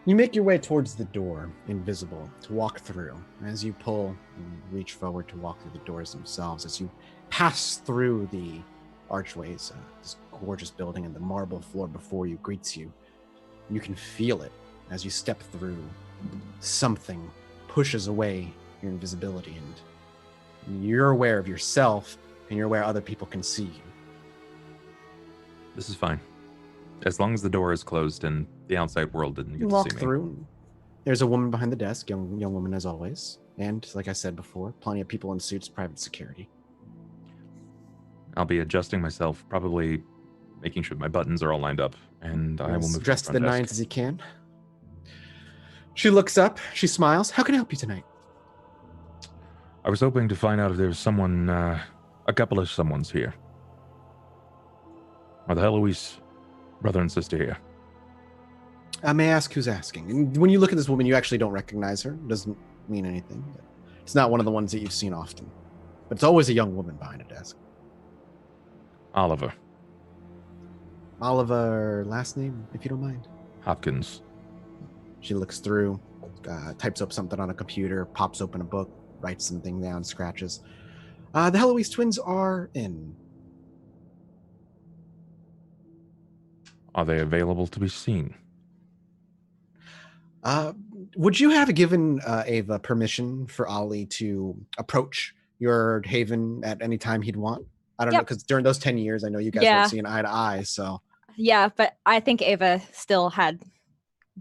You make your way towards the door, invisible, to walk through. As you pull and reach forward to walk through the doors themselves, as you pass through the archways, this gorgeous building, and the marble floor before you greets you, you can feel it as you step through. Something pushes away your invisibility, and you're aware of yourself, and you're aware other people can see you. This is fine, as long as the door is closed and the outside world didn't get You to walk see me. through. There's a woman behind the desk, young woman as always, and like I said before, plenty of people in suits, private security. I'll be adjusting myself, probably making sure my buttons are all lined up, and I will move dressed to to the the front nines desk. as you can. She looks up, she smiles. How can I help you tonight? I was hoping to find out if there was someone, a couple of someone's here. Are the Heloise brother and sister here? May I ask who's asking? And when you look at this woman, you actually don't recognize her. It doesn't mean anything. It's not one of the ones that you've seen often. But it's always a young woman behind a desk. Oliver Oliver, last name, if you don't mind. Hopkins. She looks through, types up something on a computer, pops open a book, writes something down, scratches. The Heloise twins are in. Are they available to be seen? Would you have given Ava permission for Ollie to approach your haven at any time he'd want? I don't know, Yep. because during those 10 years, I know you guys Yeah. weren't seeing eye to eye. So Yeah, but I think Ava still had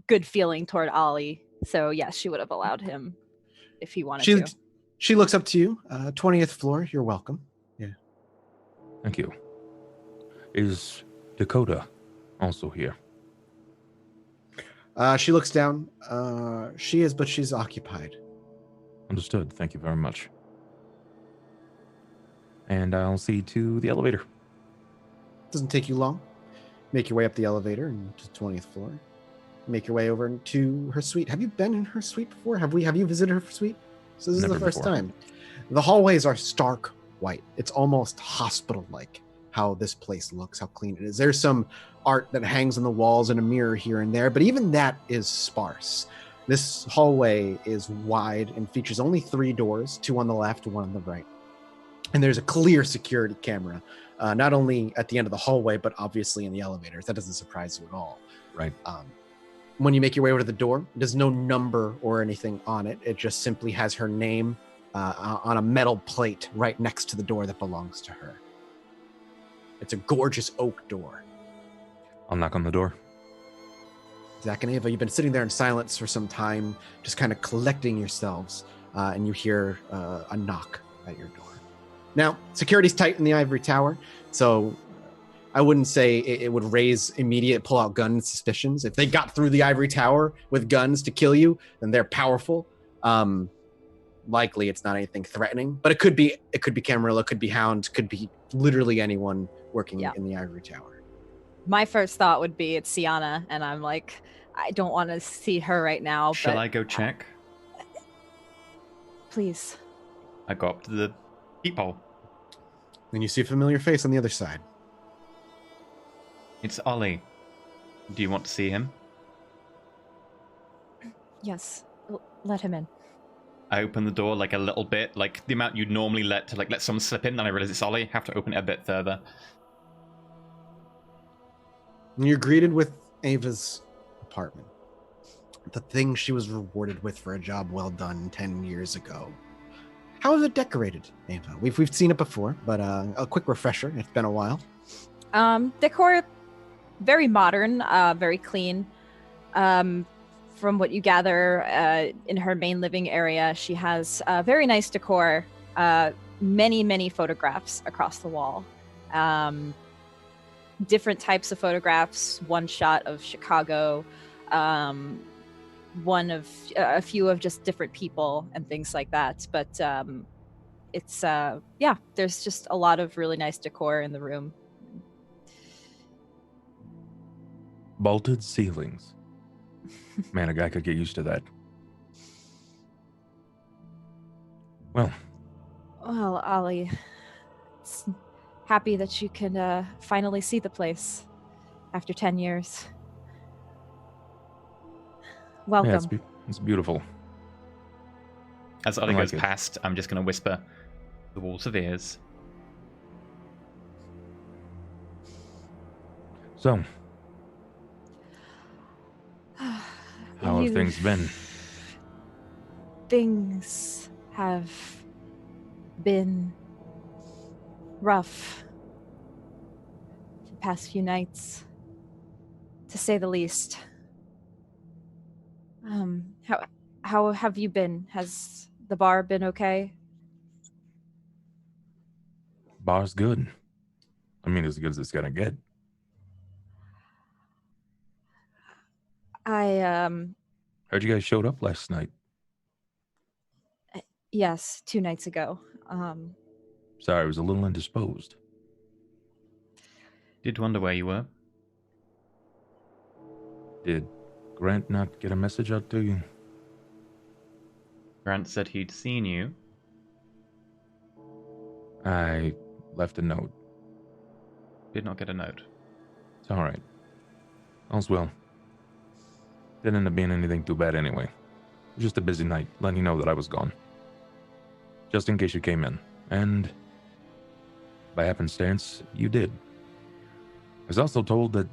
good feeling toward Ollie. So yes, she would have allowed him if he wanted she to. she looks up to you. 20th floor. You're welcome. Thank you. Is Dakota also here? She looks down. She is, but she's occupied. Understood. Thank you very much. And I'll see you to the elevator. Doesn't take you long. Make your way up the elevator and to 20th floor. Make your way over to her suite. Have you been in her suite before? Have you visited her suite? So this is Never the first before. time. The hallways are stark white. It's almost hospital-like how this place looks, how clean it is. There's some art that hangs on the walls and a mirror here and there, but even that is sparse. This hallway is wide and features only 3 doors, 2 on the left, 1 on the right. And there's a clear security camera, not only at the end of the hallway, but obviously in the elevators. That doesn't surprise you at all. Right. When you make your way over to the door, there's no number or anything on it. It just simply has her name on a metal plate right next to the door that belongs to her. It's a gorgeous oak door. I'll knock on the door. Zach and Ava, you've been sitting there in silence for some time, just kind of collecting yourselves, and you hear a knock at your door. Now, security's tight in the ivory tower, so I wouldn't say it would raise immediate pull-out gun suspicions. If they got through the ivory tower with guns to kill you, then they're powerful. Likely, it's not anything threatening, but it could be Camarilla, could be Hound, could be literally anyone working in the ivory tower. My first thought would be it's Sienna, and I'm like, I don't want to see her right now. Shall but I go check? Please. I go up to the peephole. And you see a familiar face on the other side. It's Ollie. Do you want to see him? Yes, let him in. I open the door like a little bit, like the amount you'd normally let someone slip in, then I realize it's Ollie. Have to open it a bit further. And you're greeted with Ava's apartment. The thing she was rewarded with for a job well done 10 years ago. How is it decorated, Ava? We've seen it before, but a quick refresher. It's been a while. Decor, very modern, very clean. From what you gather, in her main living area, she has very nice decor, many photographs across the wall. Different types of photographs, one shot of Chicago, one of a few of just different people and things like that. But it's, there's just a lot of really nice decor in the room. Vaulted ceilings. Man, a guy could get used to that. Well, Ollie, it's happy that you can finally see the place after 10 years. Welcome. yeah, it's beautiful. As Ollie I like goes it. past, I'm just going to whisper, the walls of ears. So, how have things been? Things have been rough the past few nights, to say the least. How have you been? Has the bar been okay? Bar's good. I mean, as good as it's gonna get. Heard you guys showed up last night. Yes, 2 nights ago. Sorry, I was a little indisposed. Did wonder where you were. Did Grant not get a message out to you? Grant said he'd seen you. I left a note. Did not get a note. It's all right. All's well. Didn't end up being anything too bad anyway. It was just a busy night, letting you know that I was gone. Just in case you came in. And by happenstance, you did. I was also told that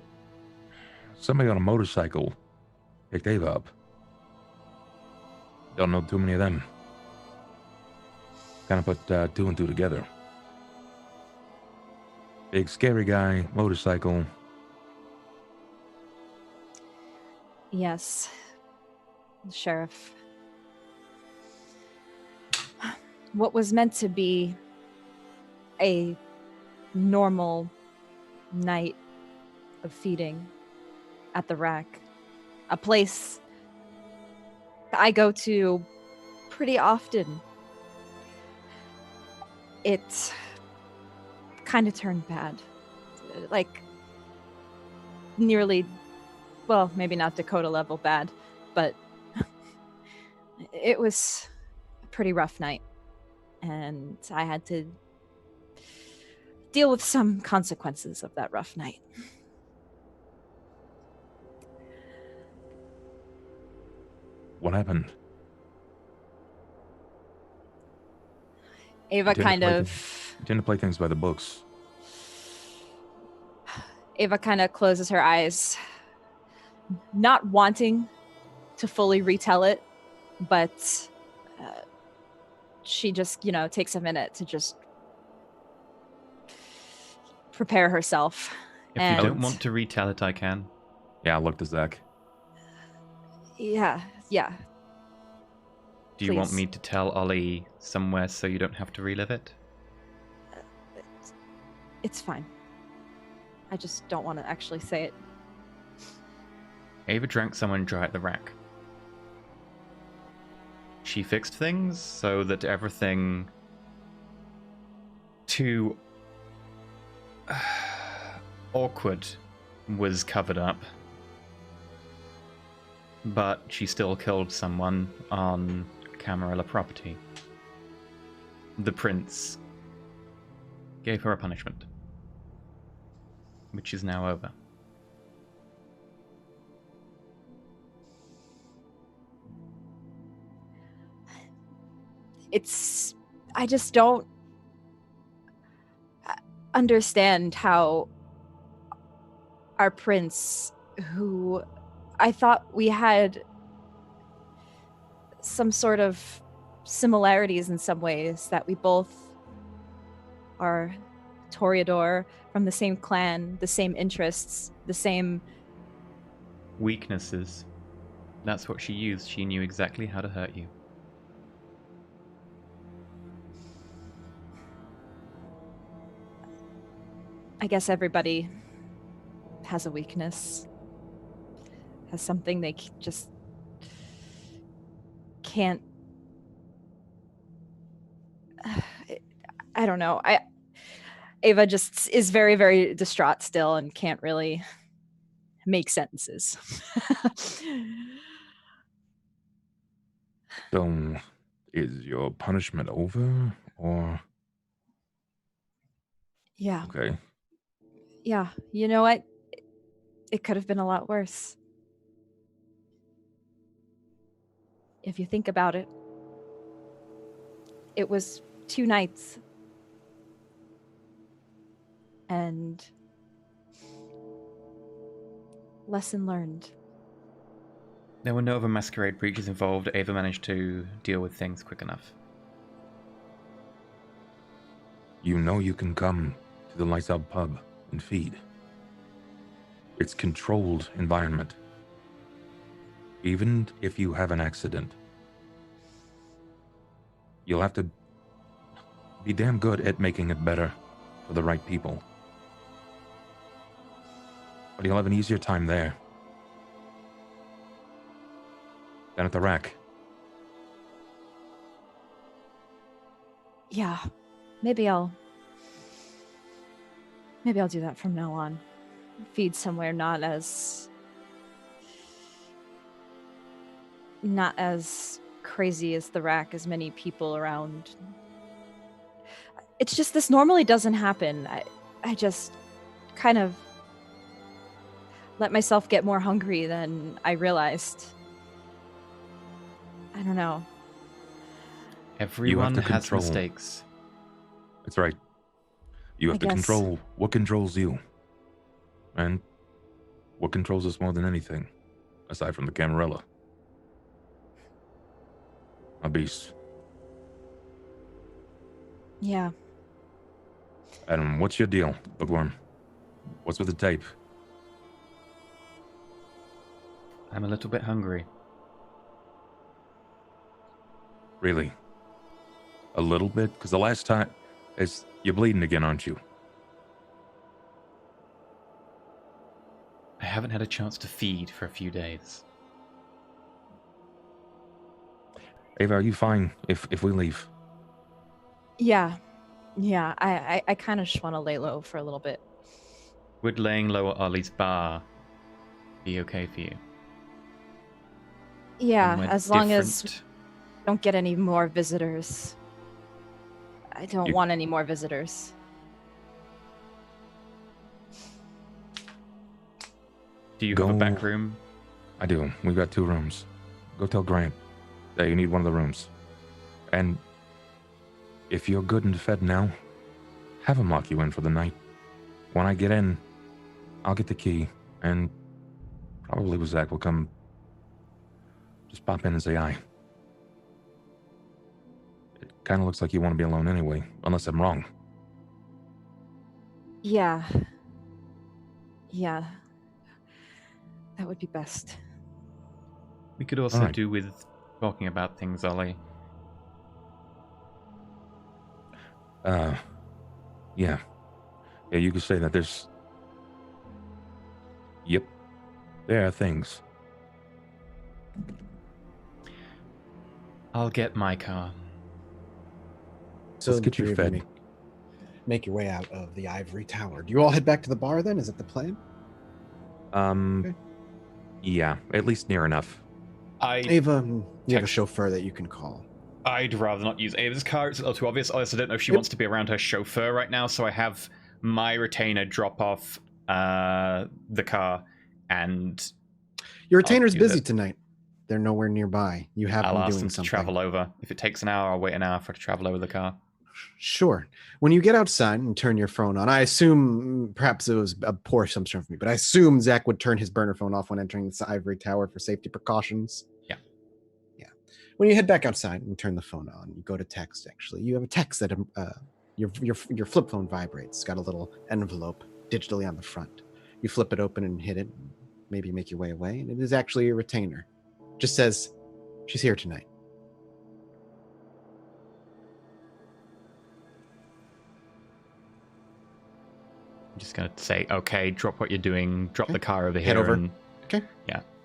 somebody on a motorcycle picked Ava up. Don't know too many of them. Kind of put 2 and 2 together. Big scary guy, motorcycle. Yes, Sheriff. What was meant to be a normal night of feeding at the rack, a place I go to pretty often, it kind of turned bad. Like, nearly, well, maybe not Dakota level bad, but it was a pretty rough night. And I had to deal with some consequences of that rough night. What happened? Ava You kind of tend to play things by the books. Ava kind of closes her eyes, not wanting to fully retell it, but she just, takes a minute to just prepare herself. If you don't want to retell it, I can. Yeah, I looked at Zach. Yeah. Do you want me to tell Ollie somewhere so you don't have to relive it? It's fine. I just don't want to actually say it. Ava drank someone dry at the rack. She fixed things so that everything too awkward was covered up. But she still killed someone on Camarilla property. The prince gave her a punishment, which is now over. I just don't understand how our prince, who I thought we had some sort of similarities in some ways, that we both are Toreador, from the same clan, the same interests, the same weaknesses. That's what she used. She knew exactly how to hurt you. I guess everybody has a weakness, has something they just can't. I don't know. Ava just is very, very distraught still and can't really make sentences. So, is your punishment over, or? Yeah. Okay. Yeah. You know what? It could have been a lot worse. If you think about it, it was 2 nights. And lesson learned. There were no other Masquerade breaches involved. Ava managed to deal with things quick enough. You know you can come to the Lights Out pub and feed. It's controlled environment. Even if you have an accident, you'll have to be damn good at making it better for the right people. But you'll have an easier time there than at the rack. Yeah. Maybe I'll do that from now on. Feed somewhere not as crazy as the rack, as many people around. It's just, this normally doesn't happen. I just kind of let myself get more hungry than I realized. I don't know. Everyone has mistakes. That's right. You have to control what controls you. And what controls us more than anything, aside from the Camarilla? A beast. Yeah. Adam, what's your deal, Bookworm? What's with the tape? I'm a little bit hungry. Really? A little bit? Because the last time... You're bleeding again, aren't you? I haven't had a chance to feed for a few days. Ava, are you fine if we leave? Yeah. Yeah. I kind of just want to lay low for a little bit. Would laying low at Ollie's bar be okay for you? Yeah, Somewhere as long as different? we don't get any more visitors. I don't You- want any more visitors. Do you have a Go- back room? I do. We've got 2 rooms. Go tell Grant that you need one of the rooms. And if you're good and fed now, have him lock you in for the night. When I get in, I'll get the key, and probably Zach will come. Just pop in and say hi. It kind of looks like you want to be alone anyway, unless I'm wrong. Yeah. Yeah. That would be best. We could also Alright. do with talking about things, Ollie. Yeah. Yeah, you could say that there's... Yep. There are things. I'll get my car. So Let's get the you three of fed. make your way out of the ivory tower. Do you all head back to the bar then? Is that the plan? Okay. Yeah, at least near enough. Ava, you have a Text- chauffeur that you can call. I'd rather not use Ava's car. It's a little too obvious. I also don't know if she Yep. wants to be around her chauffeur right now, so I have my retainer drop off the car, and Your retainer's use busy it. tonight. They're nowhere nearby. You have I'll them ask doing them to something. travel over. If it takes an hour, I'll wait an hour for it to travel over the car. Sure. When you get outside and turn your phone on, I assume perhaps it was a poor assumption for me, but I assume Zach would turn his burner phone off when entering this ivory tower for safety precautions. Yeah. Yeah. When you head back outside and turn the phone on, you go to text. Actually, you have a text that your flip phone vibrates. It's got a little envelope digitally on the front. You flip it open and hit it. Maybe make your way away, and it is actually a retainer. Just says, "She's here tonight." I'm just gonna say, okay, drop what you're doing, drop Okay. the car over Head here, over. and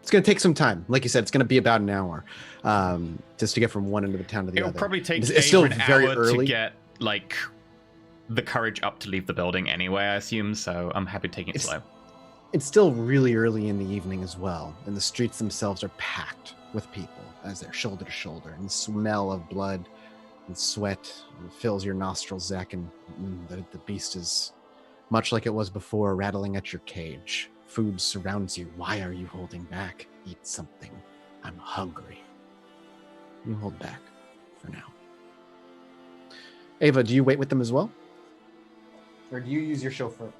It's going to take some time. Like you said, it's going to be about an hour just to get from one end of the town to the it'll other. probably take It's Ava still an very hour early. to get like the courage up to leave the building anyway, I assume. So I'm happy taking it slow. It's still really early in the evening as well, and the streets themselves are packed with people as they're shoulder to shoulder, and the smell of blood and sweat fills your nostrils, Zach, and the beast is much like it was before, rattling at your cage. Food surrounds you. Why are you holding back? Eat something. I'm hungry. You hold back for now. Ava, do you wait with them as well? Or do you use your chauffeur?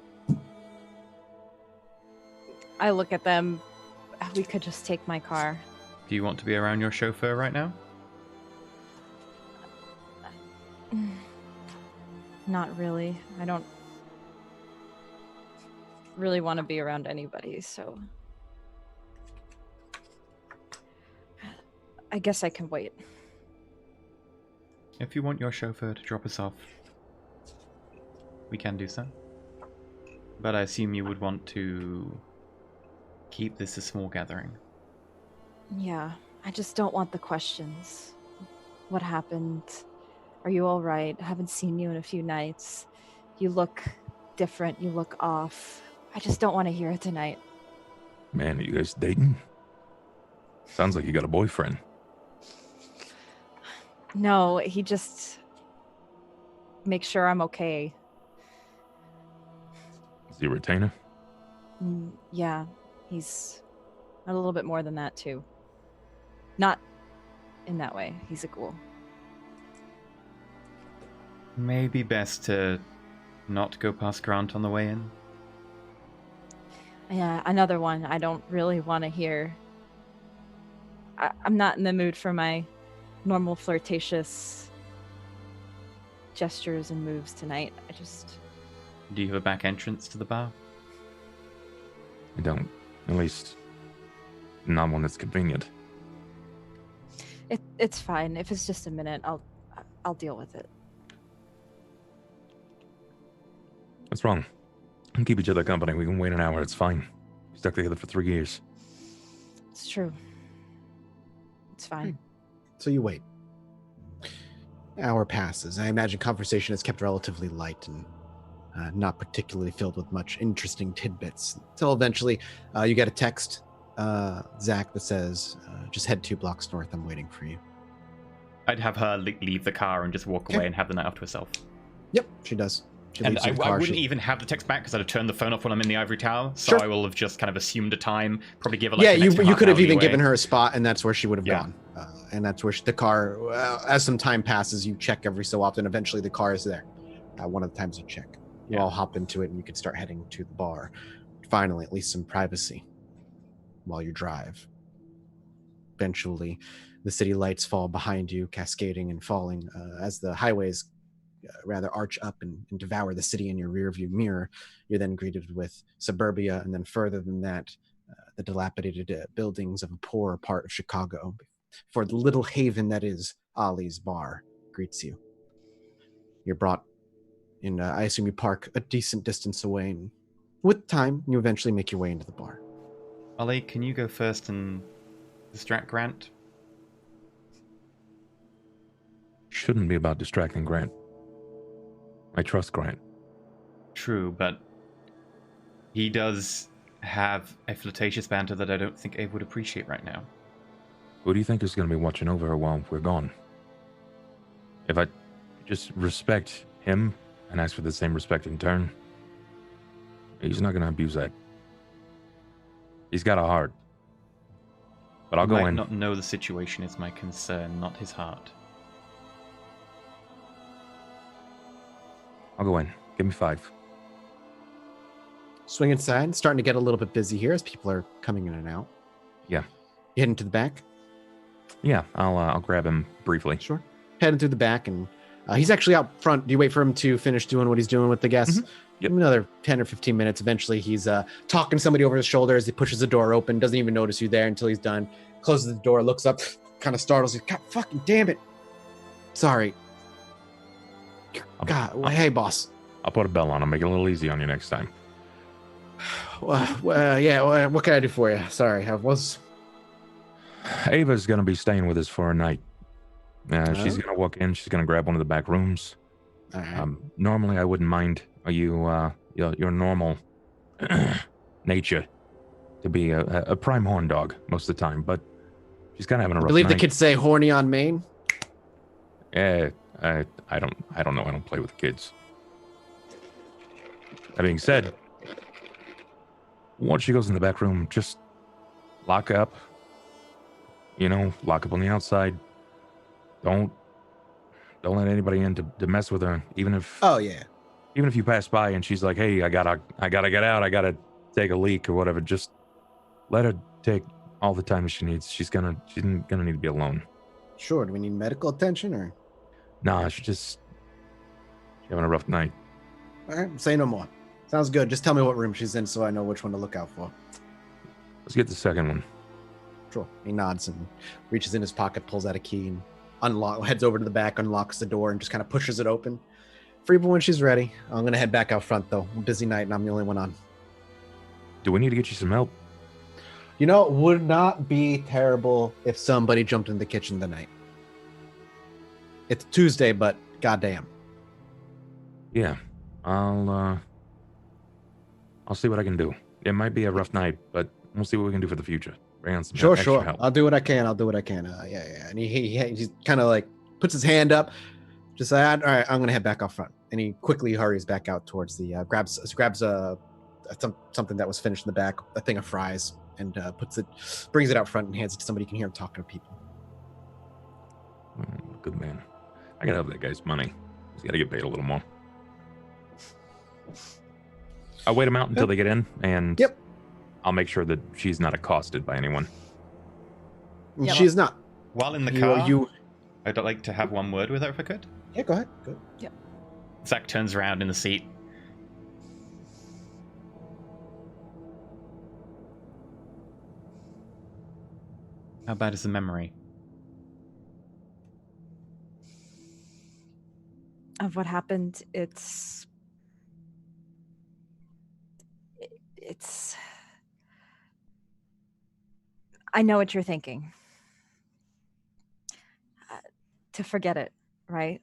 I look at them. We could just take my car. Do you want to be around your chauffeur right now? Not really. I don't really want to be around anybody, so I guess I can wait. If you want your chauffeur to drop us off, we can do so. But I assume you would want to keep this a small gathering. Yeah, I just don't want the questions. What happened? Are you all right? I haven't seen you in a few nights. You look different. You look off. I just don't want to hear it tonight. Man, are you guys dating? Sounds like you got a boyfriend. No, he just makes sure I'm okay. Is he a retainer? Yeah, he's a little bit more than that too. Not in that way. He's a ghoul. Maybe best to not go past Grant on the way in. Yeah, another one I don't really want to hear. I'm not in the mood for my normal flirtatious gestures and moves tonight. Do you have a back entrance to the bar? I don't. At least, not one that's convenient. It's fine. If it's just a minute, I'll deal with it. What's wrong? We can keep each other company. We can wait an hour. It's fine. We stuck together for 3 years. It's true. It's fine. So you wait. Hour passes. I imagine conversation is kept relatively light and not particularly filled with much interesting tidbits. Until eventually you get a text, Zach, that says, just head 2 blocks north. I'm waiting for you. I'd have her leave the car and just walk away and have the night off to herself. Yep, she does. She And leaves I the car. wouldn't even have the text back because I'd have turned the phone off when I'm in the ivory tower. So Sure. I will have just kind of assumed a time, probably give her like Yeah, an extra you half could have hour even leeway. given her a spot, and that's where she would have Yeah. gone. And that's where the car, as some time passes, you check every so often. Eventually, the car is there. One of the times you check, you Yeah. all hop into it, and you can start heading to the bar. Finally, at least some privacy while you drive. Eventually, the city lights fall behind you, cascading and falling as the highways rather arch up and devour the city in your rearview mirror. You're then greeted with suburbia, and then further than that, the dilapidated buildings of a poorer part of Chicago. For the little haven that is Ollie's Bar greets you. You're brought in, I assume you park a decent distance away, and with time, you eventually make your way into the bar. Ollie, can you go first and distract Grant? Shouldn't be about distracting Grant. I trust Grant. True, but he does have a flirtatious banter that I don't think Abe would appreciate right now. Who do you think is going to be watching over her while we're gone? If I just respect him and ask for the same respect in turn, he's not going to abuse that. He's got a heart. But I'll He go might in. not know the situation is my concern, not his heart. I'll go in. Give me 5. Swing inside. Starting to get a little bit busy here as people are coming in and out. Yeah. You heading to the back? Yeah, I'll grab him briefly. Sure. Heading through the back, and he's actually out front. Do you wait for him to finish doing what he's doing with the guests? Mhm. Yep. Another 10 or 15 minutes. Eventually, he's talking to somebody over his shoulder as he pushes the door open. Doesn't even notice you there until he's done. Closes the door, looks up, kind of startles you. God fucking damn it. Sorry. God, hey, boss. I'll put a bell on him. Make it a little easy on you next time. Yeah, what can I do for you? Sorry, I was... Ava's going to be staying with us for a night. She's going to walk in. She's going to grab one of the back rooms. All right. Normally, I wouldn't mind your normal nature to be a prime horn dog most of the time, but she's kind of having a I rough believe night. the kids say horny on Maine. Yeah, I don't know. I don't play with kids. That being said, once she goes in the back room, just lock up. Lock up on the outside. Don't let anybody in to mess with her. Even if you pass by and she's like, "Hey, I gotta get out. I gotta take a leak or whatever." Just let her take all the time she needs. She's gonna need to be alone. Sure. Do we need medical attention or? Nah, she's having a rough night. All right. Say no more. Sounds good. Just tell me what room she's in so I know which one to look out for. Let's get the second one. Sure. He nods and reaches in his pocket, pulls out a key, and heads over to the back, unlocks the door, and just kind of pushes it open. Free when she's ready. I'm going to head back out front, though. Busy night, and I'm the only one on. Do we need to get you some help? It would not be terrible if somebody jumped in the kitchen tonight. It's Tuesday, but goddamn. Yeah, I'll see what I can do. It might be a rough night, but we'll see what we can do for the future. Bring on some extra help. I'll do what I can. Yeah. And he's kind of like puts his hand up, just like, all right, I'm gonna head back out front. And he quickly hurries back out towards the grabs something that was finished in the back, a thing of fries, and brings it out front and hands it to somebody who can hear him talking to people. Good man. I gotta have that guy's money. He's gotta get paid a little more. I'll wait him out until they get in, and Yep. I'll make sure that she's not accosted by anyone. Yeah, She's not. While in the car, You. I'd like to have one word with her if I could. Yeah, go ahead. Good. Zach turns around in the seat. How bad is the memory? Of what happened, it's I know what you're thinking. To forget it, right?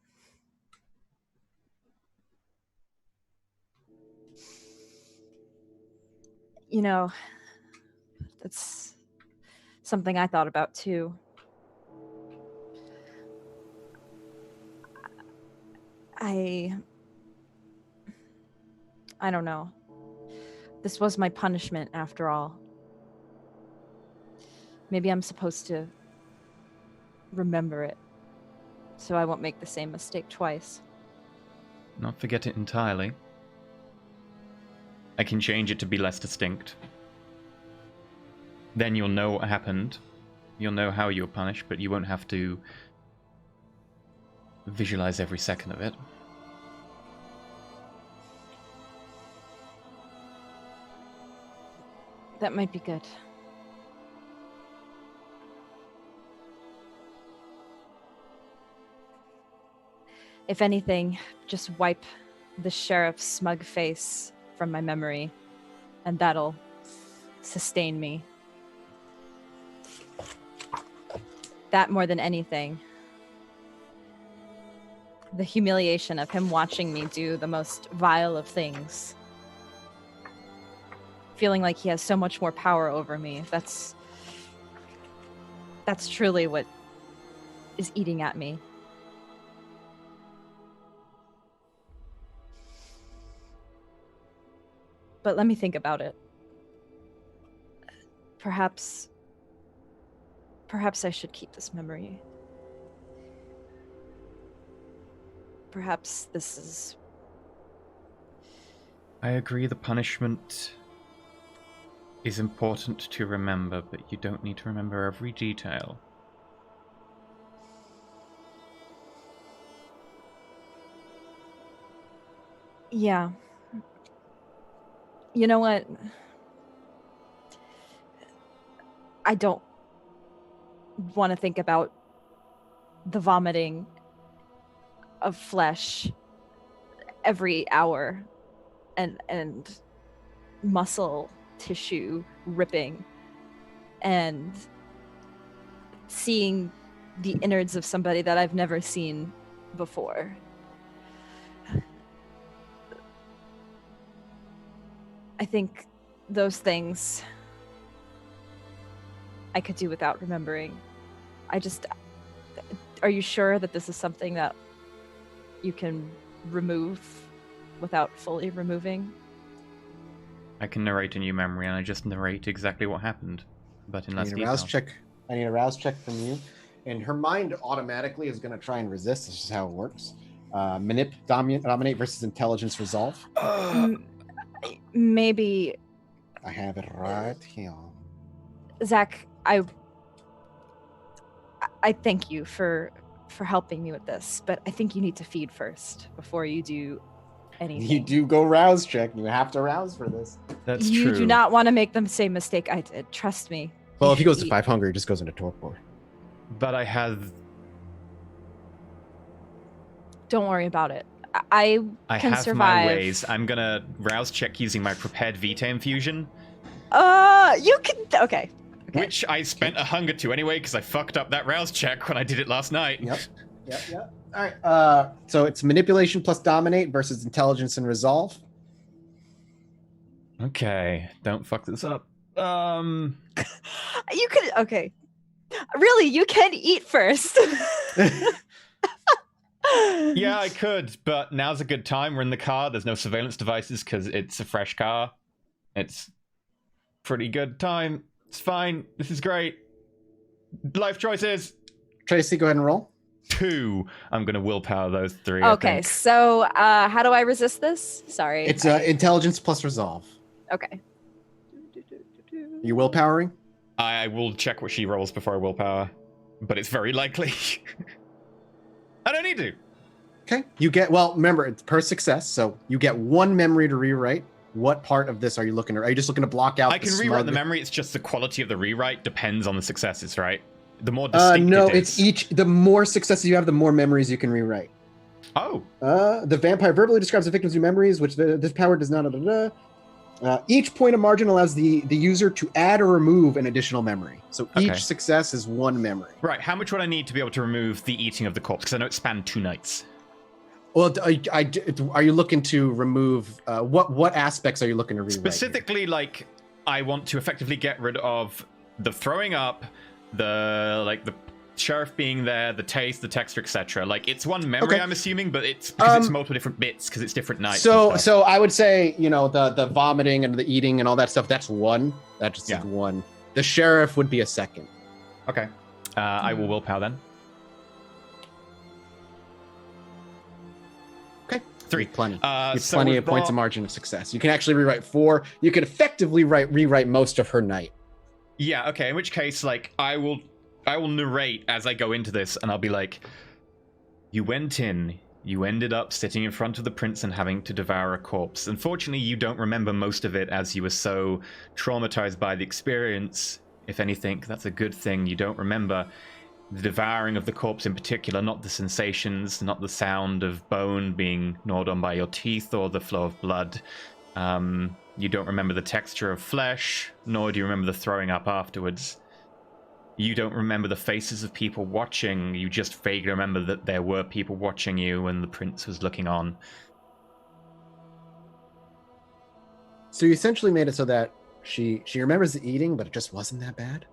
You know, that's something I thought about too. I don't know. This was my punishment after all. Maybe I'm supposed to remember it so I won't make the same mistake twice. Not forget it entirely. I can change it to be less distinct. Then you'll know what happened. You'll know how you were punished, but you won't have to visualize every second of it. That might be good. If anything, just wipe the sheriff's smug face from my memory, and that'll sustain me. That more than anything. The humiliation of him watching me do the most vile of things. Feeling like he has so much more power over me. That's truly what is eating at me. But let me think about it. Perhaps I should keep this memory. Perhaps this is... I agree the punishment is important to remember, but you don't need to remember every detail. Yeah. You know what? I don't want to think about the vomiting of flesh every hour and muscle tissue ripping and seeing the innards of somebody that I've never seen before. I think those things I could do without remembering. Are you sure that this is something that you can remove without fully removing? I can narrate a new memory, and I just narrate exactly what happened, but in less detail. I need a rouse check from you. And her mind automatically is going to try and resist. This is how it works. Dominate versus intelligence resolve. Maybe. I have it right here. Zach, I thank you for helping me with this, but I think you need to feed first before you do anything. You do go rouse check. You have to rouse for this. That's you true. You do not want to make the same mistake I did. Trust me. Well, if he goes to 5 hunger, he just goes into torpor. But I have... Don't worry about it. I can have survive. my ways. I'm gonna rouse check using my prepared Vita infusion. You can... Okay. Which I spent a hunger to anyway, because I fucked up that rouse check when I did it last night. Yep. All right. So it's manipulation plus dominate versus intelligence and resolve. Okay. Don't fuck this up. You could... Okay. Really, you can eat first. Yeah, I could, but now's a good time. We're in the car. There's no surveillance devices because it's a fresh car. It's pretty good time. It's fine. This is great. Life choices. Tracy, go ahead and roll. 2. I'm going to willpower those 3. Okay, so how do I resist this? Sorry. It's intelligence plus resolve. Okay. You willpowering? I will check what she rolls before I willpower, but it's very likely. I don't need to. Okay. You get, well, remember, it's per success, so you get 1 memory to rewrite. What part of this are you looking at? Are you just looking to block out I can rewrite the memory, it's just the quality of the rewrite depends on the successes, right? The more distinct no, it it's is. each. The more successes you have, the more memories you can rewrite. Oh. The vampire verbally describes the victim's new memories, which this power does not. Each point of margin allows the user to add or remove an additional memory. So Okay. each success is one memory. Right, how much would I need to be able to remove the eating of the corpse? Because I know it spanned 2 nights. Well, are you looking to remove what aspects are you looking to rewrite? Specifically, like, I want to effectively get rid of the throwing up, the sheriff being there, the taste, the texture, etc. Like, it's one memory, Okay. I'm assuming, but it's because it's multiple different bits because it's different nights. So I would say, the vomiting and the eating and all that stuff, that's one. That's just one. The sheriff would be a second. Okay. I will willpower then. Okay. 3. Plenty. So plenty we've of points got- of margin of success. You can actually rewrite 4. You could effectively rewrite most of her night. Yeah, okay, in which case, like, I will narrate as I go into this, and I'll be like, you went in, you ended up sitting in front of the prince and having to devour a corpse. Unfortunately, you don't remember most of it as you were so traumatized by the experience. If anything, that's a good thing. You don't remember the devouring of the corpse in particular, not the sensations, not the sound of bone being gnawed on by your teeth or the flow of blood. You don't remember the texture of flesh, nor do you remember the throwing up afterwards. You don't remember the faces of people watching. You just vaguely remember that there were people watching you when the prince was looking on. So you essentially made it so that she remembers the eating, but it just wasn't that bad?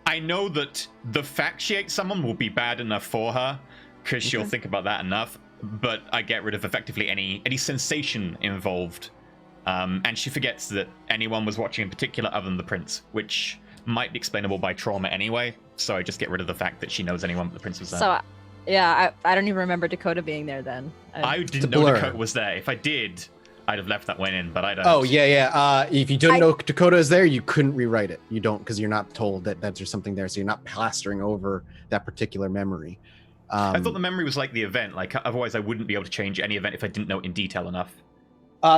I know that the fact she ate someone will be bad enough for her, because she'll think about that enough, but I get rid of effectively any sensation involved. And she forgets that anyone was watching in particular other than the prince, which might be explainable by trauma anyway, so I just get rid of the fact that she knows anyone but the prince was there. So, yeah, I don't even remember Dakota being there then. I didn't know Dakota was there. If I did, I'd have left that one in, but I don't. Oh, yeah. If you didn't know Dakota is there, you couldn't rewrite it. You don't, because you're not told that there's something there, so you're not plastering over that particular memory. I thought the memory was like the event, like otherwise I wouldn't be able to change any event if I didn't know it in detail enough.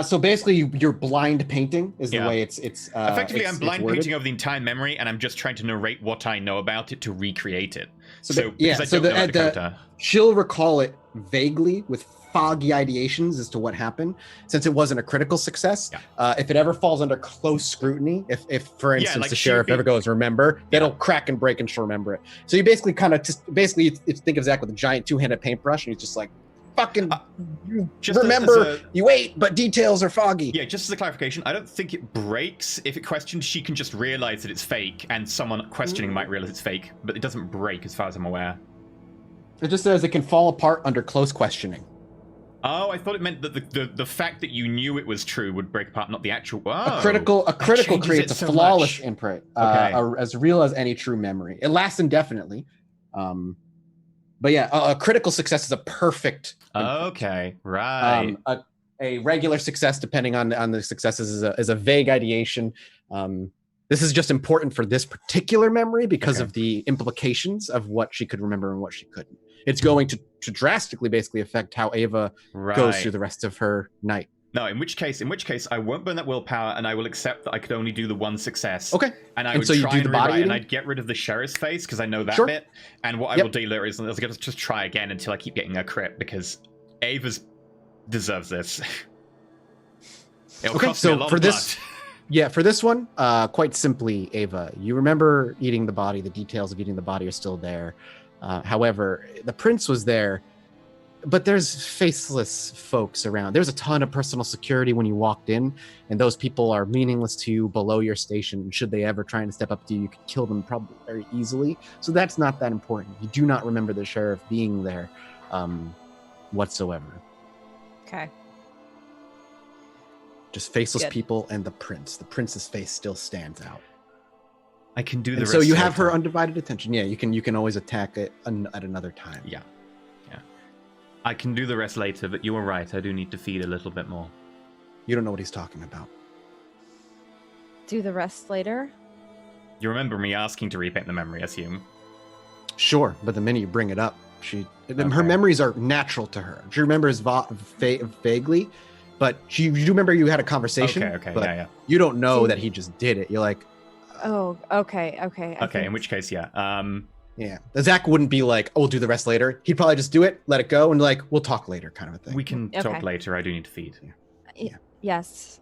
So basically, you're blind painting is the way it's effectively I'm blind worded. painting over the entire memory, and I'm just trying to narrate what I know about it to recreate it. So because I don't know Dakota. She'll recall it vaguely with foggy ideations as to what happened, since it wasn't a critical success. If it ever falls under close scrutiny, if for instance like the sheriff ever goes remember, it'll crack and break and she'll remember it. So you basically you think of Zach with a giant 2-handed paintbrush, and he's just like, fucking remember you ate, but details are foggy. Yeah, just as a clarification, I don't think it breaks. If it questions, she can just realize that it's fake, and someone questioning might realize it's fake, but it doesn't break as far as I'm aware. It just says it can fall apart under close questioning. Oh, I thought it meant that the fact that you knew it was true would break apart, not the actual. A critical creates a flawless imprint, as real as any true memory. It lasts indefinitely. But yeah, a critical success is a perfect. Okay, right. A regular success, depending on the successes, is a vague ideation. This is just important for this particular memory because of the implications of what she could remember and what she couldn't. It's going to drastically basically affect how Ava goes through the rest of her night. No, in which case, I won't burn that willpower, and I will accept that I could only do the one success. Okay. And I would so try you do and the body rewrite, and eating? I'd get rid of the sheriff's face because I know that Sure. bit. And what I will do later is I'll just try again until I keep getting a crit because Ava's deserves this. It'll cost me a lot of blood. Yeah, for this one, quite simply, Ava, you remember eating the body. The details of eating the body are still there. However, the prince was there, but there's faceless folks around. There's a ton of personal security when you walked in, and those people are meaningless to you below your station. Should they ever try and step up to you, you could kill them probably very easily. So that's not that important. You do not remember the sheriff being there whatsoever. Okay. Just faceless people and the prince. The prince's face still stands out. I can do the rest. So you have later. her undivided attention. Yeah, you can always attack it at another time. Yeah. I can do the rest later, but you were right. I do need to feed a little bit more. You don't know what he's talking about. Do the rest later? You remember me asking to repaint the memory, I assume? Sure, but the minute you bring it up, her memories are natural to her. She remembers vaguely, but you do remember you had a conversation. Okay, but yeah. you don't know that he just did it. You're like, Oh, okay. I Okay, think- in which case, yeah. Yeah. Zach wouldn't be like, oh, we'll do the rest later. He'd probably just do it, let it go, and like, we'll talk later kind of a thing. We can talk Okay. later. I do need to feed. Yes.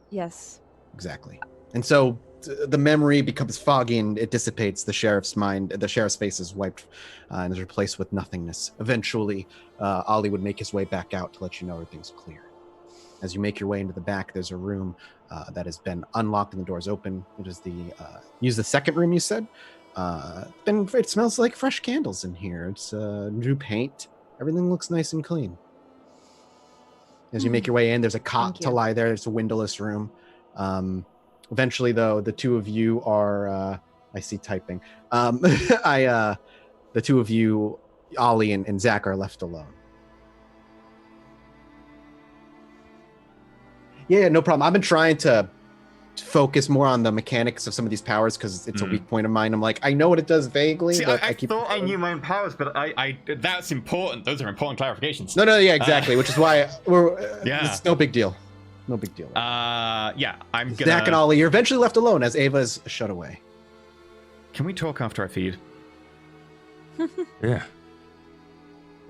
Exactly. And so the memory becomes foggy and it dissipates. The sheriff's mind, the sheriff's face is wiped and is replaced with nothingness. Eventually, Ollie would make his way back out to let you know everything's clear. As you make your way into the back, there's a room that has been unlocked and the door's open. It is use the second room, you said. Then it smells like fresh candles in here. It's new paint. Everything looks nice and clean. As you make your way in, there's a cot to lie there. It's a windowless room. Eventually, though, the two of you are... I see typing. The two of you, Ollie and Zach, are left alone. Yeah, no problem. I've been trying to focus more on the mechanics of some of these powers because it's a weak point of mine. I'm like, I know what it does vaguely. See, but I keep thought I knew my own powers, but I that's important. Those are important clarifications. No, yeah, exactly. Which is why we're... Yeah. It's no big deal. No big deal. Yeah, I'm gonna... Zach and Ollie, you're eventually left alone as Ava's shut away. Can we talk after I feed? Yeah.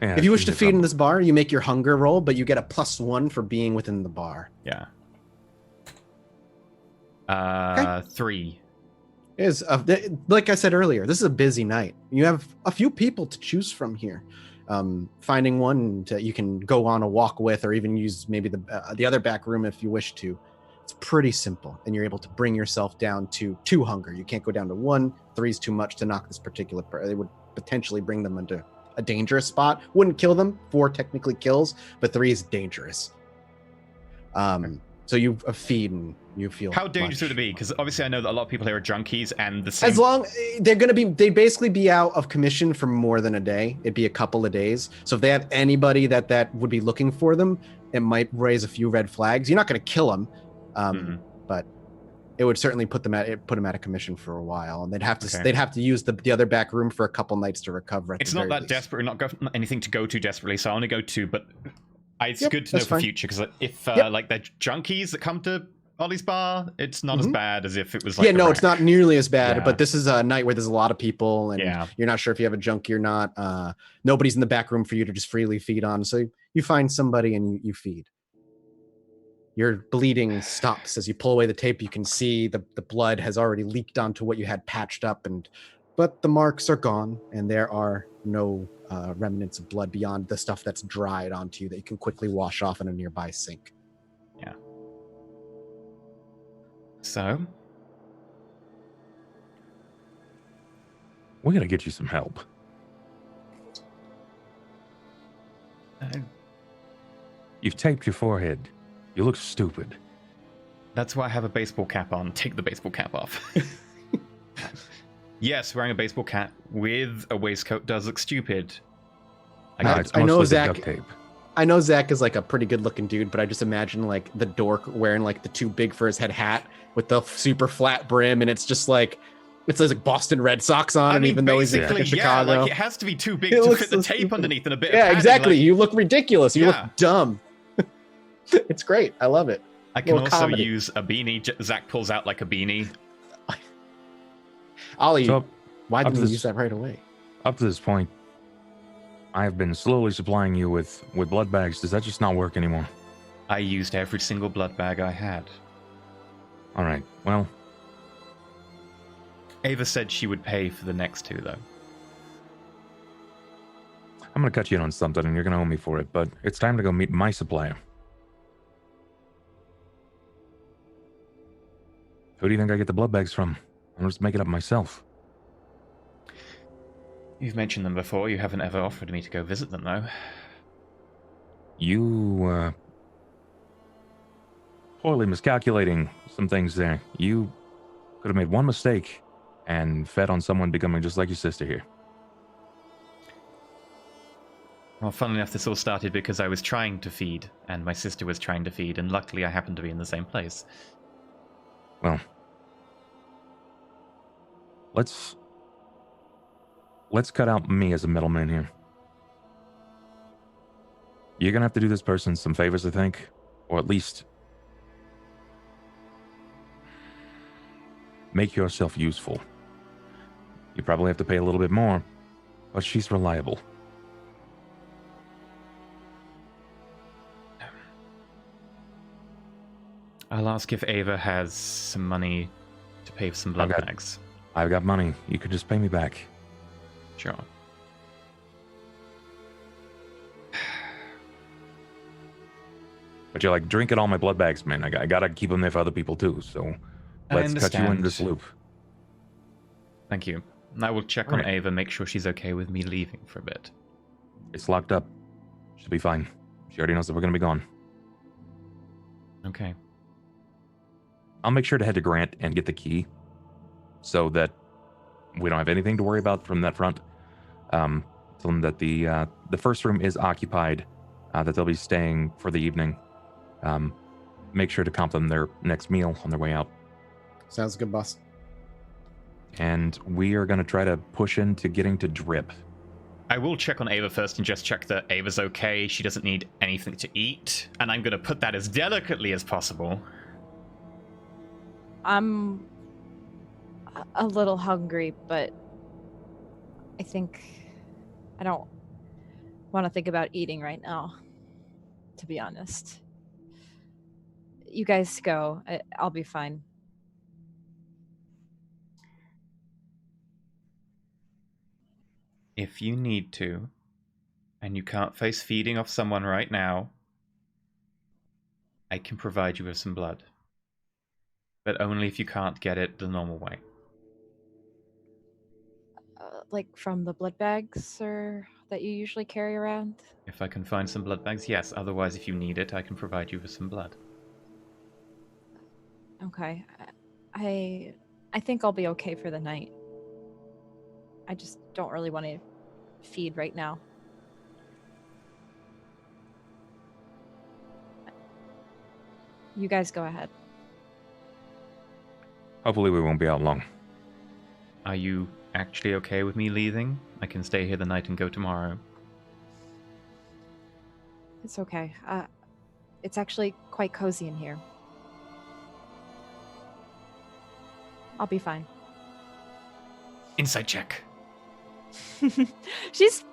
If you wish to feed in this bar, you make your hunger roll, but you get a +1 for being within the bar. Yeah. Okay. 3. Is like I said earlier, this is a busy night. You have a few people to choose from here. Finding one you can go on a walk with, or even use maybe the other back room if you wish to. It's pretty simple, and you're able to bring yourself down to 2 hunger. You can't go down to 1. 3 is too much to knock this particular. They would potentially bring them into a dangerous spot. Wouldn't kill them. 4 technically kills, but 3 is dangerous. So you feed and you feel... How dangerous would it be? Because obviously I know that a lot of people here are junkies, and the same... As long... They'd basically be out of commission for more than a day. It'd be a couple of days. So if they have anybody that would be looking for them, it might raise a few red flags. You're not going to kill them, but it would certainly put them out of commission for a while, and they'd have to use the other back room for a couple nights to recover. It's not that desperate, not anything to go to desperately, so I only go 2, but it's good to know for future, because if like they're junkies that come to Ollie's bar, it's not as bad as if it was like it's not nearly as bad. Yeah. But this is a night where there's a lot of people, and you're not sure if you have a junkie or not. Nobody's in the back room for you to just freely feed on, so you find somebody and you feed. Your bleeding stops as you pull away the tape. You can see the blood has already leaked onto what you had patched up, but the marks are gone, and there are no remnants of blood beyond the stuff that's dried onto you that you can quickly wash off in a nearby sink. Yeah. So? We gotta get you some help. You've taped your forehead. You look stupid. That's why I have a baseball cap on. Take the baseball cap off. Yes, wearing a baseball cap with a waistcoat does look stupid. I know Zach. I know Zach is like a pretty good-looking dude, but I just imagine like the dork wearing like the too big for his head hat with the super flat brim, and it's just like it's like Boston Red Sox on, and even though he's in Chicago, like it has to be too big to fit the tape underneath and a bit. Yeah, of exactly. Like, you look ridiculous. You look dumb. It's great. I love it. I can also use a beanie. Zach pulls out like a beanie. Ollie, why didn't you use that right away? Up to this point, I have been slowly supplying you with blood bags. Does that just not work anymore? I used every single blood bag I had. All right. Well, Ava said she would pay for the next 2, though. I'm going to cut you in on something, and you're going to owe me for it, but it's time to go meet my supplier. Who do you think I get the blood bags from? I'm just making it up myself. You've mentioned them before. You haven't ever offered me to go visit them, though. You, poorly miscalculating some things there. You could have made one mistake and fed on someone becoming just like your sister here. Well, funnily enough, this all started because I was trying to feed, and my sister was trying to feed, and luckily I happened to be in the same place. Well, let's cut out me as a middleman here. You're gonna have to do this person some favors, I think, or at least make yourself useful. You probably have to pay a little bit more, but she's reliable. I'll ask if Ava has some money to pay for some blood got- bags. I've got money. You could just pay me back. Sure. But you're like, drinking all my blood bags, man. I gotta keep them there for other people too. So let's cut you into this loop. Thank you. I will check All on right. Ava, make sure she's okay with me leaving for a bit. It's locked up. She'll be fine. She already knows that we're gonna be gone. Okay. I'll make sure to head to Grant and get the key, so that we don't have anything to worry about from that front. Tell them that the first room is occupied, that they'll be staying for the evening. Make sure to comp them their next meal on their way out. Sounds good, boss. And we are going to try to push into getting to Drip. I will check on Ava first and just check that Ava's okay. She doesn't need anything to eat. And I'm going to put that as delicately as possible. I'm a little hungry, but I think I don't want to think about eating right now, to be honest. You guys go. I'll be fine. If you need to, and you can't face feeding off someone right now, I can provide you with some blood. But only if you can't get it the normal way. Like from the blood bags or that you usually carry around? If I can find some blood bags, yes. Otherwise, if you need it, I can provide you with some blood. Okay. I think I'll be okay for the night. I just don't really want to feed right now. You guys go ahead. Hopefully we won't be out long. Are you actually okay with me leaving? I can stay here the night and go tomorrow. It's okay. It's actually quite cozy in here. I'll be fine. Insight check. She's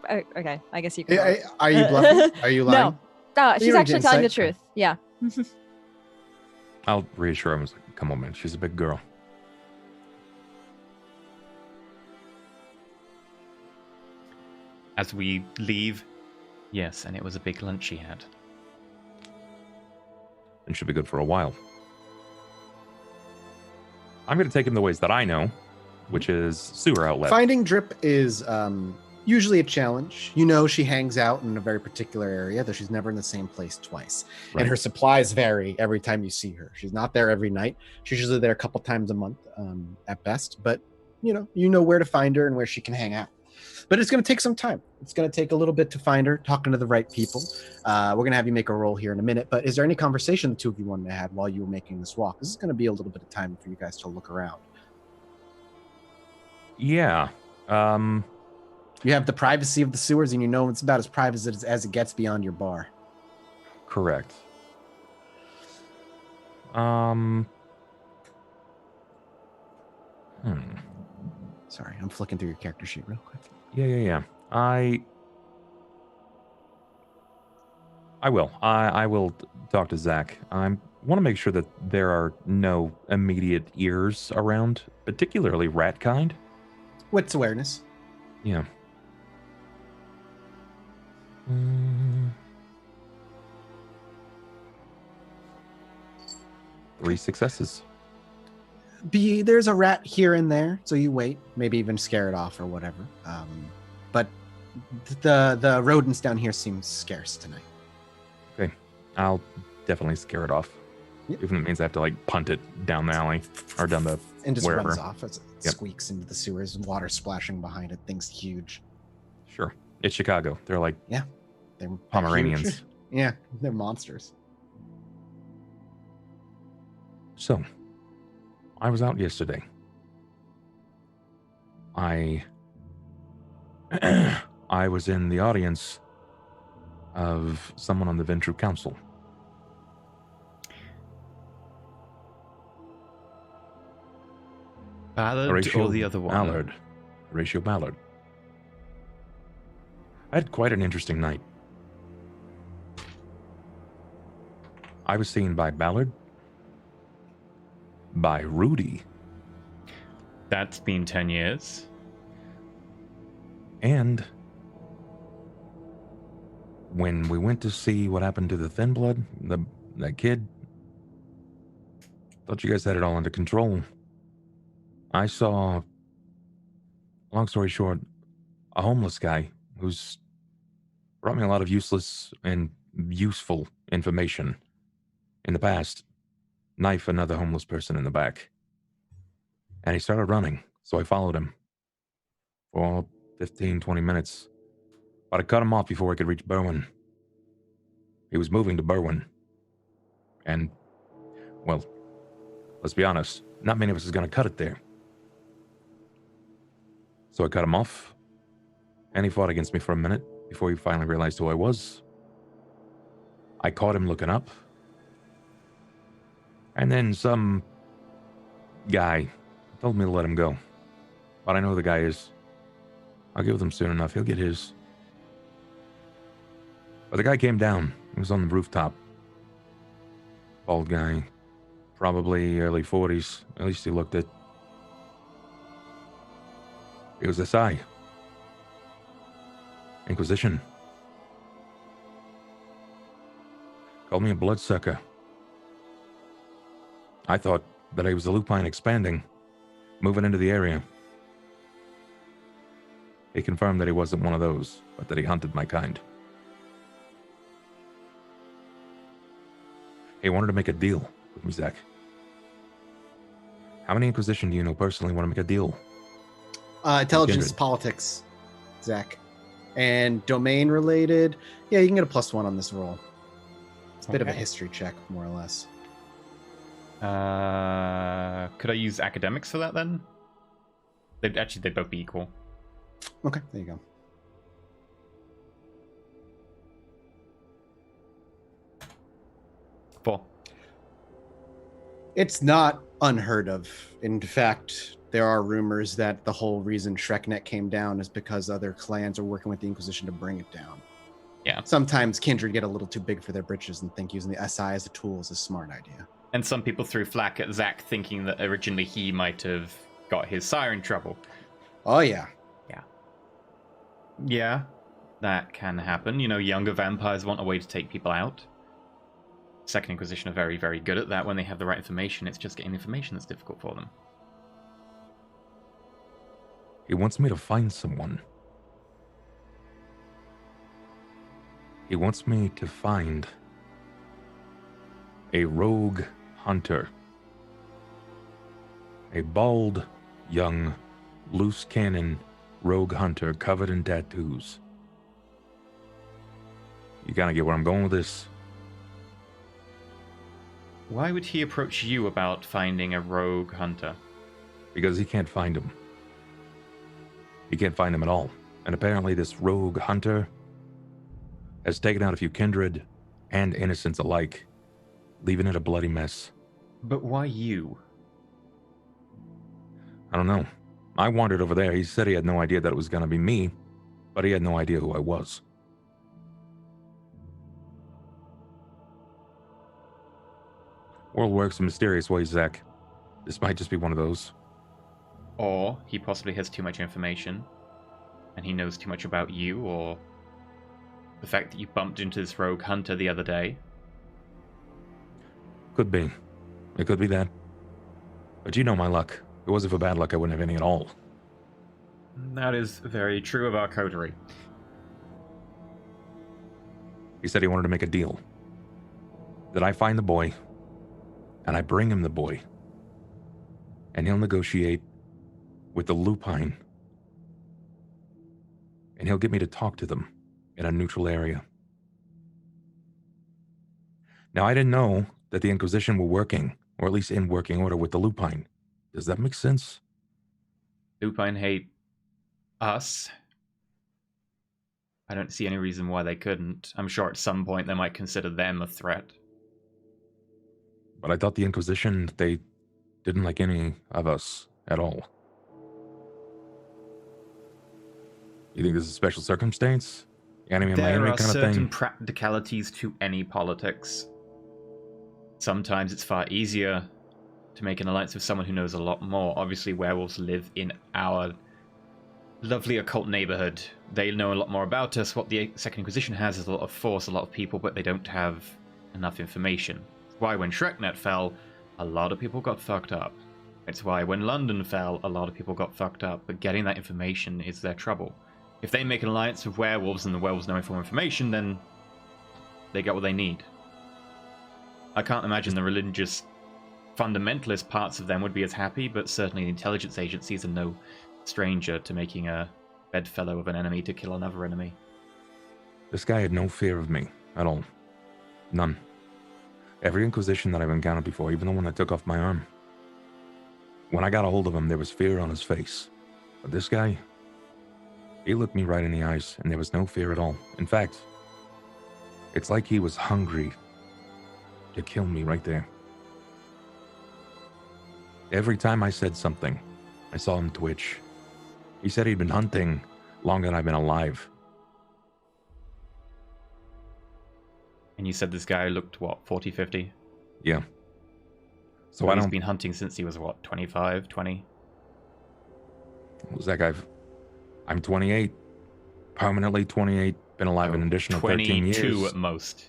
okay. I guess you can. roll. Are you bluffing? Are you lying? No, she's You already actually did telling the insight. truth. Yeah. I'll reassure him. Like, come on, man. She's a big girl. As we leave, yes, and it was a big lunch she had. And should be good for a while. I'm going to take him the ways that I know, which is sewer outlet. Finding Drip is usually a challenge. You know, she hangs out in a very particular area, though she's never in the same place twice. Right. And her supplies vary every time you see her. She's not there every night. She's usually there a couple times a month at best. But, you know where to find her and where she can hang out. But it's going to take some time. It's going to take a little bit to find her, talking to the right people. We're going to have you make a roll here in a minute. But is there any conversation the two of you wanted to have while you were making this walk? This is going to be a little bit of time for you guys to look around. Yeah. You have the privacy of the sewers, and you know it's about as private as it gets beyond your bar. Correct. Sorry, I'm flicking through your character sheet real quick. Yeah. I will. I will talk to Zach. I want to make sure that there are no immediate ears around, particularly rat kind. Wits awareness. Yeah. 3 successes. There's a rat here and there, so you wait, maybe even scare it off or whatever. But the rodents down here seem scarce tonight. Okay. I'll definitely scare it off. Yep. Even if it means I have to like punt it down the alley or down the And just wherever. runs off as it Yep. squeaks into the sewers, water splashing behind it. Thing's huge. Sure. It's Chicago. They're like They're Pomeranians. huge. Yeah, they're monsters. So, I was out yesterday. I was in the audience of someone on the Ventrue Council. Ballard or the other one? Ballard. Horatio Ballard. I had quite an interesting night. I was seen by Ballard, by Rudy, That's been 10 years. and when we went to see what happened to the Thin Blood, that kid, thought you guys had it all under control. I saw, long story short, a homeless guy who's brought me a lot of useless and useful information. In the past, knife another homeless person in the back. And he started running, so I followed him for 15, 20 minutes. But I cut him off before I could reach Berwyn. He was moving to Berwyn. And, well, let's be honest, not many of us is going to cut it there. So I cut him off, and he fought against me for a minute before he finally realized who I was. I caught him looking up. And then some guy told me to let him go. But I know who the guy is. I'll get with him soon enough. He'll get his. But the guy came down. He was on the rooftop. Bald guy. Probably early 40s. At least he looked it. It was SI. Inquisition. Called me a bloodsucker. I thought that I was the lupine expanding, moving into the area. He confirmed that he wasn't one of those, but that he hunted my kind. He wanted to make a deal with me, Zach. How many Inquisition do you know personally want to make a deal? Intelligence, Kindred. politics, Zach. And domain related, yeah, you can get a +1 on this roll. It's a bit of a Okay. history check, more or less. Could I use academics for that then? They'd both be equal. Okay, there you go. Four. It's not unheard of. In fact, there are rumors that the whole reason Shreknet came down is because other clans are working with the Inquisition to bring it down. Yeah. Sometimes Kindred get a little too big for their britches and think using the SI as a tool is a smart idea. And some people threw flack at Zach, thinking that originally he might have got his sire in trouble. Oh, yeah. Yeah, that can happen. You know, younger vampires want a way to take people out. Second Inquisition are very, very good at that. When they have the right information, it's just getting information that's difficult for them. He wants me to find someone. He wants me to find a rogue hunter. A bald, young, loose cannon rogue hunter covered in tattoos. You kind of get where I'm going with this? Why would he approach you about finding a rogue hunter? Because he can't find him. He can't find him at all. And apparently this rogue hunter has taken out a few kindred and innocents alike, leaving it a bloody mess. But why you? I don't know. I wandered over there. He said he had no idea that it was going to be me, but he had no idea who I was. World works in mysterious ways, Zach. This might just be one of those. Or he possibly has too much information, and he knows too much about you, or the fact that you bumped into this rogue hunter the other day. Could be. It could be that. But you know my luck. If it wasn't for bad luck, I wouldn't have any at all. That is very true of our coterie. He said he wanted to make a deal. That I find the boy, and I bring him the boy, and he'll negotiate with the lupine, and he'll get me to talk to them in a neutral area. Now, I didn't know that the Inquisition were working, or at least in working order with the lupine. Does that make sense? Lupine hate us. I don't see any reason why they couldn't. I'm sure at some point they might consider them a threat. But I thought the Inquisition, they didn't like any of us, at all. You think this is a special circumstance? Enemy of my There enemy are kind of certain thing? practicalities to any politics. Sometimes it's far easier to make an alliance with someone who knows a lot more. Obviously, werewolves live in our lovely occult neighborhood. They know a lot more about us. What the Second Inquisition has is a lot of force, a lot of people, but they don't have enough information. That's why when Shreknet fell, a lot of people got fucked up. It's why when London fell, a lot of people got fucked up, but getting that information is their trouble. If they make an alliance with werewolves and the werewolves know more information, then they get what they need. I can't imagine the religious fundamentalist parts of them would be as happy, but certainly the intelligence agencies are no stranger to making a bedfellow of an enemy to kill another enemy. This guy had no fear of me at all. None. Every Inquisition that I've encountered before, even the one that took off my arm. When I got a hold of him, there was fear on his face. But this guy, he looked me right in the eyes, and there was no fear at all. In fact, it's like he was hungry to kill me right there. Every time I said something, I saw him twitch. He said he'd been hunting longer than I've been alive. And you said this guy looked, what, 40, 50? Yeah. So Well, I he's don't... been hunting since he was, what, 25, 20? What was that guy? I'm 28. Permanently 28. Been alive an additional 13 years. 22 at most.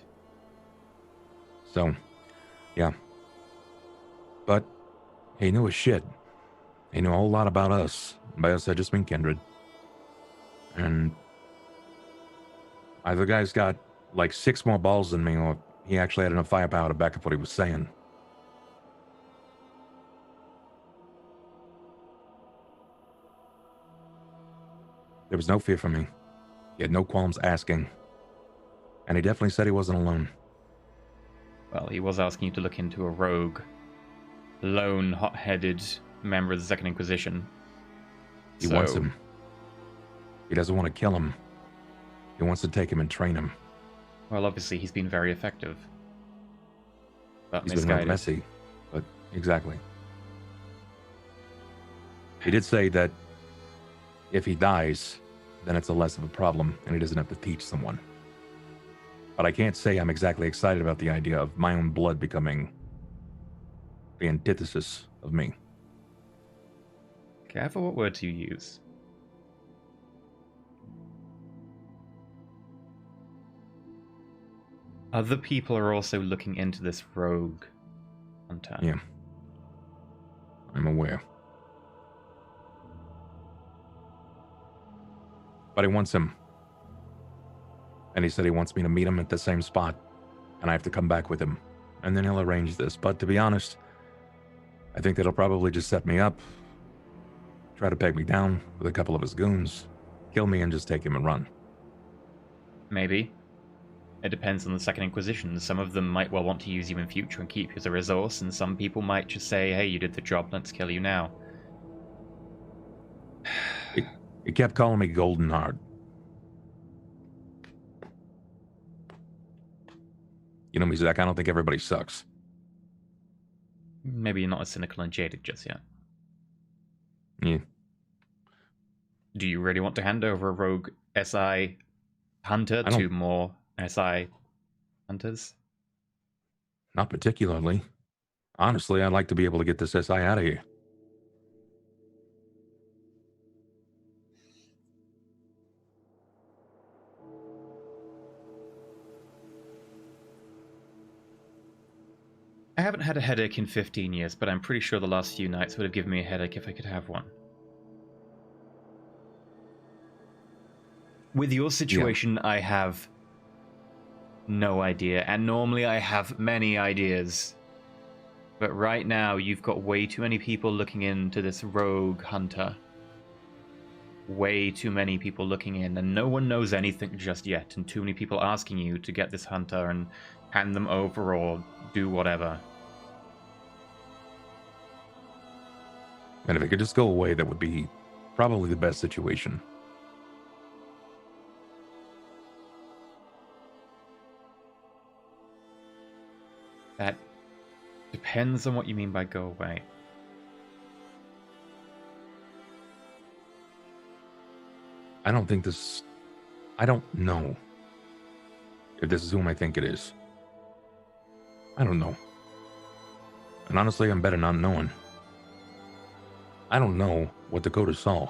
So, yeah. But he knew his shit. He knew a whole lot about us. By us, I just mean kindred. And either guy's got like 6 more balls than me, or he actually had enough firepower to back up what he was saying. There was no fear for me. He had no qualms asking. And he definitely said he wasn't alone. Well, he was asking you to look into a rogue, lone, hot-headed member of the Second Inquisition. He wants him. He doesn't want to kill him. He wants to take him and train him. Well, obviously, he's been very effective. But He's been real misguided. messy, but exactly. He did say that if he dies, then it's a less of a problem, and he doesn't have to teach someone. But I can't say I'm exactly excited about the idea of my own blood becoming the antithesis of me. Careful what words you use. Other people are also looking into this rogue hunter. Yeah. I'm aware. But he wants him. And he said he wants me to meet him at the same spot. And I have to come back with him. And then he'll arrange this. But to be honest, I think that'll probably just set me up. Try to peg me down with a couple of his goons. Kill me and just take him and run. Maybe. It depends on the Second Inquisition. Some of them might well want to use you in future and keep you as a resource, and some people might just say, hey, you did the job, let's kill you now. He kept calling me Golden Heart. You know me, Zach, I don't think everybody sucks. Maybe you're not as cynical and jaded just yet. Yeah. Do you really want to hand over a rogue SI hunter to more SI hunters? Not particularly. Honestly, I'd like to be able to get this SI out of here. I haven't had a headache in 15 years, but I'm pretty sure the last few nights would have given me a headache if I could have one. With your situation, I have no idea, and normally I have many ideas. But right now, you've got way too many people looking into this rogue hunter. Way too many people looking in, and no one knows anything just yet, and too many people asking you to get this hunter and hand them over or do whatever. And if it could just go away, that would be probably the best situation. That depends on what you mean by go away. I don't think this... I don't know if this is whom I think it is. I don't know. And honestly, I'm better not knowing. I don't know what Dakota saw.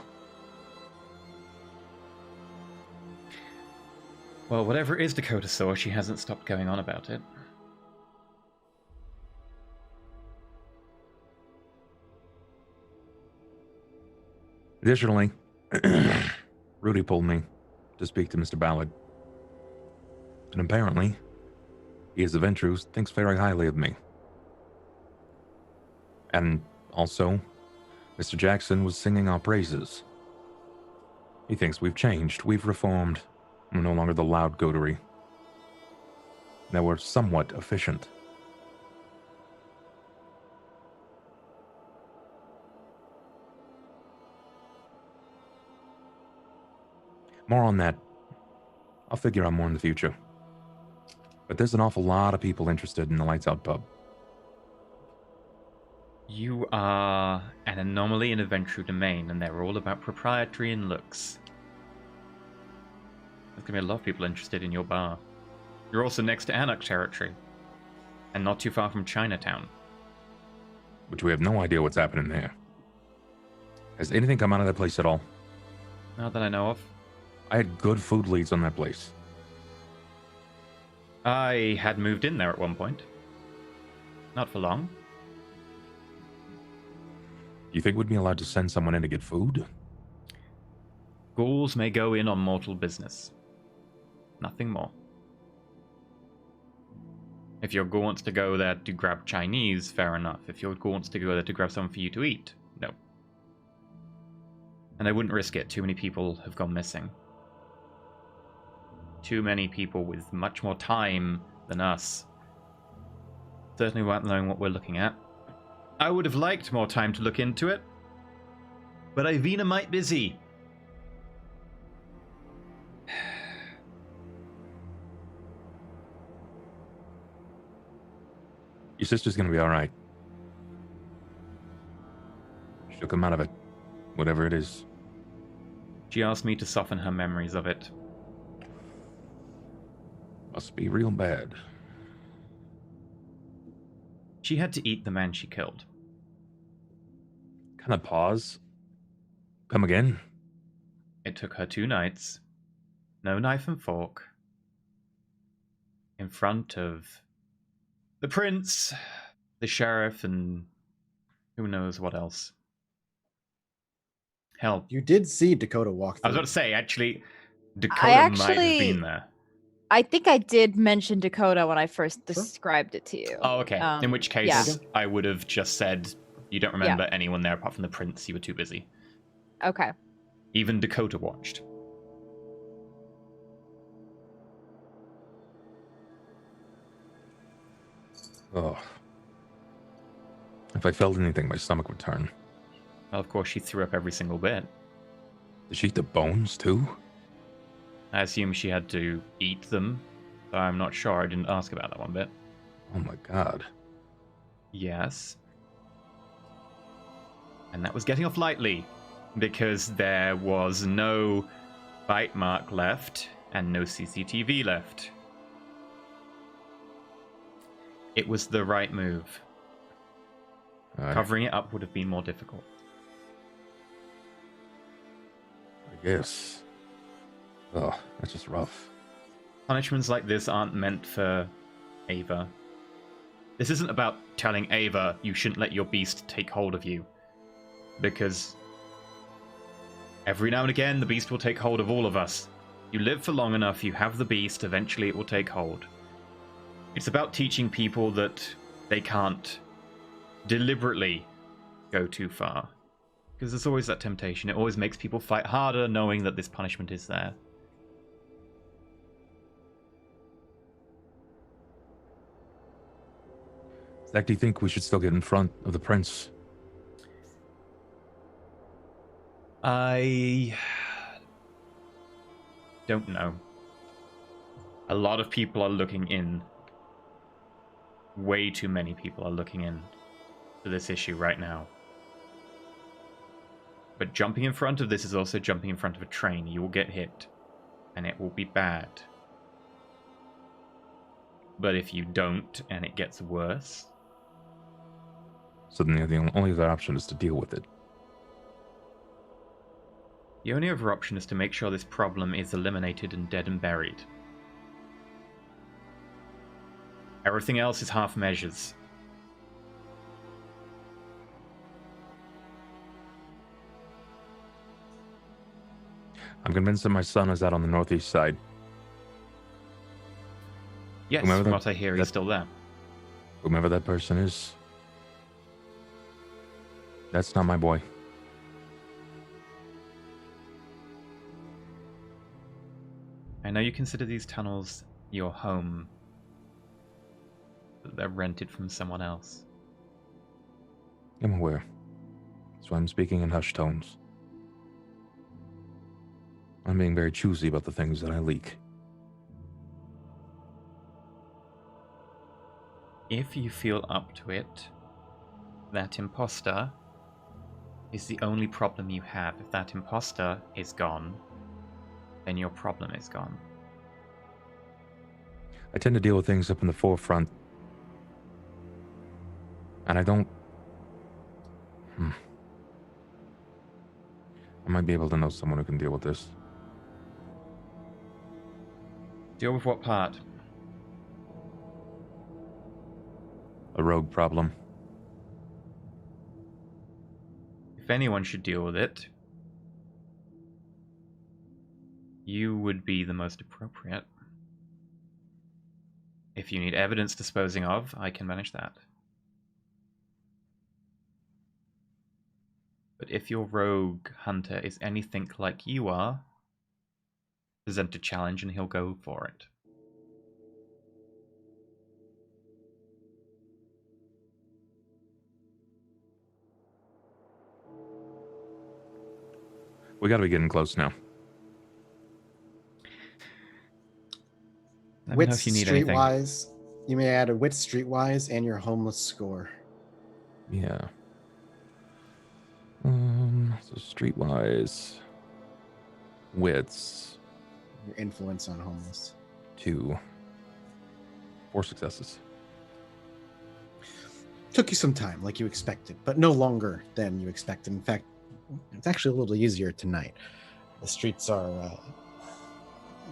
Well, whatever it is Dakota saw, she hasn't stopped going on about it. Additionally, Rudy pulled me to speak to Mr. Ballard. And apparently, he is a Ventrue, thinks very highly of me. And also, Mr. Jackson was singing our praises. He thinks we've changed, we've reformed. We're no longer the loud goatery. Now we're somewhat efficient. More on that. I'll figure out more in the future. But there's an awful lot of people interested in the Lights Out pub. You are an anomaly in a Ventrue domain, and they're all about proprietary and looks. There's going to be a lot of people interested in your bar. You're also next to Anarch territory, and not too far from Chinatown. Which we have no idea what's happening there. Has anything come out of that place at all? Not that I know of. I had good food leads on that place. I had moved in there at one point. Not for long. You think we'd be allowed to send someone in to get food? Ghouls may go in on mortal business. Nothing more. If your ghoul wants to go there to grab Chinese, fair enough. If your ghoul wants to go there to grab something for you to eat, no. And I wouldn't risk it. Too many people have gone missing. Too many people with much more time than us. Certainly won't know what we're looking at. I would have liked more time to look into it, but I've been a mite busy. Your sister's gonna be alright. She'll come out of it. Whatever it is. She asked me to soften her memories of it. Must be real bad. She had to eat the man she killed. Kind of pause. Come again? It took her 2 nights. No knife and fork. In front of the prince, the sheriff, and who knows what else. Hell, You did see Dakota walk through. I was about to say, actually, Dakota might have been there. I think I did mention Dakota when I first described it to you. Oh, okay. In which case, yeah. I would have just said, you don't remember anyone there apart from the prince. You were too busy. Okay. Even Dakota watched. Oh. If I felt anything, my stomach would turn. Well, of course, she threw up every single bit. Did she eat the bones, too? I assume she had to eat them, but I'm not sure. I didn't ask about that one bit. Oh my god. Yes. And that was getting off lightly, because there was no bite mark left and no CCTV left. It was the right move. Covering it up would have been more difficult. I guess. Oh, that's just rough. Punishments like this aren't meant for Ava. This isn't about telling Ava you shouldn't let your beast take hold of you. Because every now and again, the beast will take hold of all of us. You live for long enough, you have the beast, eventually it will take hold. It's about teaching people that they can't deliberately go too far. Because there's always that temptation. It always makes people fight harder knowing that this punishment is there. Zach, do you think we should still get in front of the prince? I don't know. A lot of people are looking in. Way too many people are looking in to this issue right now. But jumping in front of this is also jumping in front of a train. You will get hit, and it will be bad. But if you don't, and it gets worse... So then the only other option is to deal with it. The only other option is to make sure this problem is eliminated and dead and buried. Everything else is half measures. I'm convinced that my son is out on the northeast side. Yes, from what I hear, he's still there. Whomever that person is, that's not my boy. I know you consider these tunnels your home, but they're rented from someone else. I'm aware. That's why I'm speaking in hushed tones. I'm being very choosy about the things that I leak. If you feel up to it, that imposter is the only problem you have. If that imposter is gone, then your problem is gone. I tend to deal with things up in the forefront. And I don't... I might be able to know someone who can deal with this. Deal with what part? A rogue problem. If anyone should deal with it, you would be the most appropriate. If you need evidence disposing of, I can manage that. But if your rogue hunter is anything like you are, present a challenge and he'll go for it. We gotta be getting close now. Let me know Wits if you need anything. streetwise, you may add a wits streetwise and your homeless score. Yeah. So streetwise, wits, Your influence on homeless. 2, 4 successes. Took you some time, like you expected, but no longer than you expected. In fact, it's actually a little easier tonight. The streets are...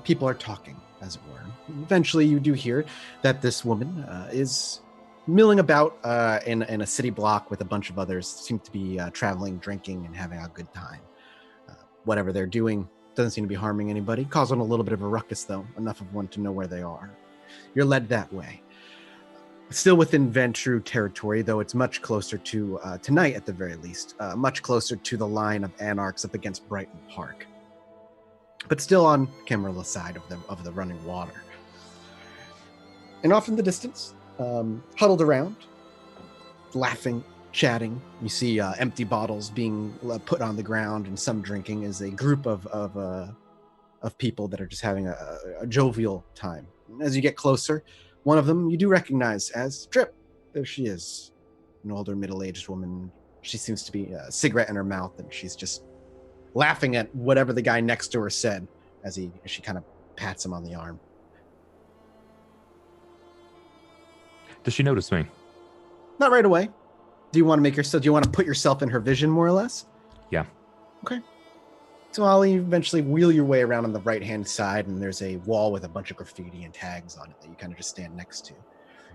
people are talking, as it were. Eventually, you do hear that this woman is milling about in a city block with a bunch of others. Seem to be traveling, drinking, and having a good time. Whatever they're doing doesn't seem to be harming anybody. Causing a little bit of a ruckus, though. Enough of one to know where they are. You're led that way. Still within Ventrue territory, though it's much closer to, tonight at the very least, much closer to the line of Anarchs up against Brighton Park. But still on Camarilla side of the running water. And off in the distance, huddled around, laughing, chatting, you see empty bottles being put on the ground and some drinking is a group of people that are just having a jovial time. As you get closer, one of them you do recognize as Trip. There she is, an older middle-aged woman. She seems to be a cigarette in her mouth, and she's just laughing at whatever the guy next to her said as she kind of pats him on the arm. Does she notice me? Not right away. Do you want to put yourself in her vision more or less? Yeah. Okay. So I'll eventually wheel your way around on the right-hand side, and there's a wall with a bunch of graffiti and tags on it that you kind of just stand next to.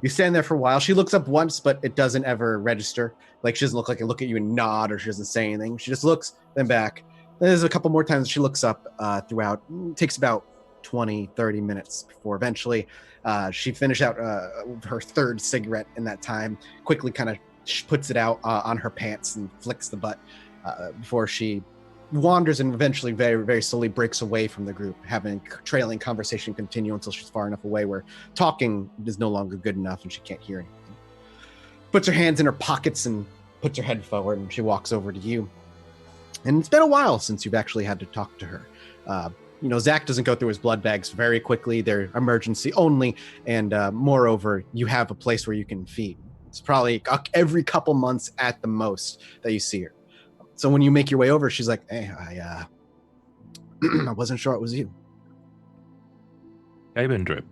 You stand there for a while. She looks up once, but it doesn't ever register. Like, she doesn't look at you and nod, or she doesn't say anything. She just looks, then back. Then there's a couple more times she looks up throughout. It takes about 20, 30 minutes before eventually she finished out her third cigarette in that time, quickly kind of puts it out on her pants and flicks the butt before she wanders and eventually very, very slowly breaks away from the group, having trailing conversation continue until she's far enough away where talking is no longer good enough and she can't hear anything. Puts her hands in her pockets and puts her head forward, and she walks over to you. And it's been a while since you've actually had to talk to her. Zach doesn't go through his blood bags very quickly. They're emergency only. And moreover, you have a place where you can feed. It's probably every couple months at the most that you see her. So when you make your way over, she's like, "Hey, I I wasn't sure it was you. Hey, Ventrue.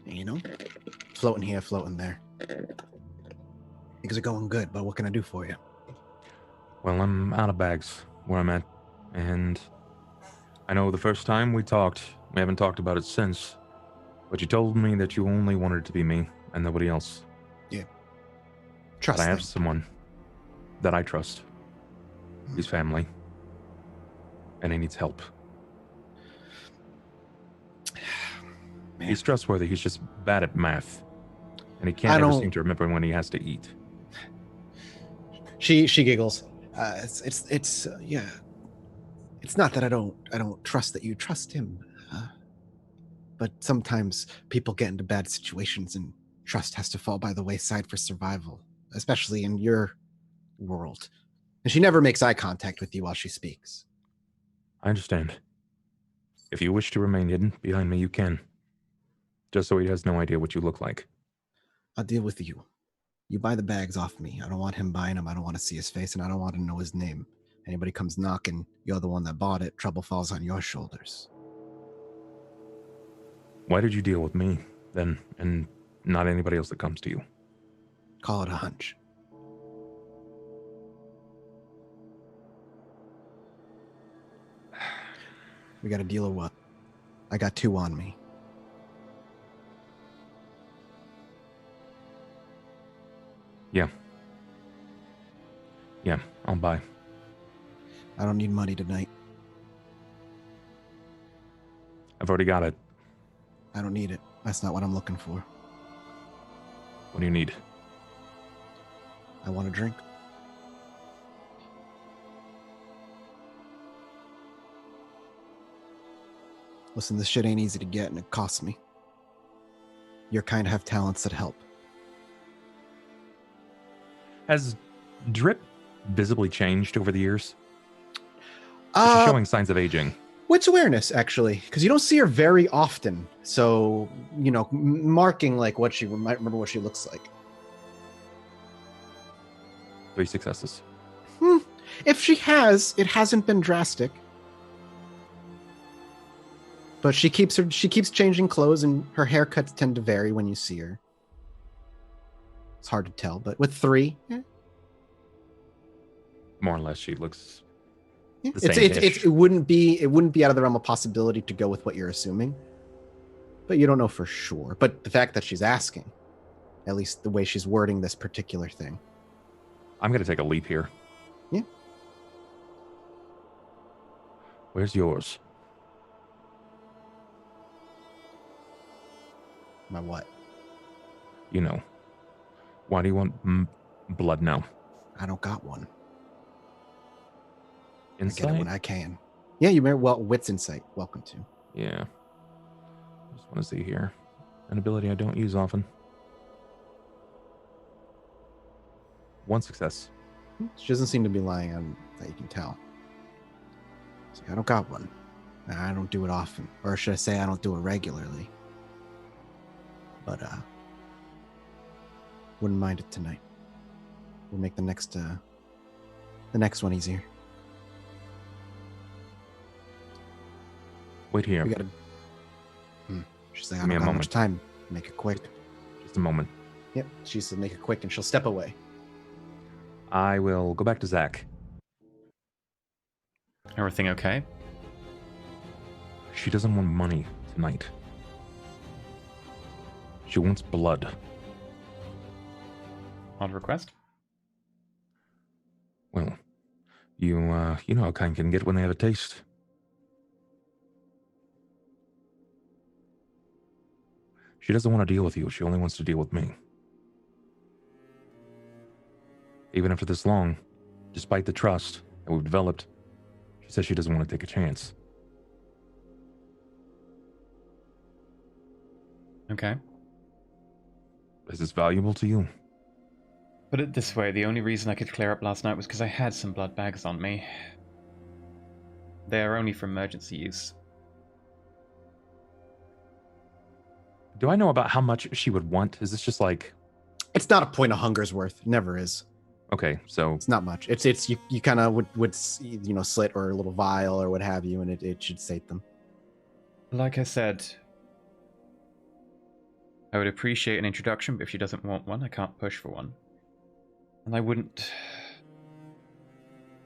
You know, floating here, floating there. Things are going good, but what can I do for you?" Well, I'm out of bags where I'm at, and I know the first time we talked, we haven't talked about it since, but you told me that you only wanted it to be me and nobody else. Trust But I them. have someone that I trust. He's family, and he needs help. Man, He's trustworthy. He's just bad at math, and he can't ever seem to remember when he has to eat. She giggles. It's yeah. It's not that I don't trust that you trust him, but sometimes people get into bad situations and trust has to fall by the wayside for survival, especially in your world. And she never makes eye contact with you while she speaks. I understand. If you wish to remain hidden behind me, you can. Just so he has no idea what you look like. I'll deal with you. You buy the bags off me. I don't want him buying them. I don't want to see his face, and I don't want to know his name. Anybody comes knocking, you're the one that bought it. Trouble falls on your shoulders. Why did you deal with me, then, and not anybody else that comes to you? Call it a hunch. We got a deal or what? I got 2 on me. Yeah, I'll buy. I don't need money tonight. I've already got it. I don't need it. That's not what I'm looking for. What do you need? I want a drink. Listen, this shit ain't easy to get, and it costs me. Your kind have talents that help. Has Drip visibly changed over the years? She's showing signs of aging. What's awareness, actually? Because you don't see her very often. So, you know, marking like what she might remember what she looks like. 3 successes. If she has, it hasn't been drastic. But she keeps changing clothes, and her haircuts tend to vary when you see her. It's hard to tell, but with 3, More or less, she looks the it wouldn't be out of the realm of possibility to go with what you're assuming. But you don't know for sure. But the fact that she's asking, at least the way she's wording this particular thing. I'm going to take a leap here. Yeah. Where's yours? My what? You know. Why do you want blood now? I don't got one. Insight? I get it when I can. Yeah, you may wits insight. Welcome to. Yeah. Just want to see here. An ability I don't use often. 1 success. She doesn't seem to be lying on that you can tell. So I don't got one. I don't do it often. Or should I say I don't do it regularly. But wouldn't mind it tonight. We'll make the next one easier. Wait here. We gotta she's like, I Give me don't a got moment. much time. Make it quick. Just a moment. Yep. She said make it quick, and she'll step away. I will go back to Zach. Everything okay? She doesn't want money tonight. She wants blood. Odd request? Well, you know how kind can get when they have a taste. She doesn't want to deal with you. She only wants to deal with me. Even after this long, despite the trust that we've developed, she says she doesn't want to take a chance. Okay. Is this valuable to you? Put it this way, the only reason I could clear up last night was because I had some blood bags on me. They are only for emergency use. Do I know about how much she would want? Is this just like... It's not a point of hunger's worth. It never is. Okay, so It's not much. It's you kind of would slit or a little vial or what have you, and it should sate them. Like I said, I would appreciate an introduction, but if she doesn't want one, I can't push for one. And I wouldn't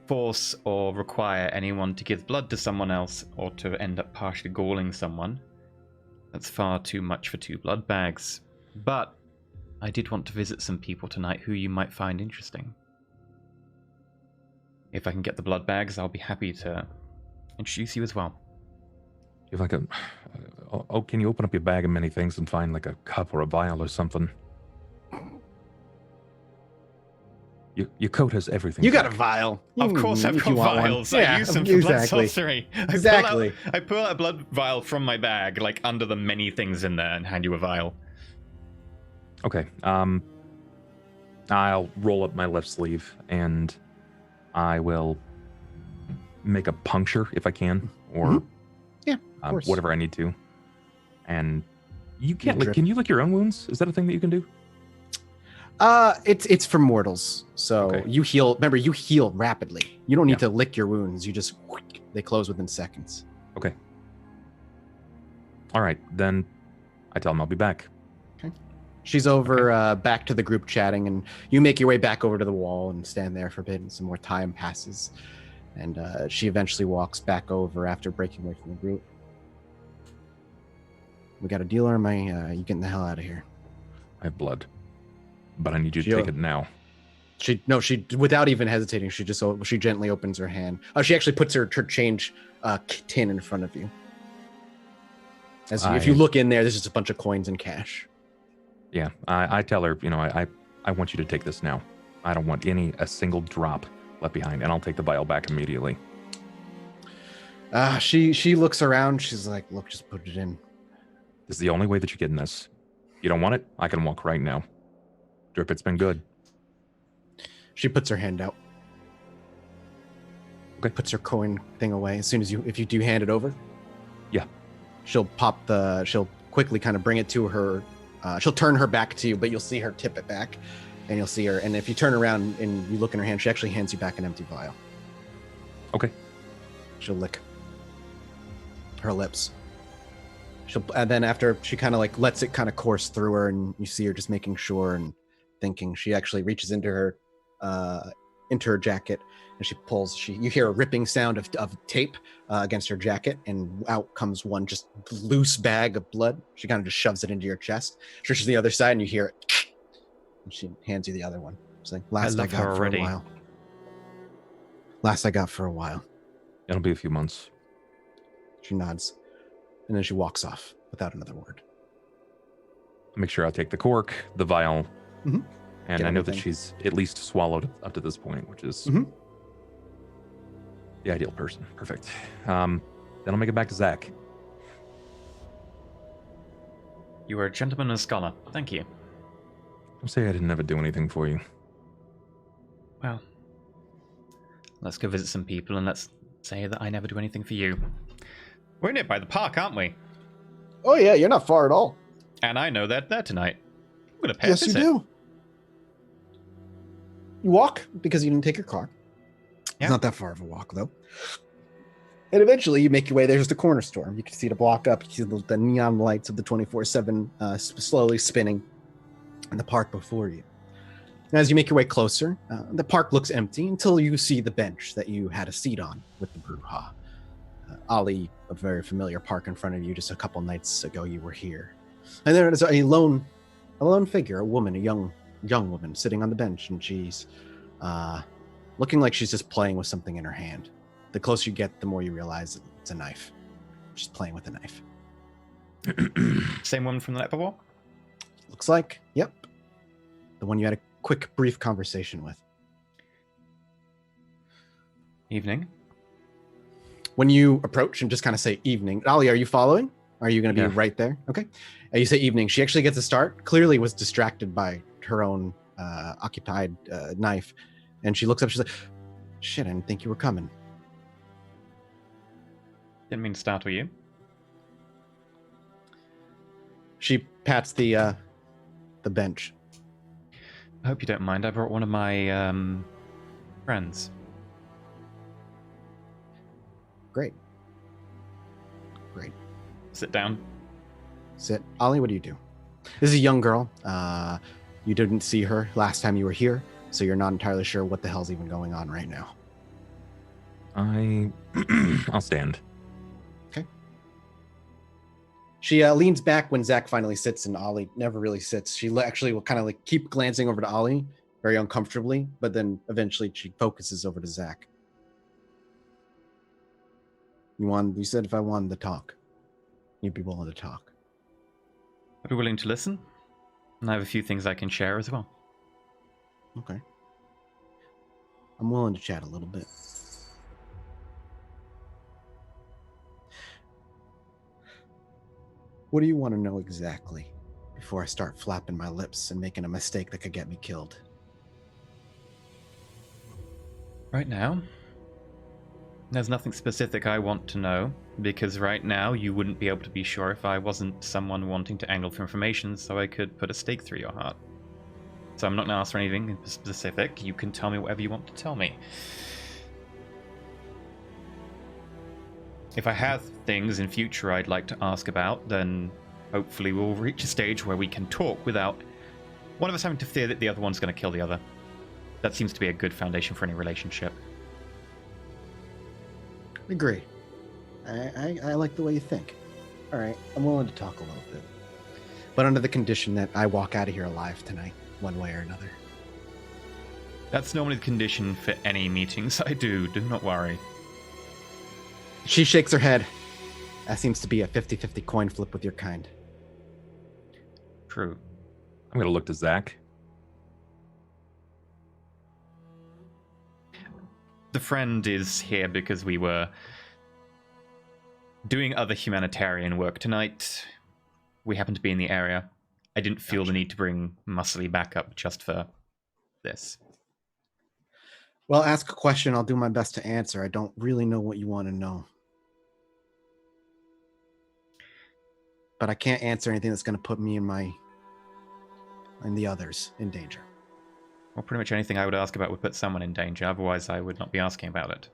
force or require anyone to give blood to someone else or to end up partially galling someone. That's far too much for 2 blood bags. But I did want to visit some people tonight who you might find interesting. If I can get the blood bags, I'll be happy to introduce you as well. you have like a... can you open up your bag of many things and find like a cup or a vial or something? Your coat has everything. You got a Jack. vial. Of course I've if got you want one. vials. Yeah, I use them for blood exactly. sorcery. Exactly. I pull out a blood vial from my bag, like under the many things in there, and hand you a vial. Okay. I'll roll up my left sleeve and I will make a puncture if I can, or Yeah, of course. whatever I need to. And you can't Yeah, lick. Can you lick your own wounds? Is that a thing that you can do? It's for mortals. So Okay. you heal. Remember, you heal rapidly. You don't need Yeah. to lick your wounds. You just they close within seconds. Okay. All right, then I tell him I'll be back. She's over back to the group chatting, and you make your way back over to the wall and stand there for a bit, and some more time passes. And she eventually walks back over after breaking away from the group. We got a deal, or am I you getting the hell out of here? I have blood, but I need you to Sure. take it now. She without even hesitating, she gently opens her hand. She actually puts her change tin in front of you. If you look in there, there's just a bunch of coins and cash. Yeah, I tell her, I want you to take this now. I don't want a single drop left behind, and I'll take the vial back immediately. She looks around. She's like, "Look, just put it in." This is the only way that you're getting this. You don't want it? I can walk right now. Drip, it's been good. She puts her hand out. Okay. Puts her coin thing away. As soon as if you do hand it over. Yeah. She'll quickly kind of bring it to her. She'll turn her back to you, but you'll see her tip it back, and you'll see her. And if you turn around and you look in her hand, she actually hands you back an empty vial. Okay. She'll lick her lips. And then after she kind of like lets it kind of course through her, and you see her just making sure and thinking, she actually reaches into her jacket, and she pulls. You hear a ripping sound of tape against her jacket, and out comes one just loose bag of blood. She kind of just shoves it into your chest. She reaches the other side, and you hear it. And she hands you the other one. It's like, last I got for a while. Last I got for a while. It'll be a few months. She nods, and then she walks off without another word. Make sure I take the cork, the vial, Mhm. and Get I know that everything. she's at least swallowed up to this point, which is Mhm. the ideal person. Perfect. Then I'll make it back to Zach. You are a gentleman and a scholar. Thank you. Don't say I didn't ever do anything for you. Well, let's go visit some people and let's say that I never do anything for you. We're near by the park, aren't we? Oh yeah, you're not far at all. And I know they're there tonight. I'm gonna pay a Yes, you visit. do. You walk because you didn't take your car. Yeah. It's not that far of a walk, though. And eventually, you make your way. There's the corner store. You can see it a block up. You see the neon lights of the 24/7 slowly spinning in the park before you. And as you make your way closer, the park looks empty until you see the bench that you had a seat on with the Bruja. Ali, a very familiar park in front of you. Just a couple nights ago, you were here. And there is a lone figure, a woman, a young woman sitting on the bench, and she's looking like she's just playing with something in her hand. The closer you get, the more you realize it's a knife. She's playing with a knife. Same one from the night before? Looks like, yep. The one you had a quick, brief conversation with. Evening. When you approach and just kind of say evening, Ali, are you following? Are you going to be Yeah. right there? Okay. You say evening. She actually gets a start. Clearly was distracted by her own occupied knife. And she looks up. She's like, shit, I didn't think you were coming. Didn't mean to startle you. She pats the bench. I hope you don't mind. I brought one of my friends. Great. Great. Sit down. Sit. Ollie, what do you do? This is a young girl. You didn't see her last time you were here, so you're not entirely sure what the hell's even going on right now. I'll stand. Okay. She leans back when Zach finally sits, and Ollie never really sits. She actually will kind of like keep glancing over to Ollie very uncomfortably, but then eventually she focuses over to Zach. You said if I wanted to talk, you'd be willing to talk. I'd be willing to listen. And I have a few things I can share as well. Okay. I'm willing to chat a little bit. What do you want to know exactly before I start flapping my lips and making a mistake that could get me killed? Right now, there's nothing specific I want to know, because right now you wouldn't be able to be sure if I wasn't someone wanting to angle for information so I could put a stake through your heart. So I'm not going to ask for anything specific. You can tell me whatever you want to tell me. If I have things in future I'd like to ask about, then hopefully we'll reach a stage where we can talk without one of us having to fear that the other one's going to kill the other. That seems to be a good foundation for any relationship. Agree. I like the way you think. All right, I'm willing to talk a little bit. But under the condition that I walk out of here alive tonight, one way or another. That's normally the condition for any meetings I do. Do not worry. She shakes her head. That seems to be a 50-50 coin flip with your kind. True. I'm going to look to Zach. The friend is here because we were doing other humanitarian work tonight. We happened to be in the area. I didn't feel the need to bring Muscly back up just for this. Well, ask a question. I'll do my best to answer. I don't really know what you want to know. But I can't answer anything that's going to put me and the others in danger. Well, pretty much anything I would ask about would put someone in danger. Otherwise, I would not be asking about it.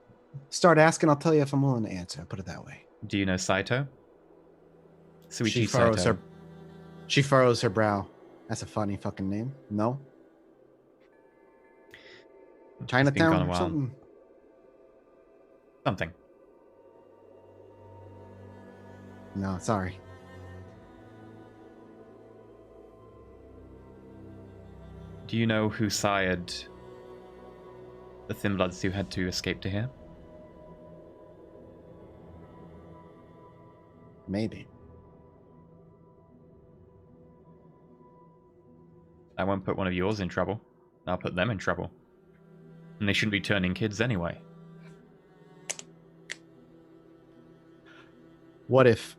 Start asking. I'll tell you if I'm willing to answer. Put it that way. Do you know Saito? She furrows her brow. That's a funny fucking name. No? It's been gone a Chinatown or while. something? Something. No, sorry. Do you know who sired the Thin Bloods who had to escape to here? Maybe. I won't put one of yours in trouble. I'll put them in trouble. And they shouldn't be turning kids anyway. What if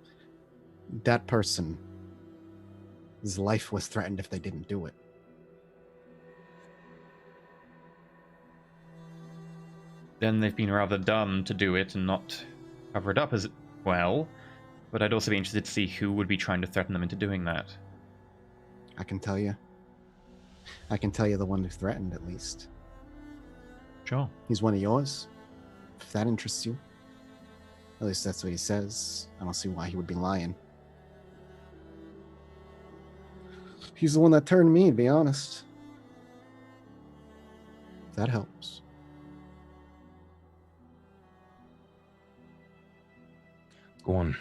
that person's life was threatened if they didn't do it? Then they've been rather dumb to do it and not cover it up as well. But I'd also be interested to see who would be trying to threaten them into doing that. I can tell you. I can tell you the one who threatened, at least. Sure. He's one of yours, if that interests you. At least that's what he says. I don't see why he would be lying. He's the one that turned me, to be honest. If that helps. Go on.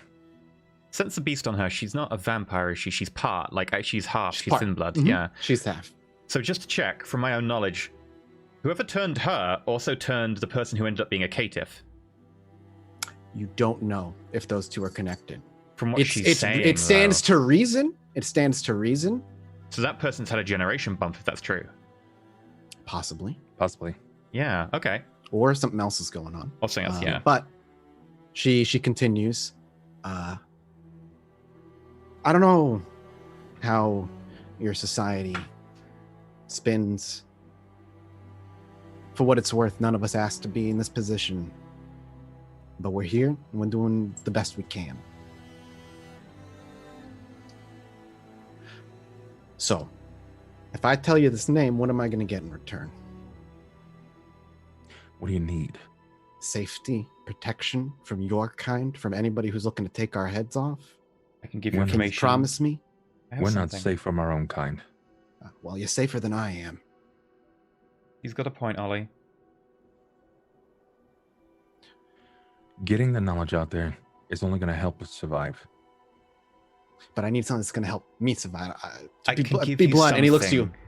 Sense the beast on her. She's not a vampire, is she? She's part. Like, she's half. She's part. Thin Blood. Mhm. Yeah. She's half. So just to check, from my own knowledge, whoever turned her also turned the person who ended up being a caitiff. You don't know if those two are connected. From what she's saying, it stands though. to reason. It stands to reason. So that person's had a generation bump, if that's true. Possibly. Possibly. Yeah, okay. Or something else is going on. Or something else, yeah. But she continues. I don't know how your society spins. For what it's worth, none of us asked to be in this position. But we're here, and we're doing the best we can. So, If I tell you this name, what am I going to get in return? What do you need? Safety, protection from your kind, from anybody who's looking to take our heads off? I can give you When- Can you information. promise me? I have We're not something. safe from our own kind. Well, you're safer than I am. He's got a point, Ollie. Getting the knowledge out there is only going to help us survive. But I need something that's going to help me survive. I can give be you blunt, and he looks to you. something.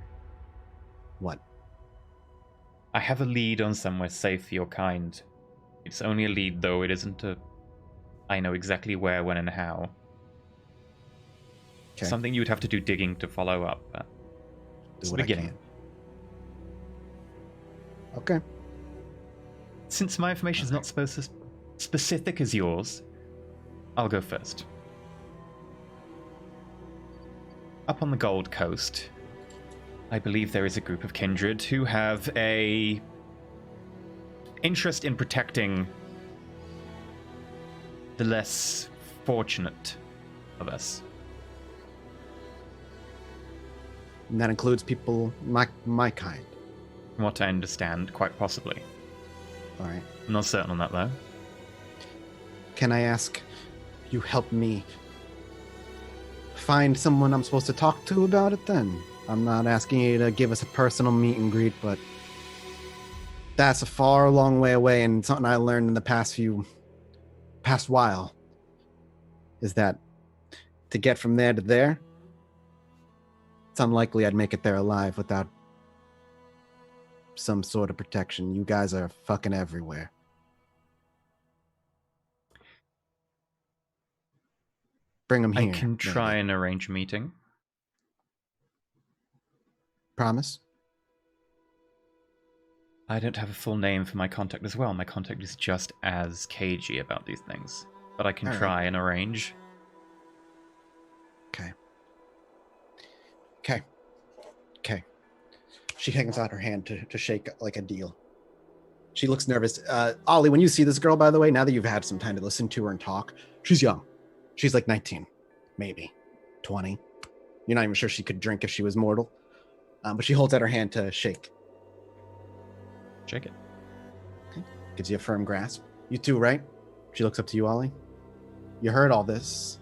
What? I have a lead on somewhere safe for your kind. It's only a lead, though. It isn't a... I know exactly where, when, and how. Okay. Something you would have to do digging to follow up. But Do it's the what I beginning. can. Okay. Since my information is not supposed to specific as yours, I'll go first. Up on the Gold Coast, I believe there is a group of kindred who have a interest in protecting the less fortunate of us. And that includes people my kind. From what I understand, quite possibly. All right. I'm not certain on that, though. Can I ask you help me find someone I'm supposed to talk to about it then? I'm not asking you to give us a personal meet and greet, but that's a far long way away, and something I learned in the past while is that to get from there to there, it's unlikely I'd make it there alive without some sort of protection. You guys are fucking everywhere. Bring them here. I can maybe. try and arrange a meeting. Promise? I don't have a full name for my contact as well. My contact is just as cagey about these things. But I can All right. try and arrange. Okay. Okay. Okay. She hangs out her hand to shake like a deal. She looks nervous. Ollie, when you see this girl, by the way, now that you've had some time to listen to her and talk, she's young. She's like 19, maybe 20. You're not even sure she could drink if she was mortal. But she holds out her hand to shake. Check it. Gives you a firm grasp. You too, right? She looks up to you, Ollie. You heard all this.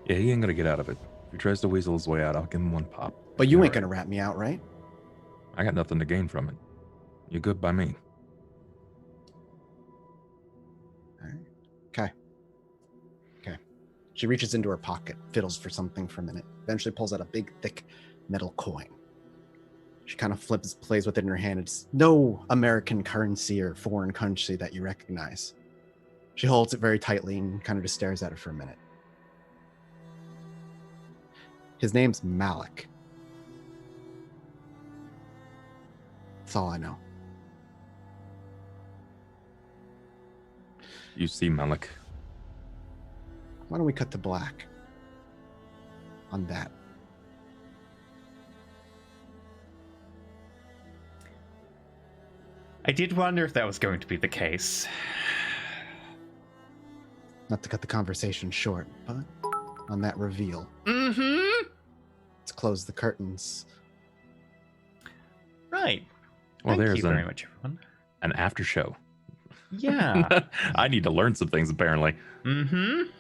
Yeah, he ain't going to get out of it. If he tries to weasel his way out, I'll give him one pop. But you All ain't right. gonna rat me out, right? I got nothing to gain from it. You're good by me. All right. Okay. Okay. She reaches into her pocket, fiddles for something for a minute, eventually pulls out a big, thick metal coin. She kind of plays with it in her hand. It's no American currency or foreign currency that you recognize. She holds it very tightly and kind of just stares at it for a minute. His name's Malik. That's all I know. You see, Malik. Why don't we cut to black on that? I did wonder if that was going to be the case. Not to cut the conversation short, but on that reveal, Mm-hmm. let's close the curtains. Right. Well, Thank there's you very much, everyone. an after show. Yeah. I need to learn some things, apparently. Mm-hmm.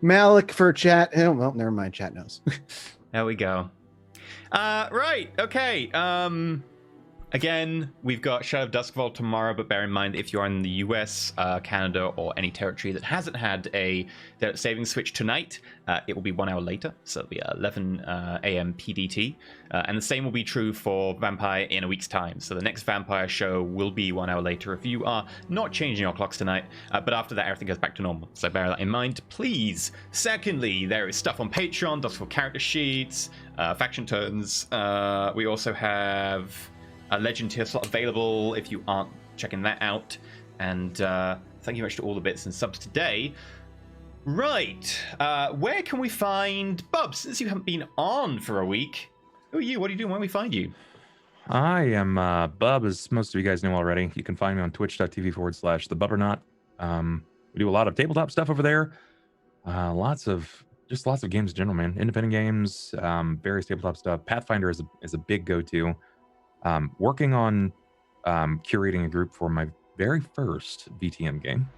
Malik for chat. Oh, well, never mind. Chat knows. There we go. Right. Okay. Again, we've got Shadow of Duskfall tomorrow, but bear in mind if you're in the US, Canada, or any territory that hasn't had a saving switch tonight, it will be 1 hour later, so it'll be 11 a.m. PDT. And the same will be true for Vampire in a week's time. So the next Vampire show will be 1 hour later if you are not changing your clocks tonight. But after that, everything goes back to normal. So bear that in mind, please. Secondly, there is stuff on Patreon, Duskfall character sheets, faction turns. We also have a legend tier slot available if you aren't checking that out. And thank you very much to all the bits and subs today. Right, where can we find Bub? Since you haven't been on for a week, who are you? What are you doing? Where can we find you? I am Bub, as most of you guys know already. You can find me on twitch.tv/thebubbernaut. We do a lot of tabletop stuff over there. Lots of just lots of games in general, man. Independent games, various tabletop stuff. Pathfinder is a big go-to. Working on curating a group for my very first VTM game.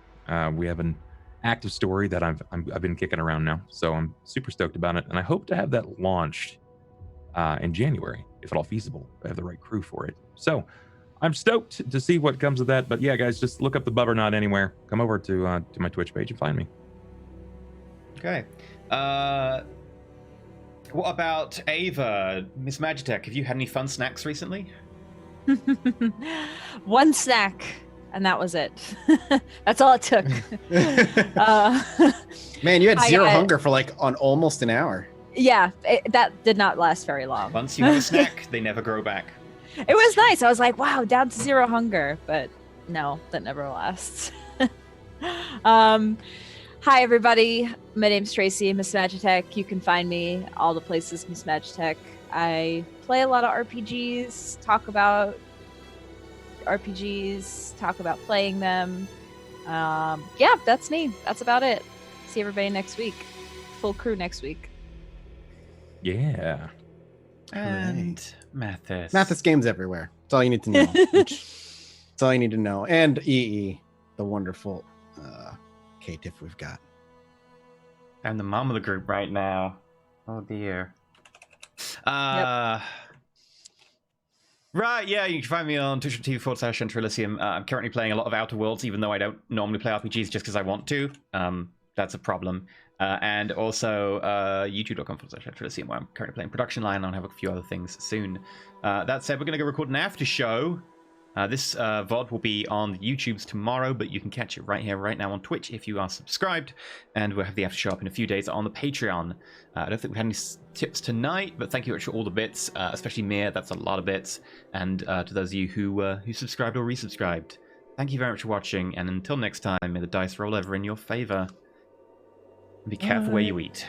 We have an active story that I've been kicking around now, so I'm super stoked about it, and I hope to have that launched in January, if at all feasible. I have the right crew for it. So I'm stoked to see what comes of that. But yeah, guys, just look up the Bubbernut anywhere. Come over to my Twitch page and find me. Okay. What about Ava, Miss Magitech? Have you had any fun snacks recently? One snack, and that was it. That's all it took. Man, you had zero got- hunger for like on almost an hour. Yeah, that did not last very long. Once you have a snack, they never grow back. It was nice. I was like, wow, down to zero hunger, but no, that never lasts. Hi, everybody. My name's Tracy, Miss Magitech. You can find me all the places, Miss Magitech. I play a lot of RPGs, talk about RPGs, talk about playing them. Yeah, that's me. That's about it. See everybody next week. Full crew next week. Yeah. And Mathis. Mathis games everywhere. That's all you need to know. That's all you need to know. And EE, the wonderful K-Tiff we've got. I'm the mom of the group right now. Oh dear. Right, yeah, you can find me on twitch.tv/Elysium. I'm currently playing a lot of Outer Worlds, even though I don't normally play RPGs just because I want to. That's a problem. And also youtube.com/Elysium, where I'm currently playing Production Line. I'll have a few other things soon. That said, we're going to go record an after show. This VOD will be on the YouTubes tomorrow, but you can catch it right here, right now on Twitch if you are subscribed. And we'll have the after show up in a few days on the Patreon. I don't think we had any tips tonight, but thank you for all the bits, especially Mia. That's a lot of bits. And to those of you who subscribed or resubscribed, thank you very much for watching. And until next time, may the dice roll ever in your favor. Be careful where you eat.